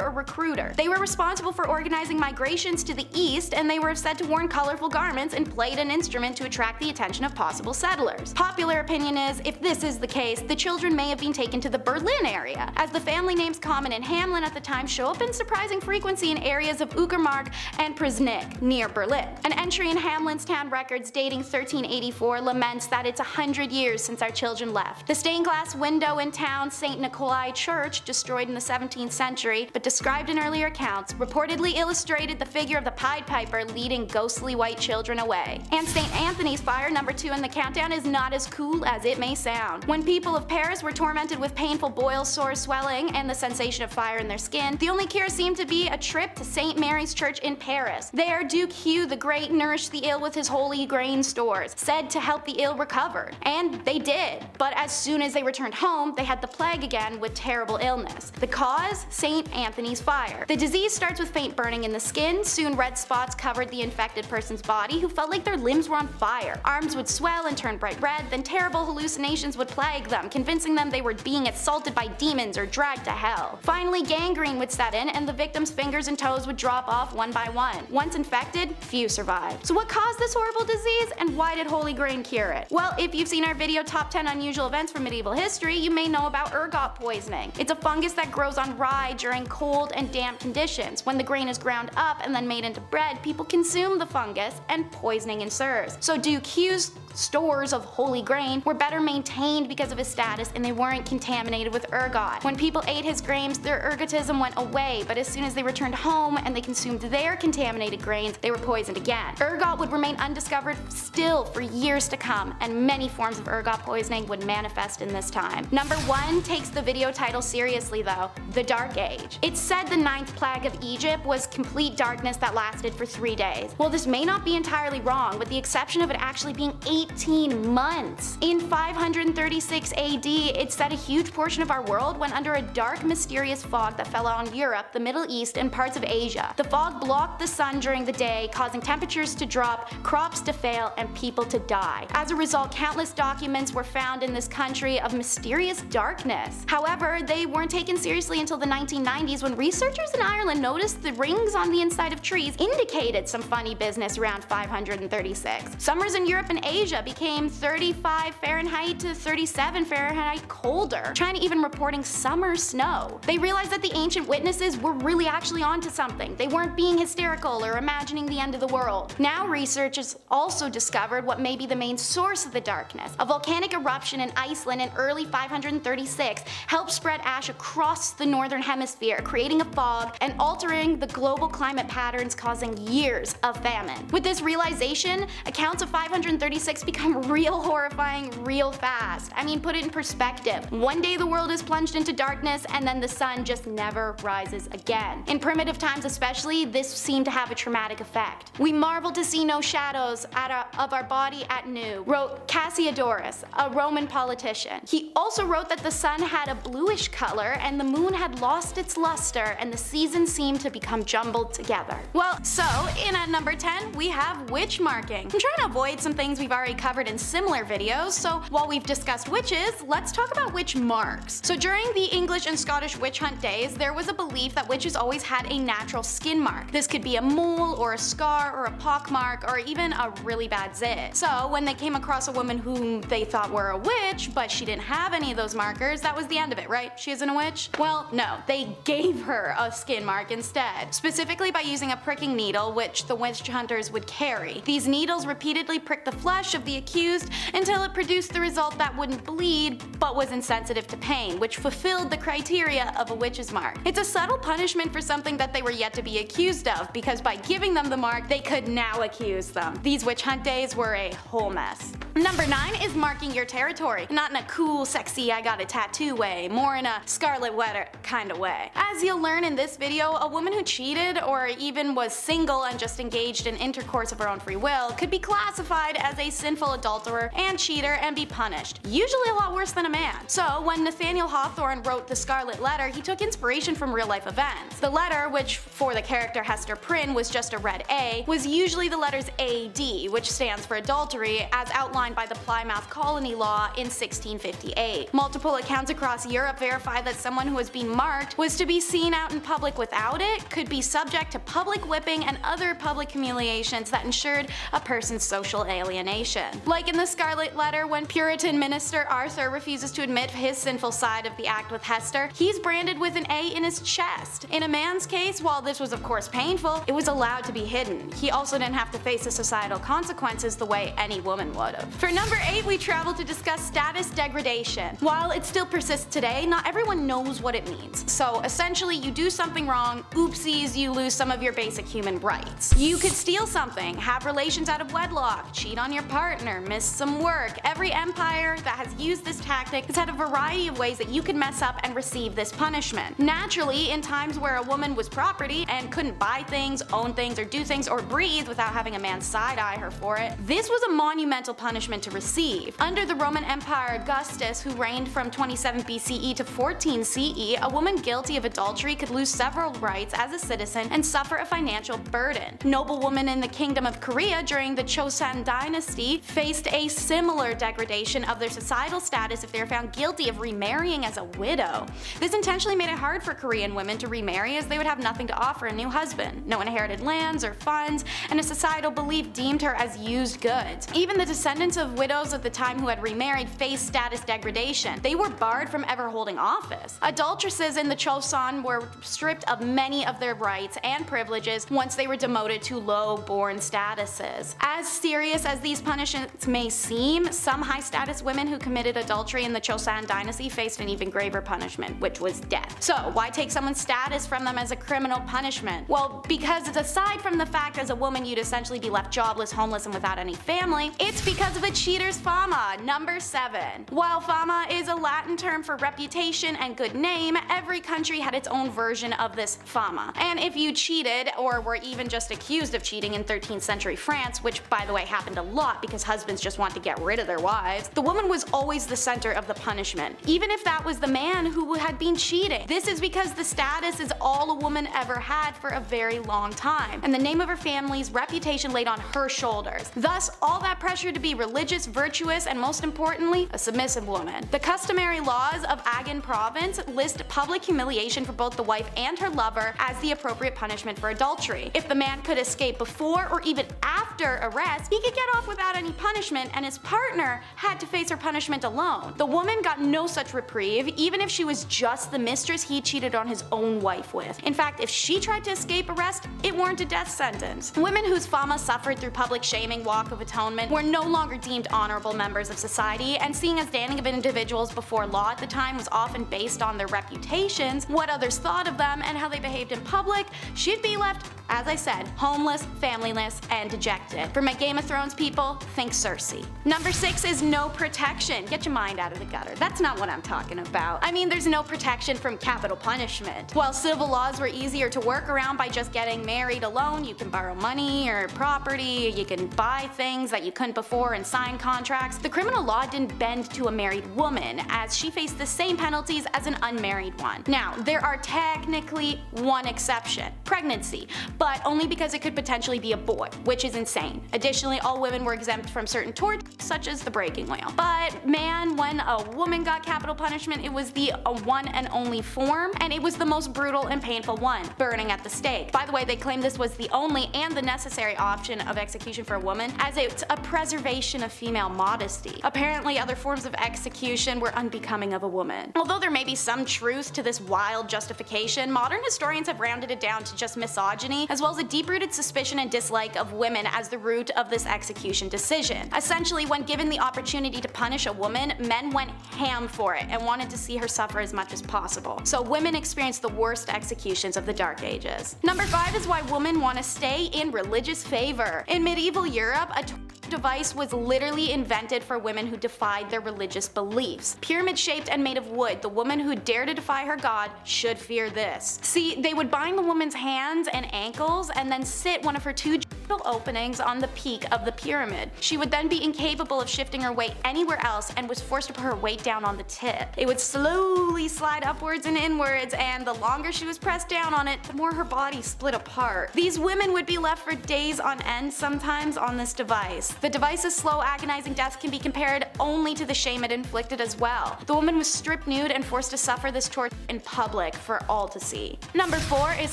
S5: or recruiter. They were responsible for organizing migrations to the east, and they were said to wear colorful garments and played an instrument to attract the attention of possible settlers. Popular opinion is, if this is the case, the children may have been taken to the Berlin area, as the family names common in Hamlin at the time show up in surprising frequency in areas of Uckermark and Prisnick, near Berlin. An entry in Hamlin's town records dating 1384 laments that it's 100 years since our children left. The stained glass window in town St. Nikolai Church, destroyed in the 17th century, but described in earlier accounts, reportedly illustrated the figure of the Pied Piper leading ghostly white children away. And St. Anthony's fire, number 2 in the countdown, is not as cool as it may sound. When people of Paris were tormented with painful boils, sores, swelling, and the sensation of fire in their skin, the only cure seemed to be a trip to St. Mary's Church in Paris. There, Duke Hugh the Great nourished the ill with his holy grain stores, said to help the ill recover. And they did. But as soon as they returned home, they had the plague again with terrible illness. The cause? St. Anthony's fire. The disease starts with faint burning in the skin. Soon red spots covered the infected person's body, who felt like their limbs were on fire. Arms would swell and turn bright red, then terrible hallucinations would plague them, convincing them they were being assaulted by demons or dragged to hell. Finally, gangrene would set in, and the victim's fingers and toes would drop off one by one. Once infected, few survived. So what caused this horrible disease, and why did Holy Grain cure it? Well, if you've seen our video Top 10 Unusual Events from Medieval History, you may know about ergot poisoning. It's a fungus that grows on rye during cold and damp conditions. When the grain is ground up and then made into bread, people consume the fungus, and poisoning ensues. So Duke Hugh's stores of holy grain were better maintained because of his status, and they weren't contaminated with ergot. When people ate his grains, their ergotism went away, but as soon as they returned home and they consumed their contaminated grains, they were poisoned again. Ergot would remain undiscovered still for years to come, and many forms of ergot poisoning would manifest in this time. Number 1 takes the video title seriously though, the Dark Age. It's said the 9th plague of Egypt was complete darkness that lasted for 3 days. Well, this may not be entirely wrong, with the exception of it actually being 18 months. In 536 AD, it's said a huge portion of our world went under a dark, mysterious fog that fell on Europe, the Middle East, and parts of Asia. The fog blocked the sun during the day, causing temperatures to drop, crops to fail, and people to die. As a result, countless documents were found in this country of mysterious darkness. However, they weren't taken seriously until the 1990s, when researchers in Ireland noticed the rings on the inside of trees indicated some funny business around 536. Summers in Europe and Asia became 35 Fahrenheit to 37 Fahrenheit colder. China even reporting summer snow. They realized that the ancient witnesses were really actually onto something. They weren't being hysterical or imagining the end of the world. Now researchers also discovered what may be the main source of the darkness. A volcanic eruption in Iceland in early 536 helped spread ash across the northern hemisphere, creating a fog and altering the global climate patterns, causing years of famine. With this realization, accounts of 536 become real horrifying real fast. I mean, put it in perspective. One day the world is plunged into darkness, and then the sun just never rises again. In primitive times especially, this seemed to have a traumatic effect. "We marvel to see no shadows of our body at noon," wrote Cassiodorus, a Roman politician. He also wrote that the sun had a bluish color and the moon had lost its luster and the seasons seemed to become jumbled together. Well, so in at number 10 we have witch marking. I'm trying to avoid some things we've already covered in similar videos, so while we've discussed witches, let's talk about witch marks. So during the English and Scottish witch hunt days, there was a belief that witches always had a natural skin mark. This could be a mole or a scar or a pock mark or even a really bad zit. So when they came across a woman whom they thought were a witch, but she didn't have any of those markers, that was the end of it, right? She isn't a witch? Well, no, they gave her a skin mark instead, specifically by using a pricking needle which the witch hunters would carry. These needles repeatedly pricked the flesh of the accused until it produced the result that wouldn't bleed but was insensitive to pain, which fulfilled the criteria of a witch's mark. It's a subtle punishment for something that they were yet to be accused of, because by giving them the mark, they could now accuse them. These witch hunt days were a whole mess. Number 9 is marking your territory. Not in a cool, sexy, I got a tattoo way, more in a Scarlet Letter kind of way. As you'll learn in this video, a woman who cheated or even was single and just engaged in intercourse of her own free will could be classified as a sinful adulterer and cheater and be punished, usually a lot worse than a man. So when Nathaniel Hawthorne wrote The Scarlet Letter, he took inspiration from real life events. The letter, which for the character Hester Prynne was just a red A, was usually the letters AD, which stands for adultery, as outlined by the Plymouth Colony Law in 1658. Multiple accounts across Europe verify that someone who was being marked was to be seen out in public without it, could be subject to public whipping and other public humiliations that ensured a person's social alienation. Like in The Scarlet Letter, when Puritan minister Arthur refuses to admit his sinful side of the act with Hester, he's branded with an A in his chest. In a man's case, while this was of course painful, it was allowed to be hidden. He also didn't have to face the societal consequences the way any woman would have. For number 8, we travel to discuss status degradation. While it still persists today, not everyone knows what it means. So essentially, you do something wrong, oopsies, you lose some of your basic human rights. You could steal something, have relations out of wedlock, cheat on your partner, miss some work. Every empire that has used this tactic has had a variety of ways that you could mess up and receive this punishment. Naturally, in times where a woman was property and couldn't buy things, own things, or do things, or breathe without having a man side-eye her for it, this was a monumental punishment to receive. Under the Roman Empire Augustus, who reigned from 27 BCE to 14 CE, a woman guilty of adultery could lose several rights as a citizen and suffer a financial burden. Noblewomen in the Kingdom of Korea during the Chosun dynasty faced a similar degradation of their societal status if they were found guilty of remarrying as a widow. This intentionally made it hard for Korean women to remarry, as they would have nothing to offer a new husband, no inherited lands or funds, and a societal belief deemed her as used goods. Even the descendants of widows at the time who had remarried faced status degradation. They were barred from ever holding office. Adulteresses in the Chosun were stripped of many of their rights and privileges once they were demoted to low-born statuses. As serious as these punishments may seem, some high-status women who committed adultery in the Chosun dynasty faced an even graver punishment, which was death. So why take someone's status from them as a criminal punishment? Well, because aside from the fact as a woman you'd essentially be left jobless, homeless, and without any family, it's because of a cheater's fama. Number 7. While fama is a Latin term for reputation and good name, every country had its own version of this fama. And if you cheated, or were even just accused of cheating in 13th century France, which by the way happened a lot because husbands just want to get rid of their wives, the woman was always the center of the punishment, even if that was the man who had been cheating. This is because the status is all a woman ever had for a very long time, and the name of her family's reputation laid on her shoulders. Thus, all that pressure to be religious, virtuous, and most importantly, a submissive woman. The customary laws of Agen province list public humiliation for both the wife and her lover as the appropriate punishment for adultery. If the man could escape before or even after arrest, he could get off without any punishment, and his partner had to face her punishment alone. The woman got no such reprieve, even if she was just the mistress he cheated on his own wife with. In fact, if she tried to escape arrest, it warranted a death sentence. Women whose fama suffered through public shaming, walk of atonement, were no longer deemed honorable members of society, and seeing as standing of individuals before law at the time was often based on their reputations, what others thought of them, and how they behaved in public, she'd be left As I said, homeless, familyless, and dejected. For my Game of Thrones people, think Cersei. Number 6 is no protection. Get your mind out of the gutter. That's not what I'm talking about. I mean, there's no protection from capital punishment. While civil laws were easier to work around by just getting married alone, you can borrow money or property, you can buy things that you couldn't before and sign contracts, the criminal law didn't bend to a married woman, as she faced the same penalties as an unmarried one. Now, there are technically one exception, pregnancy, but only because it could potentially be a boy, which is insane. Additionally, all women were exempt from certain torts, such as the breaking wheel. But man, when a woman got capital punishment, it was the one and only form, and it was the most brutal and painful one, burning at the stake. By the way, they claim this was the only and the necessary option of execution for a woman, as it's a preservation of female modesty. Apparently, other forms of execution were unbecoming of a woman. Although there may be some truth to this wild justification, modern historians have rounded it down to just misogyny, as well as a deep-rooted suspicion and dislike of women as the root of this execution decision. Essentially, when given the opportunity to punish a woman, men went ham for it and wanted to see her suffer as much as possible. So women experienced the worst executions of the Dark Ages. Number 5 is why women want to stay in religious favor. In medieval Europe, a device was literally invented for women who defied their religious beliefs. Pyramid-shaped and made of wood, the woman who dared to defy her god should fear this. See, they would bind the woman's hands and ankles and then sit one of her 2 openings on the peak of the pyramid. She would then be incapable of shifting her weight anywhere else and was forced to put her weight down on the tip. It would slowly slide upwards and inwards, and the longer she was pressed down on it, the more her body split apart. These women would be left for days on end sometimes on this device. The device's slow, agonizing death can be compared only to the shame it inflicted as well. The woman was stripped nude and forced to suffer this torture in public for all to see. Number 4 is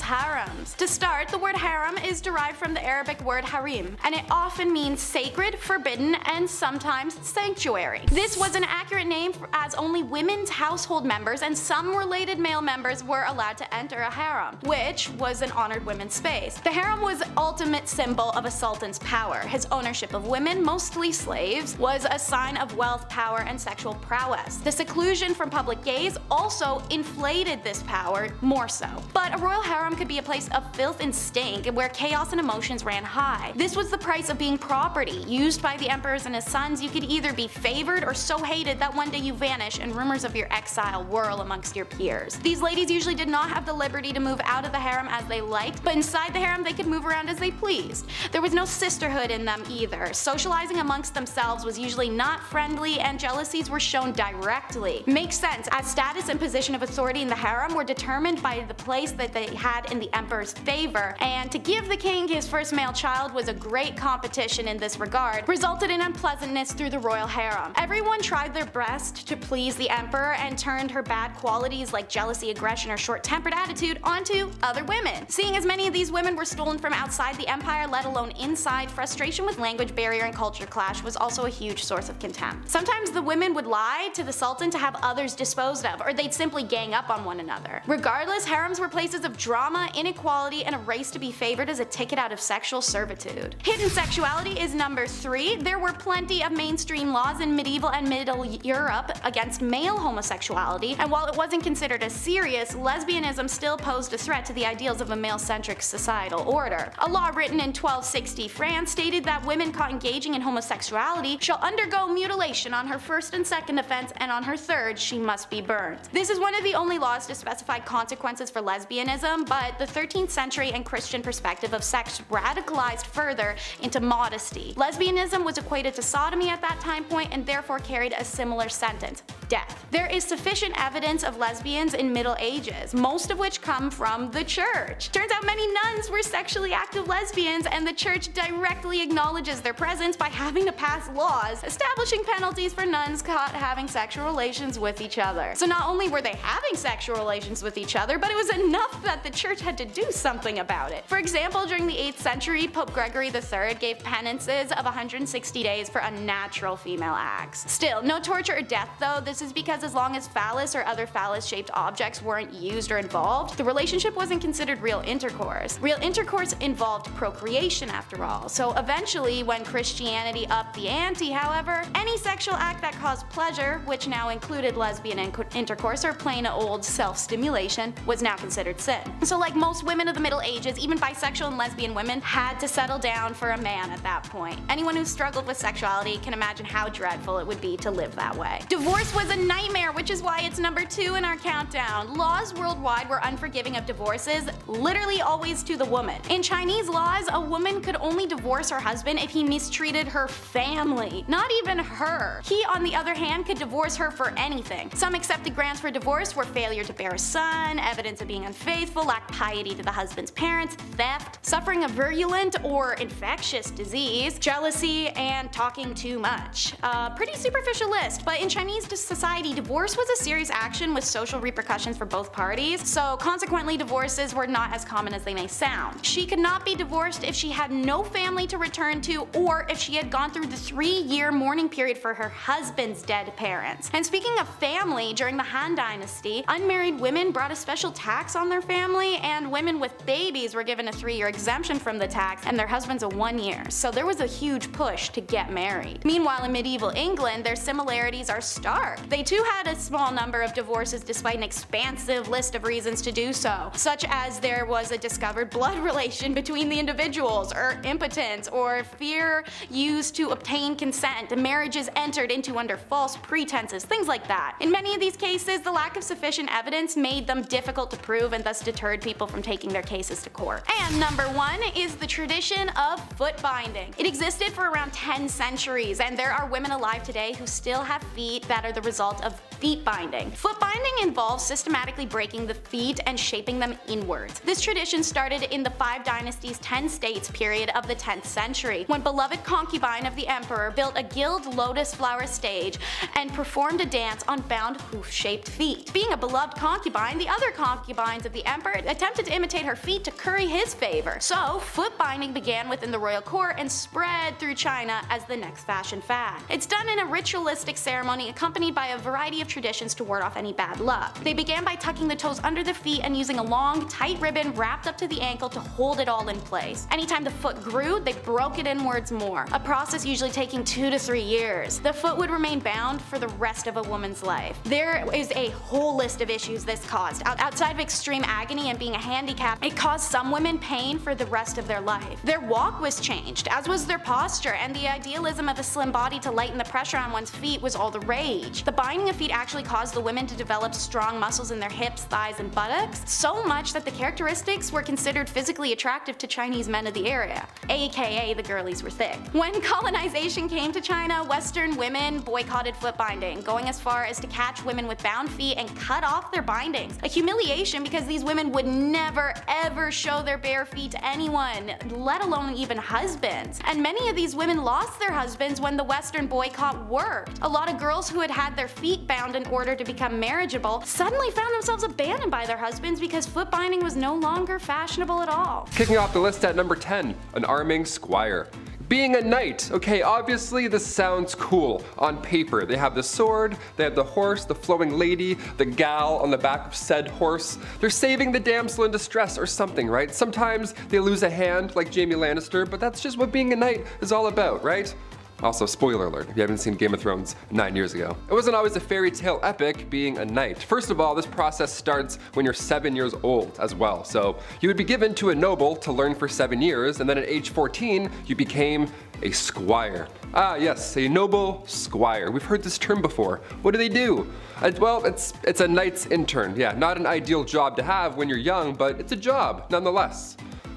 S5: harems. To start, the word harem is derived from the Arabic word harim, and it often means sacred, forbidden, and sometimes sanctuary. This was an accurate name as only women's household members and some related male members were allowed to enter a harem, which was an honored women's space. The harem was the ultimate symbol of a sultan's power. His ownership of women, mostly slaves, was a sign of wealth, power, and sexual prowess. The seclusion from public gaze also inflated this power more so. But a royal harem could be a place of filth and stink where chaos and emotions ran high. This was the price of being property. Used by the emperors and his sons, you could either be favored or so hated that one day you vanish and rumors of your exile whirl amongst your peers. These ladies usually did not have the liberty to move out of the harem as they liked, but inside the harem they could move around as they pleased. There was no sisterhood in them either. Socializing amongst themselves was usually not friendly, and jealousies were shown directly. Makes sense, as status and position of authority in the harem were determined by the place that they had in the emperor's favor, and to give the king his first male child was a great competition in this regard, resulted in unpleasantness through the royal harem. Everyone tried their best to please the emperor and turned her bad qualities like jealousy, aggression, or short-tempered attitude onto other women. Seeing as many of these women were stolen from outside the empire, let alone inside, frustration with language barrier and culture clash was also a huge source of contempt. Sometimes the women would lie to the sultan to have others disposed of, or they'd simply gang up on one another. Regardless, harems were places of drama, inequality, and a race to be favored as a ticket out of sexual servitude. Hidden sexuality is number 3. There were plenty of mainstream laws in medieval and middle Europe against male homosexuality, and while it wasn't considered as serious, lesbianism still posed a threat to the ideals of a male-centric societal order. A law written in 1260 France stated that women caught engaging in homosexuality shall undergo mutilation on her first and second offense, and on her third she must be burned. This is one of the only laws to specify consequences for lesbianism, but the 13th century and Christian perspective of sex radicalized further into modesty. Lesbianism was equated to sodomy at that time point and therefore carried a similar sentence: death. There is sufficient evidence of lesbians in Middle Ages, most of which come from the church. Turns out many nuns were sexually active lesbians, and the church directly acknowledges their presence by having to pass laws establishing penalties for nuns caught having sexual relations with each other. So not only were they having sexual relations with each other, but it was enough that the church had to do something about it. For example, during the 8th century, Pope Gregory III gave penances of 160 days for unnatural female acts. Still, no torture or death though, this is because as long as phallus or other phallus-shaped objects weren't used or involved, the relationship wasn't considered real intercourse. Real intercourse involved procreation after all, so eventually when Christianity upped the ante, however, any sexual act that caused pleasure, which now included lesbian intercourse or plain old self-stimulation, was now considered sin. So like most women of the Middle Ages, even bisexual and lesbian women had to settle down for a man at that point. Anyone who struggled with sexuality can imagine how dreadful it would be to live that way. Divorce was a nightmare, which is why it's number 2 in our countdown. Laws worldwide were unforgiving of divorces, literally always to the woman. In Chinese laws, a woman could only divorce her husband if he mistreated her family, not even her. He, on the other hand, could divorce her for anything. Some accepted grounds for divorce were failure to bear a son, evidence of being unfaithful, lack piety to the husband's parents, theft, suffering a virulent or infectious disease, jealousy, and talking too much. Pretty superficial list, but in Chinese society, divorce was a serious action with social repercussions for both parties, so consequently divorces were not as common as they may sound. She could not be divorced if she had no family to return to or if she had gone through the 3-year mourning period for her husband's dead parents. And speaking of family, during the Han Dynasty, unmarried women brought a special tax on their family, and women with babies were given a 3-year exemption from the tax and their husbands a 1 year, so there was a huge push to get married. Meanwhile, in medieval England, their similarities are stark. They too had a small number of divorces despite an expansive list of reasons to do so, such as there was a discovered blood relation between the individuals, or impotence, or fear used to obtain consent, marriages entered into under false pretenses, things like that. In many of these cases, the lack of sufficient evidence made them difficult to prove and thus deterred people from taking their cases to court. And number 1 is the tradition of foot binding. It existed for around 10 centuries, and there are women alive today who still have feet that are the result of feet binding. Foot binding involves systematically breaking the feet and shaping them inwards. This tradition started in the 5 Dynasties 10 states period of the 10th century, when beloved concubine of the emperor built a gilt lotus flower stage and performed a dance on bound hoof-shaped feet. Being a beloved concubine, the other concubines of the emperor attempted to imitate her feet to curry his favor. So foot binding began within the royal court and spread through China as the next fashion fad. It's done in a ritualistic ceremony accompanied by a variety of traditions to ward off any bad luck. They began by tucking the toes under the feet and using a long, tight ribbon wrapped up to the ankle to hold it all in place. Anytime the foot grew, they broke it inwards more, a process usually taking 2 to 3 years. The foot would remain bound for the rest of a woman's life. There is a whole list of issues this caused. Outside of extreme agony and being a handicap, it caused some women pain for the rest of their life. Their walk was changed, as was their posture, and the idealism of a slim body to lighten the pressure on one's feet was all the rage. The binding of feet actually caused the women to develop strong muscles in their hips, thighs, and buttocks, so much that the characteristics were considered physically attractive to Chinese men of the area, aka the girlies were thick. When colonization came to China, Western women boycotted foot binding, going as far as to catch women with bound feet and cut off their bindings. A humiliation because these women would never ever show their bare feet to anyone, let alone even husbands. And many of these women lost their husbands when the Western boycott worked. A lot of girls who had had their feet bound in order to become marriageable suddenly found themselves abandoned by their husbands because foot binding was no longer fashionable at all.
S2: Kicking off the list at number 10, an arming squire. Being a knight. Okay, obviously this sounds cool on paper. They have the sword, they have the horse, the flowing lady, the gal on the back of said horse. They're saving the damsel in distress or something, right? Sometimes they lose a hand like Jaime Lannister, but that's just what being a knight is all about, right? Also, spoiler alert, if you haven't seen Game of Thrones 9 years ago. It wasn't always a fairy tale epic being a knight. First of all, this process starts when you're 7 years old as well. So you would be given to a noble to learn for 7 years, and then at age 14, you became a squire. Ah yes, a noble squire. We've heard this term before. What do they do? Well, it's a knight's intern. Yeah, not an ideal job to have when you're young, but it's a job nonetheless.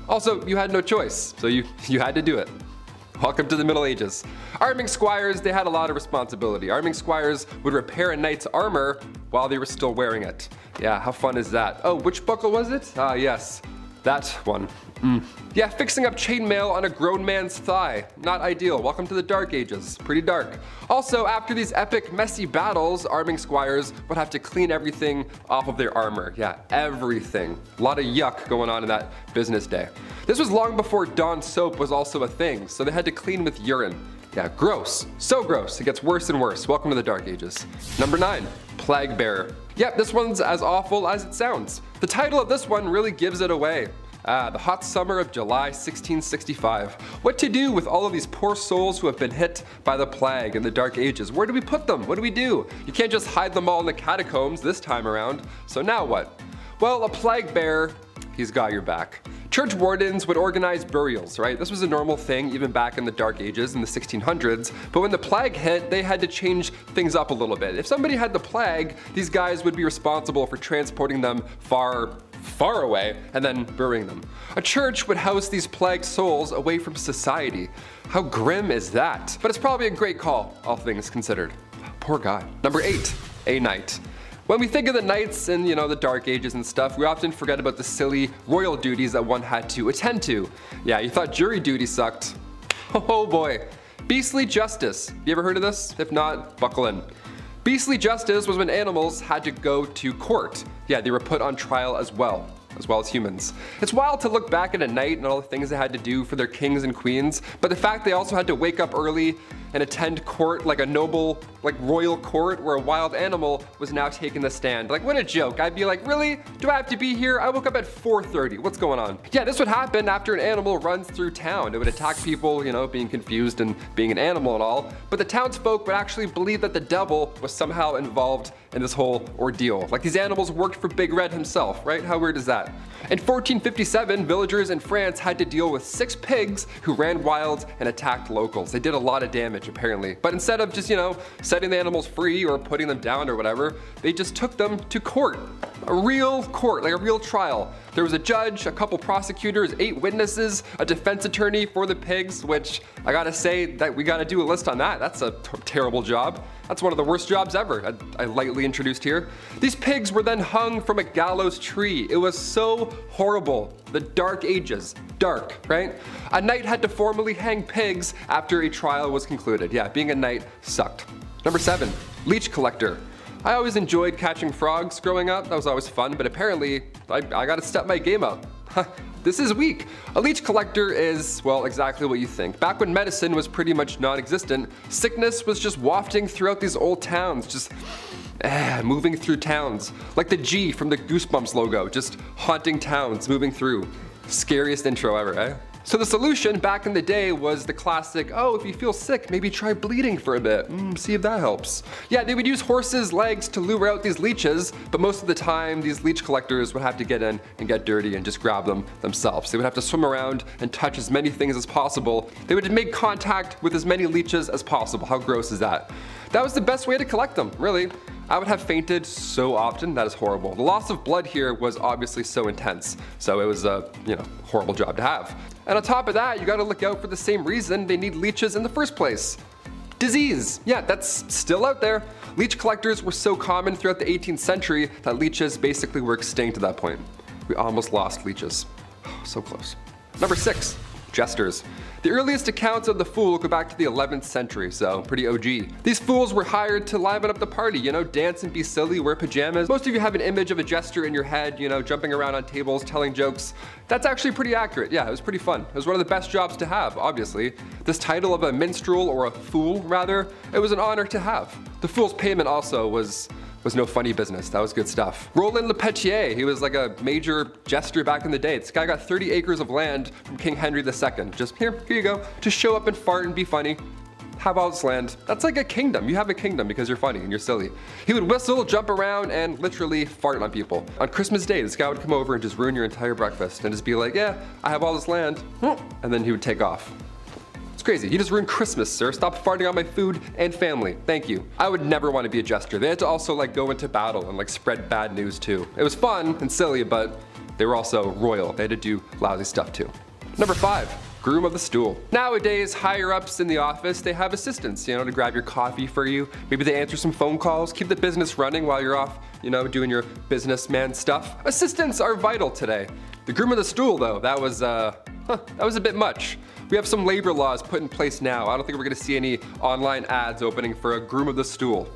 S2: Also, you had no choice, so you had to do it. Welcome to the Middle Ages. Arming squires, they had a lot of responsibility. Arming squires would repair a knight's armor while they were still wearing it. Yeah, how fun is that? Oh, which buckle was it? Ah, yes, that one. Yeah, fixing up chainmail on a grown man's thigh. Not ideal. Welcome to the Dark Ages. Pretty dark. Also, after these epic, messy battles, arming squires would have to clean everything off of their armor. Yeah, everything. A lot of yuck going on in that business day. This was long before Dawn soap was also a thing, so they had to clean with urine. Yeah, gross. So gross. It gets worse and worse. Welcome to the Dark Ages. Number 9, Plague Bearer. Yep, this one's as awful as it sounds. The title of this one really gives it away. The hot summer of July 1665. What to do with all of these poor souls who have been hit by the plague in the Dark Ages? Where do we put them? What do we do? You can't just hide them all in the catacombs this time around. So now what? Well, a plague bearer, he's got your back. Church wardens would organize burials, right? This was a normal thing even back in the Dark Ages in the 1600s, but when the plague hit, they had to change things up a little bit. If somebody had the plague, these guys would be responsible for transporting them far away and then burying them. A church would house these plagued souls away from society. How grim is that? But it's probably a great call, all things considered. Poor guy. Number 8, a knight. When we think of the knights in, the Dark Ages and stuff, we often forget about the silly royal duties that one had to attend to. Yeah, you thought jury duty sucked. Oh boy. Beastly justice. You ever heard of this? If not, buckle in. Beastly justice was when animals had to go to court. Yeah, they were put on trial as well as humans. It's wild to look back at a knight and all the things they had to do for their kings and queens, but the fact they also had to wake up early and attend court like a noble, royal court where a wild animal was now taking the stand. Like, what a joke. I'd be like, really? Do I have to be here? I woke up at 4:30. What's going on? Yeah, this would happen after an animal runs through town. It would attack people, being confused and being an animal and all, but the townsfolk would actually believe that the devil was somehow involved in this whole ordeal. Like these animals worked for Big Red himself, right? How weird is that? In 1457, villagers in France had to deal with 6 pigs who ran wild and attacked locals. They did a lot of damage apparently, but instead of just, setting the animals free or putting them down or whatever, they just took them to court. A real court, like a real trial. There was a judge, a couple prosecutors, 8 witnesses, a defense attorney for the pigs, which I gotta say that we gotta do a list on that. That's a terrible job. That's one of the worst jobs ever, I lightly introduced here. These pigs were then hung from a gallows tree. It was so horrible. The Dark Ages. Dark, right? A knight had to formally hang pigs after a trial was concluded. Yeah, being a knight sucked. Number 7, leech collector. I always enjoyed catching frogs growing up. That was always fun, but apparently I gotta step my game up. This is weak. A leech collector is, well, exactly what you think. Back when medicine was pretty much non-existent, sickness was just wafting throughout these old towns, just moving through towns. Like the G from the Goosebumps logo, just haunting towns, moving through. Scariest intro ever, eh? So the solution back in the day was the classic, oh, if you feel sick, maybe try bleeding for a bit, see if that helps. Yeah, they would use horses' legs to lure out these leeches, but most of the time these leech collectors would have to get in and get dirty and just grab them themselves. They would have to swim around and touch as many things as possible. They would make contact with as many leeches as possible. How gross is that? That was the best way to collect them, really. I would have fainted so often, that is horrible. The loss of blood here was obviously so intense, so it was a, horrible job to have. And on top of that, you gotta look out for the same reason they need leeches in the first place. Disease. Yeah, that's still out there. Leech collectors were so common throughout the 18th century that leeches basically were extinct at that point. We almost lost leeches. So close. Number 6, jesters. The earliest accounts of the fool go back to the 11th century, so pretty OG. These fools were hired to liven up the party, dance and be silly, wear pajamas. Most of you have an image of a jester in your head, jumping around on tables, telling jokes. That's actually pretty accurate. Yeah, it was pretty fun. It was one of the best jobs to have, obviously. This title of a minstrel, or a fool rather, it was an honor to have. The fool's payment also was no funny business. That was good stuff. Roland Le Petier, he was like a major jester back in the day. This guy got 30 acres of land from King Henry II. Just here you go. Just show up and fart and be funny. Have all this land. That's like a kingdom. You have a kingdom because you're funny and you're silly. He would whistle, jump around, and literally fart on people. On Christmas Day, this guy would come over and just ruin your entire breakfast and just be like, yeah, I have all this land. And then he would take off. Crazy. You just ruined Christmas, sir. Stop farting on my food and family. Thank you. I would never want to be a jester. They had to also go into battle and spread bad news too. It was fun and silly, but they were also royal. They had to do lousy stuff too. Number 5, groom of the stool. Nowadays, higher ups in the office, they have assistants, to grab your coffee for you. Maybe they answer some phone calls, keep the business running while you're off, doing your businessman stuff. Assistants are vital today. The groom of the stool though, that was a bit much. We have some labor laws put in place now. I don't think we're gonna see any online ads opening for a groom of the stool.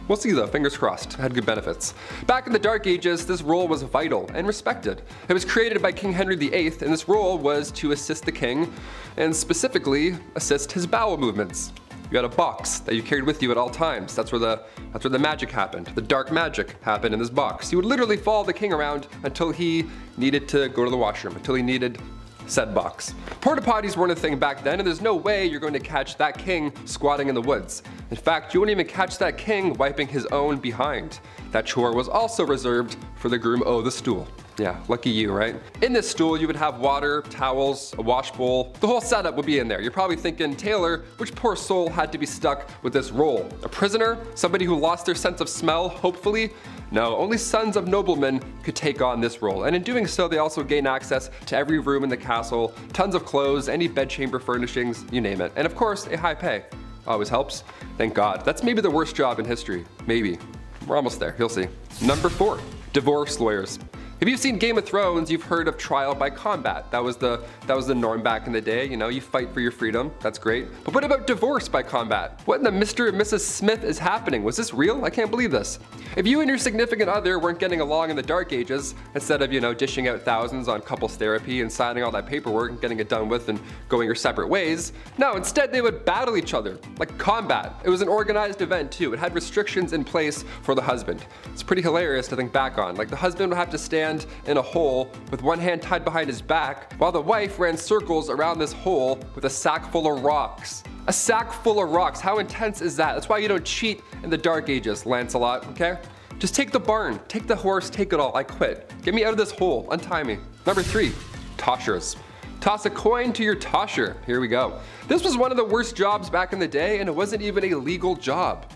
S2: We'll see though, fingers crossed. It had good benefits. Back in the Dark Ages, this role was vital and respected. It was created by King Henry VIII, and this role was to assist the king, and specifically assist his bowel movements. You had a box that you carried with you at all times. That's where the magic happened. The dark magic happened in this box. You would literally follow the king around until he needed to go to the washroom, until he needed said box. Porta potties weren't a thing back then, and there's no way you're going to catch that king squatting in the woods. In fact, you wouldn't even catch that king wiping his own behind. That chore was also reserved for the groom o' the stool. Yeah, lucky you, right? In this stool, you would have water, towels, a wash bowl. The whole setup would be in there. You're probably thinking, Taylor, which poor soul had to be stuck with this role? A prisoner? Somebody who lost their sense of smell, hopefully? No, only sons of noblemen could take on this role, and in doing so, they also gain access to every room in the castle, tons of clothes, any bedchamber furnishings, you name it. And of course, a high pay. Always helps. Thank God. That's maybe the worst job in history. Maybe. We're almost there, you'll see. Number 4, divorce lawyers. If you've seen Game of Thrones, you've heard of trial by combat. That was the norm back in the day. You know, you fight for your freedom. That's great. But what about divorce by combat? What in the Mr. and Mrs. Smith is happening? Was this real? I can't believe this. If you and your significant other weren't getting along in the Dark Ages, instead of, you know, dishing out thousands on couples therapy and signing all that paperwork and getting it done with and going your separate ways, no, instead they would battle each other, like combat. It was an organized event too. It had restrictions in place for the husband. It's pretty hilarious to think back on. Like, the husband would have to stand in a hole with one hand tied behind his back, while the wife ran circles around this hole with a sack full of rocks. A sack full of rocks, how intense is that? That's why you don't cheat in the Dark Ages, Lancelot, okay? Just take the barn, take the horse, take it all, I quit. Get me out of this hole, untie me. Number 3, toshers. Toss a coin to your tosher. Here we go. This was one of the worst jobs back in the day, and it wasn't even a legal job.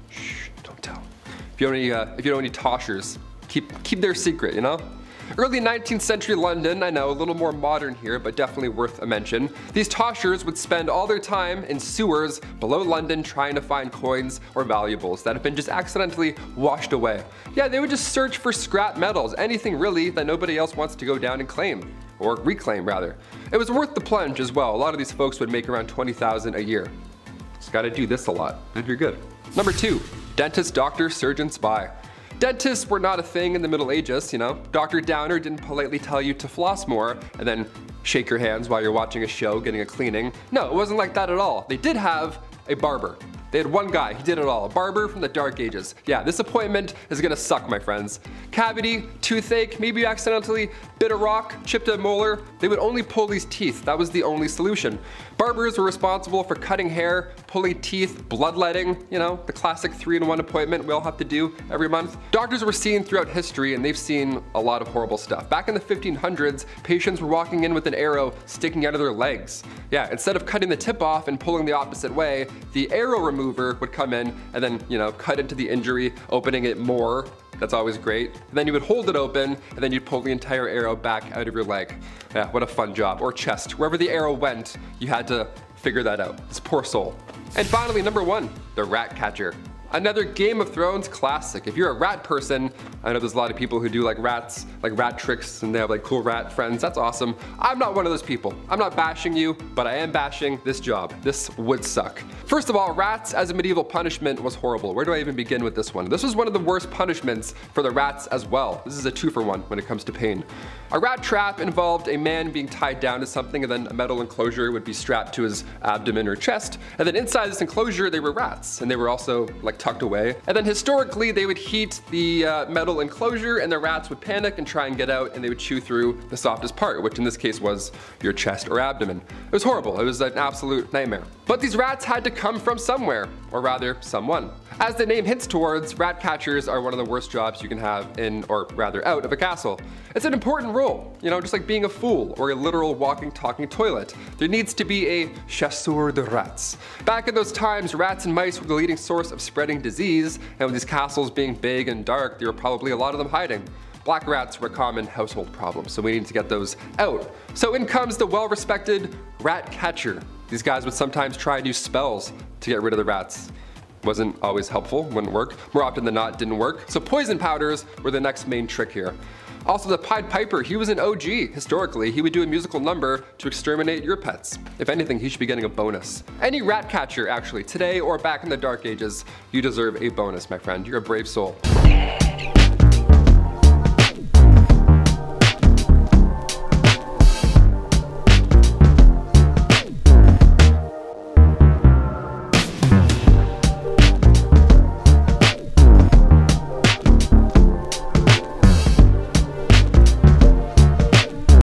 S2: Shh, don't tell. If you don't know any toshers, keep their secret, you know? Early 19th century London, I know, a little more modern here, but definitely worth a mention. These toshers would spend all their time in sewers below London trying to find coins or valuables that have been just accidentally washed away. Yeah, they would just search for scrap metals, anything really that nobody else wants to go down and claim. Or reclaim, rather. It was worth the plunge as well. A lot of these folks would make around $20,000 a year. Just gotta do this a lot, and you're good. Number 2, dentist, doctor, surgeon, spy. Dentists were not a thing in the Middle Ages, you know. Dr. Downer didn't politely tell you to floss more and then shake your hands while you're watching a show, getting a cleaning. No, it wasn't like that at all. They did have a barber. They had one guy, he did it all, a barber from the Dark Ages. Yeah, this appointment is gonna suck, my friends. Cavity, toothache, maybe you accidentally bit a rock, chipped a molar. They would only pull these teeth, that was the only solution. Barbers were responsible for cutting hair, pulling teeth, bloodletting, you know, the classic 3-in-1 appointment we all have to do every month. Doctors were seen throughout history and they've seen a lot of horrible stuff. Back in the 1500s, patients were walking in with an arrow sticking out of their legs. Yeah, instead of cutting the tip off and pulling the opposite way, the arrow remover would come in and then, you know, cut into the injury, opening it more. That's always great. And then you would hold it open and then you'd pull the entire arrow back out of your leg. Yeah, what a fun job. Or chest. Wherever the arrow went, you had to figure that out. This poor soul. And finally, number 1, the rat catcher. Another Game of Thrones classic. If you're a rat person, I know there's a lot of people who do like rats, like rat tricks, and they have like cool rat friends. That's awesome. I'm not one of those people. I'm not bashing you, but I am bashing this job. This would suck. First of all, rats as a medieval punishment was horrible. Where do I even begin with this one? This was one of the worst punishments for the rats as well. This is a 2-for-1 when it comes to pain. A rat trap involved a man being tied down to something, and then a metal enclosure would be strapped to his abdomen or chest. And then inside this enclosure, they were rats, and they were also like tucked away. And then historically, they would heat the metal enclosure and the rats would panic and try and get out, and they would chew through the softest part, which in this case was your chest or abdomen. It was horrible. It was an absolute nightmare. But these rats had to come from somewhere, or rather, someone. As the name hints towards, rat catchers are one of the worst jobs you can have in, or rather out of a castle. It's an important role, you know, just like being a fool or a literal walking, talking toilet. There needs to be a chasseur de rats. Back in those times, rats and mice were the leading source of spreading disease, and with these castles being big and dark, there were probably a lot of them hiding. Black rats were a common household problem, so we need to get those out. So in comes the well-respected rat catcher. These guys would sometimes try new spells to get rid of the rats. Wasn't always helpful, wouldn't work. More often than not, didn't work. So poison powders were the next main trick here. Also, the Pied Piper, he was an OG. Historically, he would do a musical number to exterminate your pets. If anything, he should be getting a bonus. Any rat catcher, actually, today or back in the Dark Ages, you deserve a bonus, my friend. You're a brave soul.